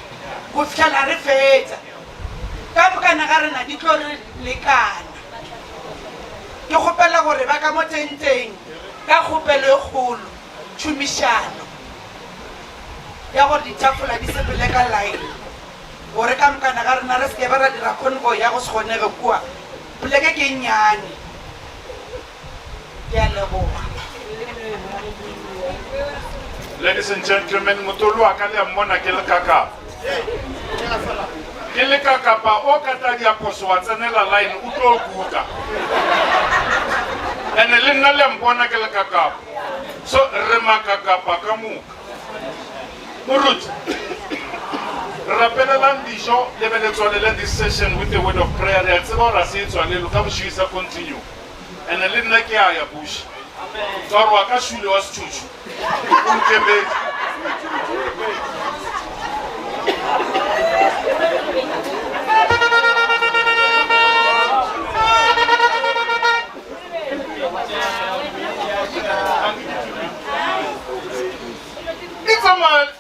go fitlhela re fetsa ka bokana ga rena di tlo re lekana ke kgopela gore ba ka mo tenteng ka kgopelo e kgolo tšhomišano ya gore ditafola di sepele ka line gore ka mokana ga rena re seke ba ra dira convoy ya go se kgonege kua poleke ke nnyane ke a leboga. Ladies and gentlemen, motolo wa ka le a mmona ke le kakapa. Ke le kakapa o kata diaposo wa tsenela line o tlo kuka. Ene le nna le mbona ke le kakapa. So re makakapa ka moka. Moruti. Rappelelang dijo le be le tswalele this session with the word of prayer. Re a tseba hore se tswalelo ka bošwisa continue. Ene le nna ke a ya bush. Tswaro wa ka shule wa setšhutšhu. O nkemetse.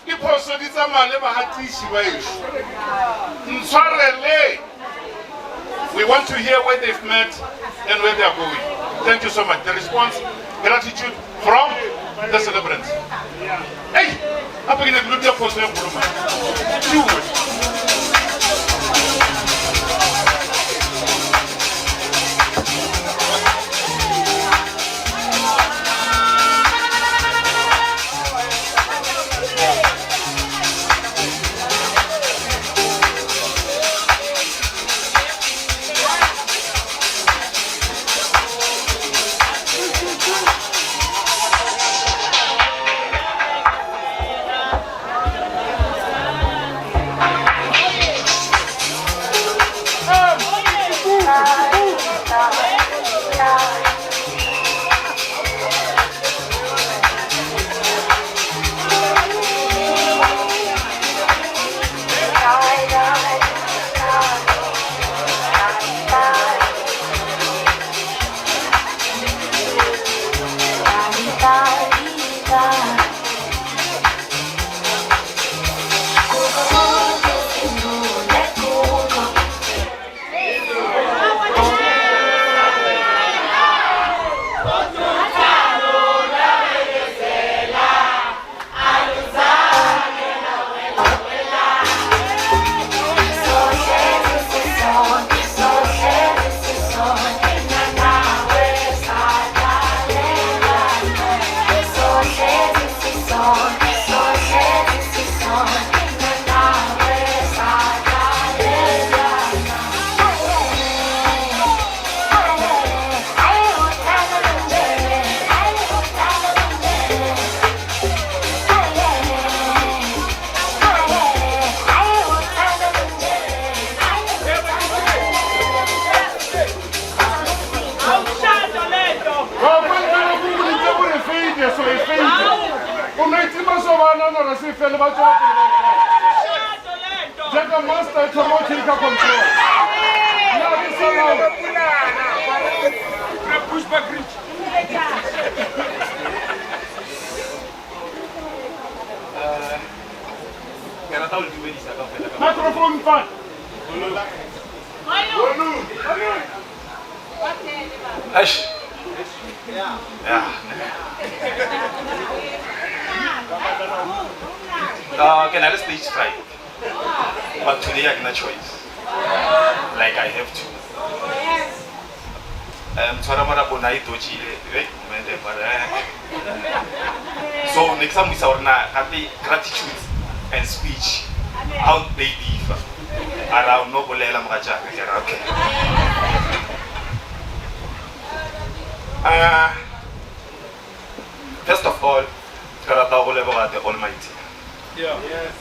Diphoso di tsamaya le bahatiši ba ešo. Ntshwarele. We want to hear where they've met and where they are going. Thank you so much. The response, gratitude from the celebrants. Hey, I'm beginning to look at the Microphone fun. Ash. Yeah. Can I stage fright? But today I have no choice. Like I have to. So next time we saw happy gratitude and speech. How they differ around no bolela mraja. Okay. First of all, karata go leboga the Almighty. Yeah. Yes.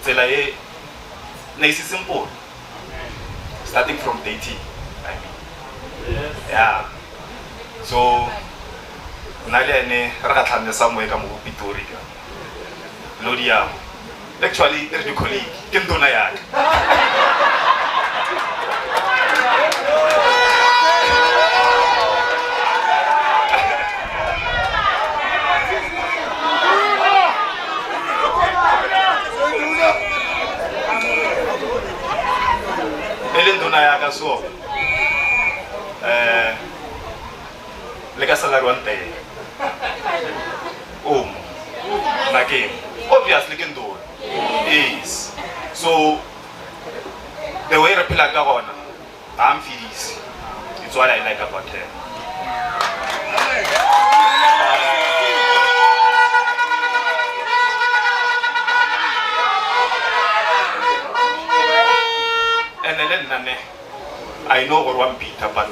Tsela e nice simple. Starting from dating, I mean. Yes. Yeah. So nale ne ra tlhame somewhere ka mo Pitori. Lodia. Actually, they're the colleague. Kim dona yak. Ellen dona yak so. ka salary one day. Nake. Obviously can do it. Yes. So the way I feel I'm feeling. It's what I like about her. And then I know what one Peter, but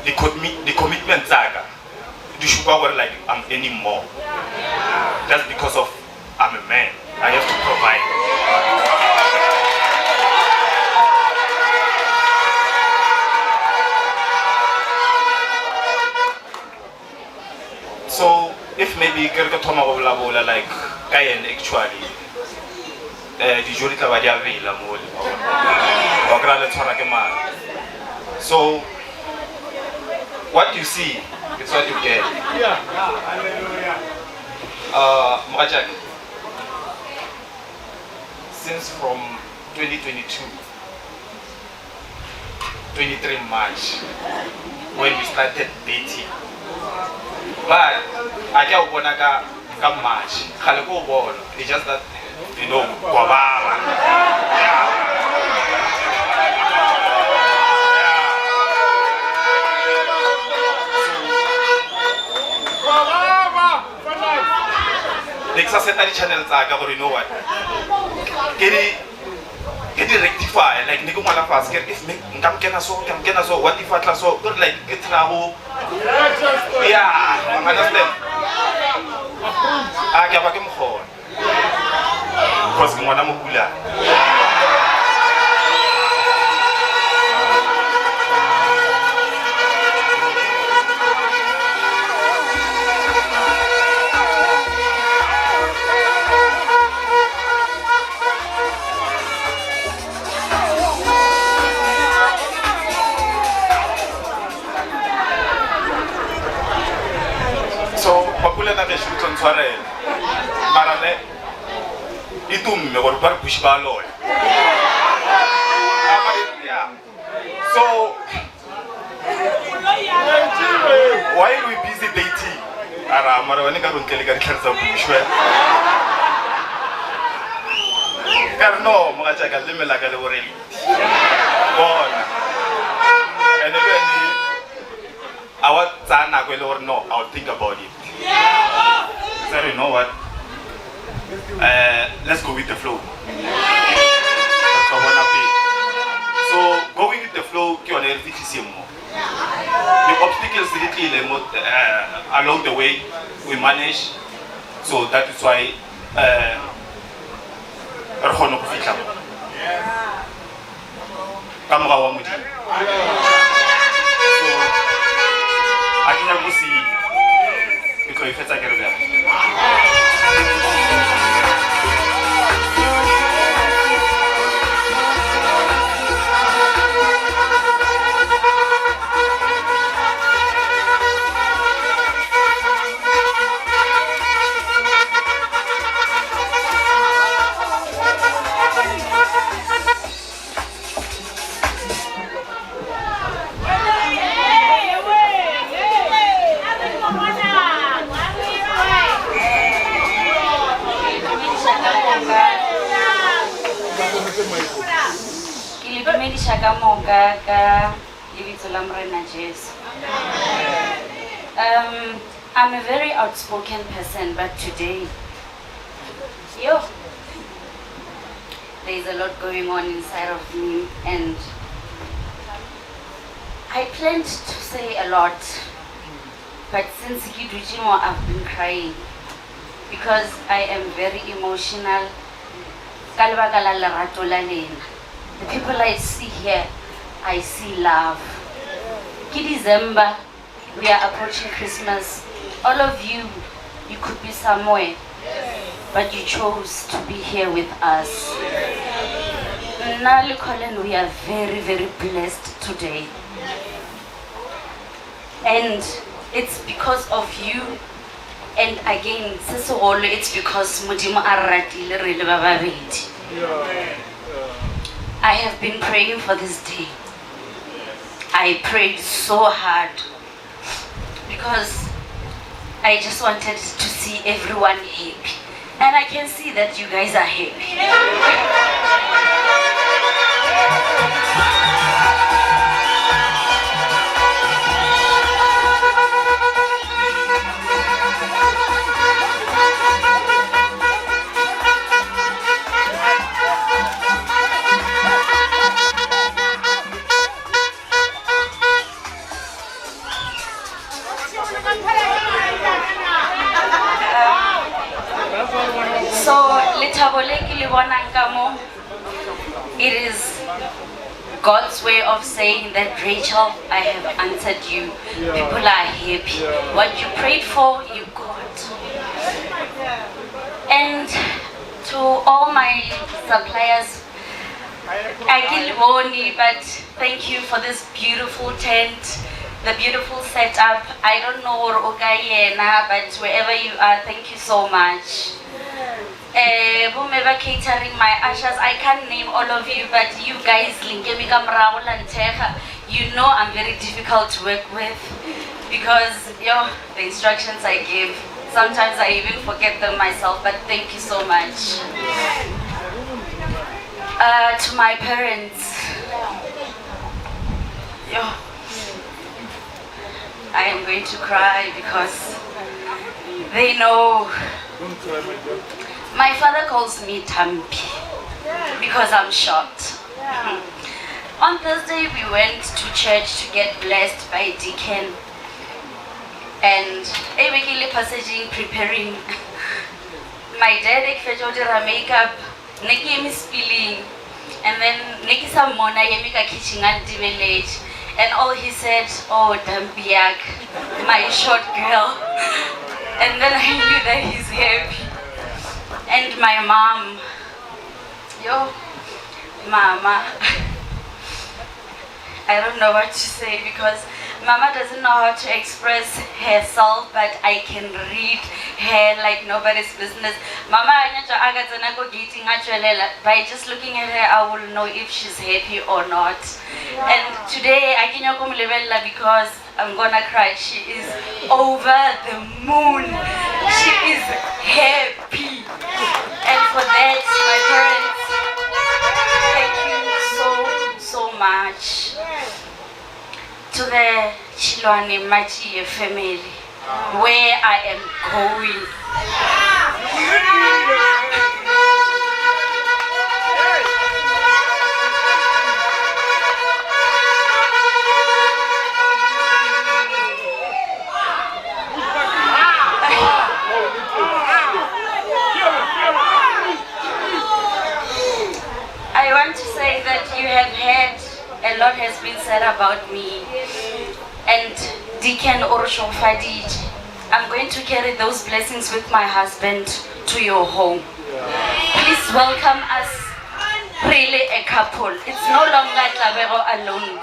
the commitment saga, the sugar were like I'm anymore. Just because of I'm a man, I have to provide. So if maybe Kerka Toma of Labola like Kayan actually the jury Tavadia Villa or Grande Torakeman. So what you see, it's what you get. Majak, since from 2022, 23 March, when we started dating, but I can't want to come March. It's just that, you know, Next set the channel you know what? Get it rectify like Nico Malafas get if come so what if I so good like get now. Yeah, I understand. I can back him home. Because I'm one of na ke shoot on tshwarela mara le itumme gore ba re push ba loya so while we busy dating ara mara wena ka ronkele ka ditlhatsa bushwe ka no mo ga tsaka le mela ka le boreli bona and then I want Zana go no I'll think about it. So you know what? Let's go with the flow. So going with the flow, the obstacles along the way we manage. So that is why I can never see because if it's like I'm a very outspoken person, but today, there's a lot going on inside of me, and I planned to say a lot, but since Kidujimo, I've been crying because I am very emotional. The people I see here, I see love. December, we are approaching Christmas. All of you could be somewhere, but you chose to be here with us. Nali Colin, we are very, very blessed today. And it's because of you. And again, it's because Modimo Aratile Rele Bababedi. I have been praying for this day. I prayed so hard. because I just wanted to see everyone happy. And I can see that you guys are happy. So, lethabo le ke le bonang ka mo, it is God's way of saying that, Rachel, I have answered you. People are happy. What you prayed for, you got. And to all my suppliers, I can't boni, but thank you for this beautiful tent, the beautiful setup. I don't know where Okayena, but wherever you are, thank you so much. Whomever catering my ushers, I can't name all of you, but you guys, you know I'm very difficult to work with because the instructions I give, sometimes I even forget them myself, but thank you so much. To my parents, I am going to cry because they know. My father calls me Tampi because I'm short. On Thursday we went to church to get blessed by Deacon, and every passaging preparing. My dad ekfejodira makeup, Nikki is spilling, and then Nikki Samona yemika kitchen at the village, and all he said, oh Dampiak, my short girl, and then I knew that he's happy. And my mom, Mama, I don't know what to say because Mama doesn't know how to express herself, but I can read her like nobody's business. Mama, by just looking at her, I will know if she's happy or not. And today, I can because I'm gonna cry. She is over the moon. She is happy. And for that, my parents, thank you so much. To the Chilwani Machi family, where I am going. I want to say that you have heard a lot has been said about me, and Deacon Orosho Fadiji, I'm going to carry those blessings with my husband to your home. Please welcome us, really a couple. It's no longer Tlavero alone.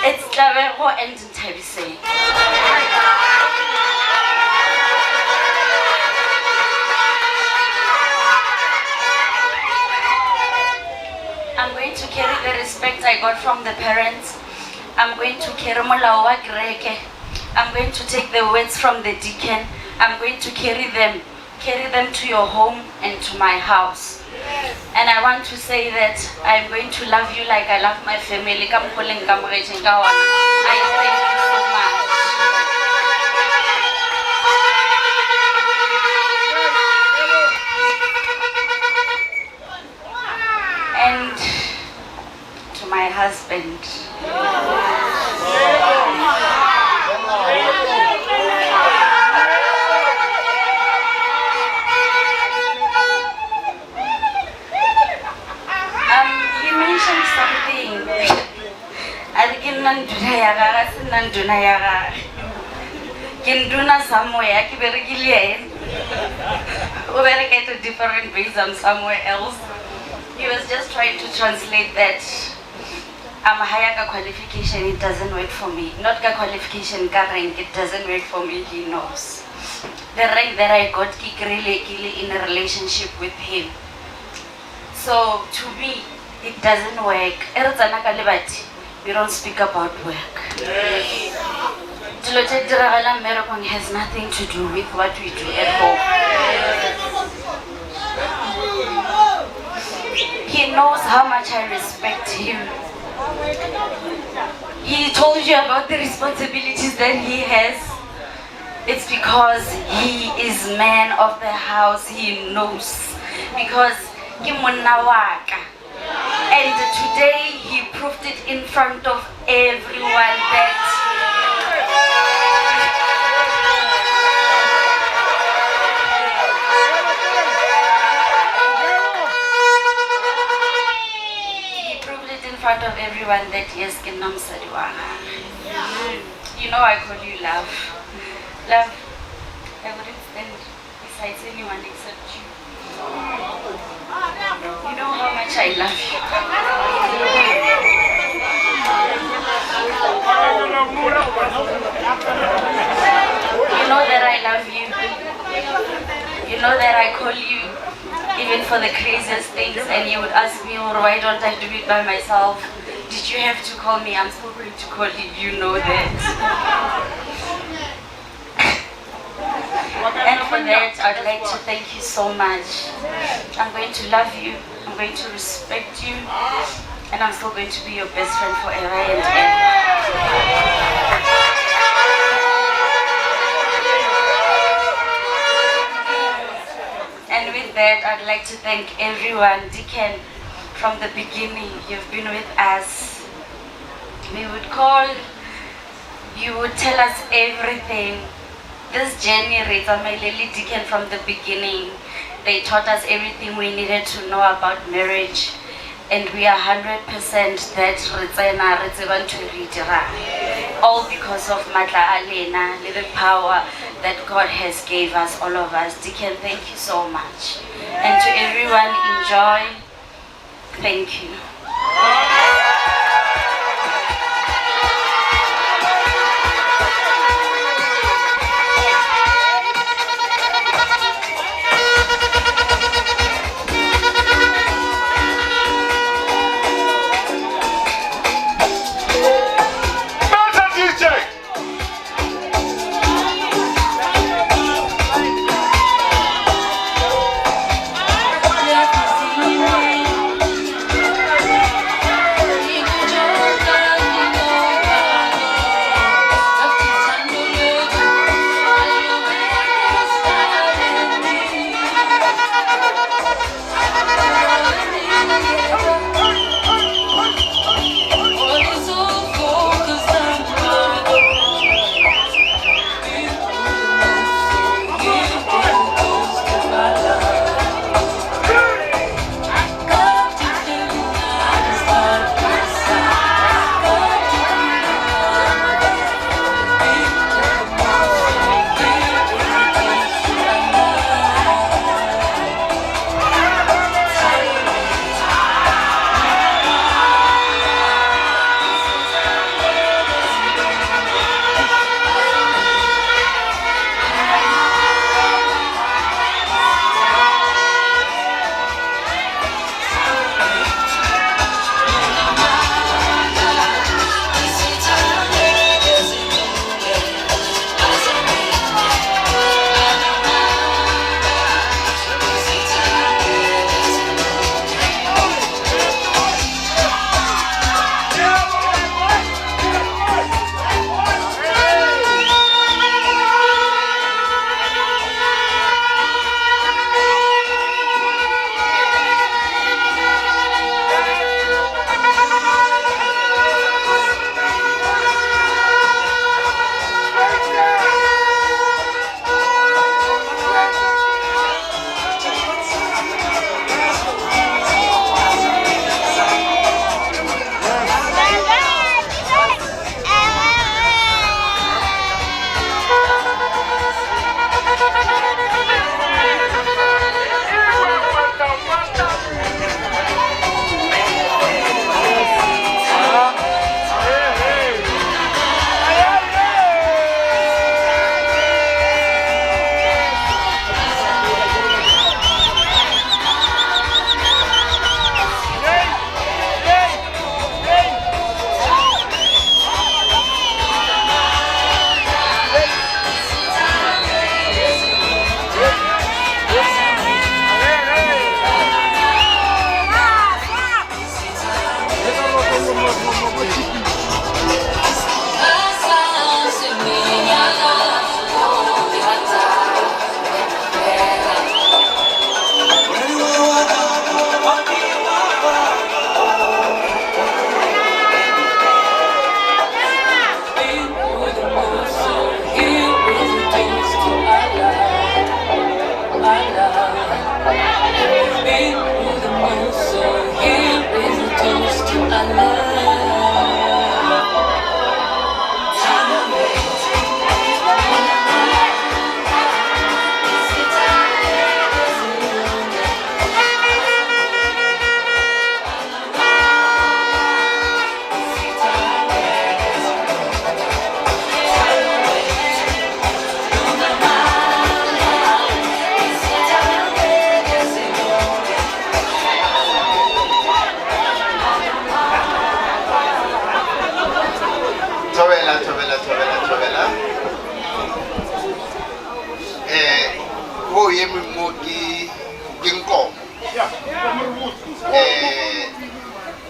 It's Tlavero and Ntabise. I'm going to carry the respect I got from the parents. I'm going to carry Molawa Greke. I'm going to take the words from the deacon. I'm going to carry them to your home and to my house. And I want to say that I'm going to love you like I love my family. I thank you so much. And to my husband, he mentioned something. I think somewhere. Different ways. I'm somewhere else. He was just trying to translate that I'm a higher qualification, it doesn't work for me. Not a qualification, rank, it doesn't work for me, he knows. The rank that I got really in a relationship with him. So to me, it doesn't work. We don't speak about work. Dilo tse di diragalang mmerekong has nothing to do with what we do at home. He knows how much I respect him. He told you about the responsibilities that he has. It's because he is man of the house. He knows. Because ke monna wa ka. And today he proved it in front of everyone that front of everyone that yes, ke nna mosadi wa gagwe. You know I call you love. Love, I wouldn't stand besides anyone except you. You know how much I love you. You know that I love you. You know that I call you even for the craziest things, and you would ask me, oh, why don't I do it by myself? Did you have to call me? I'm still going to call you, you know that. And for that, I'd like to thank you so much. I'm going to love you, I'm going to respect you, and I'm still going to be your best friend forever and ever. And with that, I'd like to thank everyone. Deacon, from the beginning, you've been with us. We would call, you would tell us everything. This journey, Rezameleli Deacon, from the beginning, they taught us everything we needed to know about marriage. And we are 100% that Retsena Retseban to Ridira. All because of Matla Alena, the power that God has gave us, all of us. Deacon, thank you so much. And to everyone, enjoy. Thank you. DJ!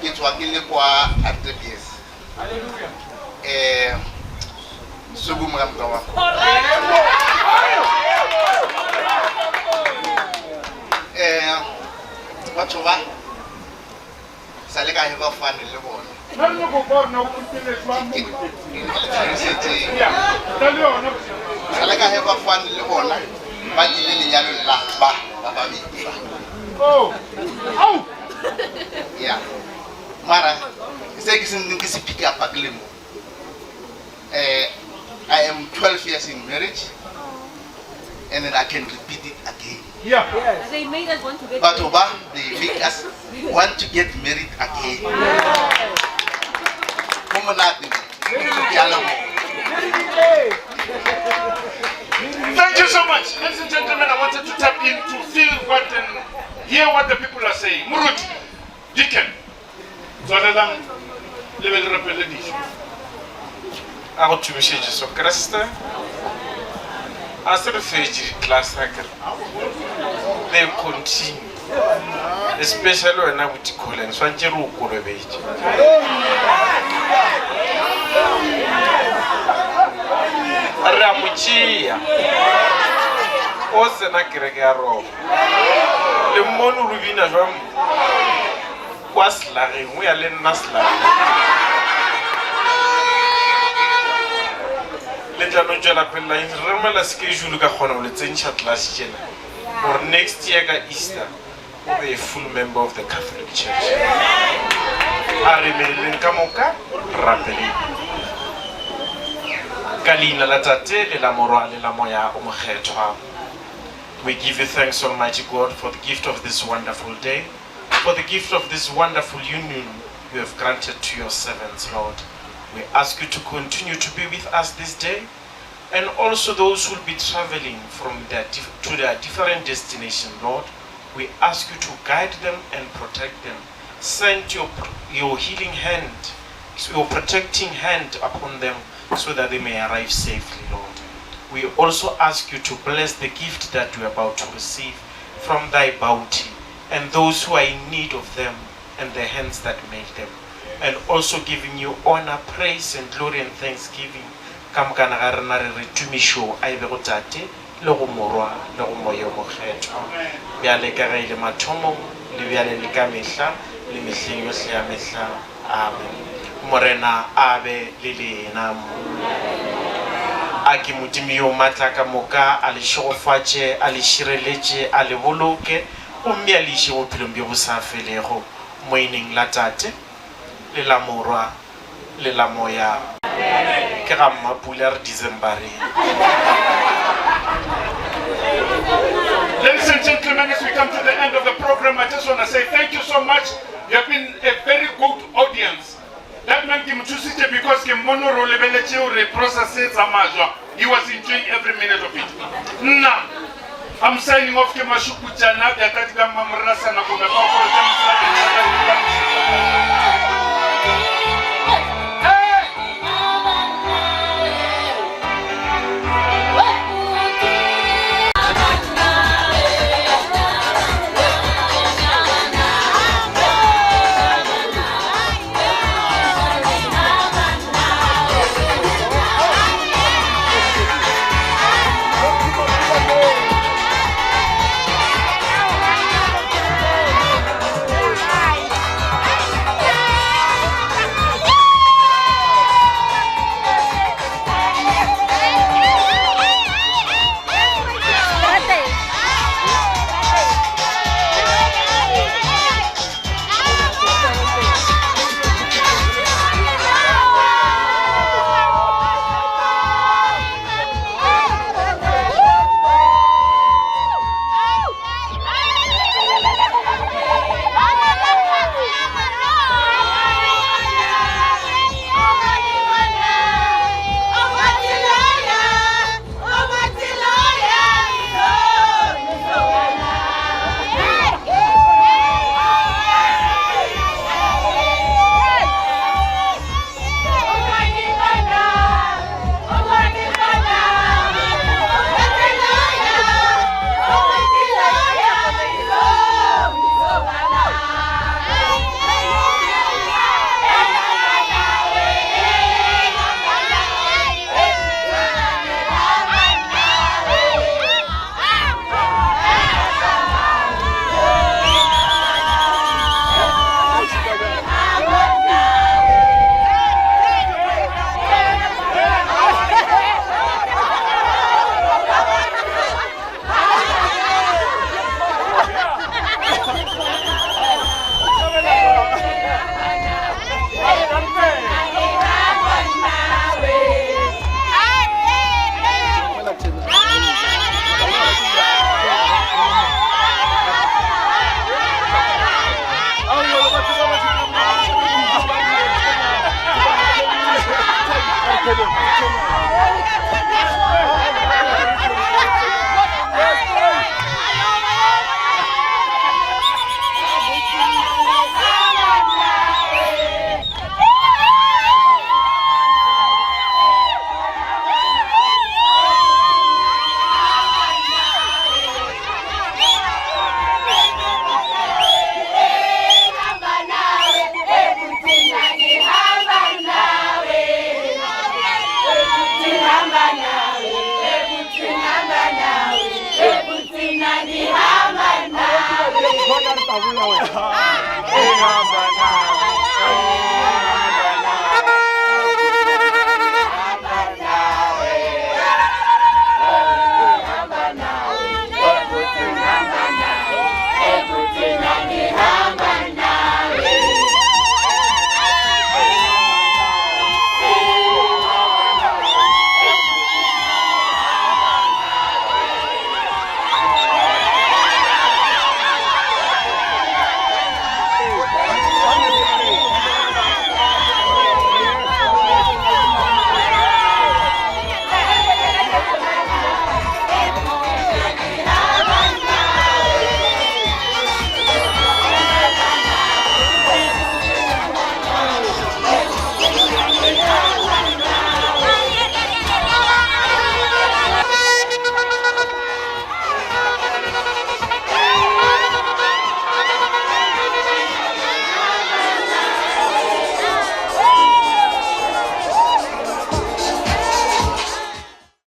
ke tswa ke le kwa Artebies. Sugu mkamtawa. Batho ba sale ka heba fane le bona. Sale ka heba fane le bona ba di le lenyalo la ba babedi ba. Oh. Au. Yeah. Mara se ke seng ke se pick up aglemo. I am 12 years in marriage and then I can repeat it again. Yeah. Yes. They made us want to get married. They make us want to get married again. Thank you so much. Ladies and gentlemen, I wanted to tap in to feel what and hear what the people are saying. Murut, Deacon, Zolelang, level repetition. I want to wish you so Krista. As the first class hacker, they continue, especially when I would call and Swanjeru Kurevich. Ramuchia was an agregaro. The Mono Rubina was lagging, we are letting us Letano Jala Pella is Ramala schedule Gahona, let's chat last year or next year Easter, will be a full member of the Catholic Church. I remain in Kamoka, rapidly. Kalina Latate, La Mora, La Moya, Omachetwa. We give you thanks, Almighty God, for the gift of this wonderful day, for the gift of this wonderful union you have granted to your servants, Lord. We ask you to continue to be with us this day, and also those who will be traveling from to their different destinations, Lord. We ask you to guide them and protect them. Send your healing hand, your protecting hand upon them so that they may arrive safely, Lord. We also ask you to bless the gift that we are about to receive from thy bounty, and those who are in need of them, and the hands that make them. And also giving you honor, praise, and glory and thanksgiving. Come kanagara retumisho aibegotate le go morwa le go moyo mo kgetho. Biale ka gaile mathomo le biale le ka mehla le mehleng yohle ya mehla. Amen. Morena abe le lena. Aki modimo yo matla ka moka a le shogofatše a le šireletše a le boloke gomme a le iše bophelong bjo bo sa felego moineng la tate le la morwa le la moya ke ga mmapula re Decembereng. Ladies and gentlemen, as we come to the end of the program, I just want to say thank you so much. You have been a very good audience. That man came to see because he was enjoying every minute of it. Now, I'm signing off.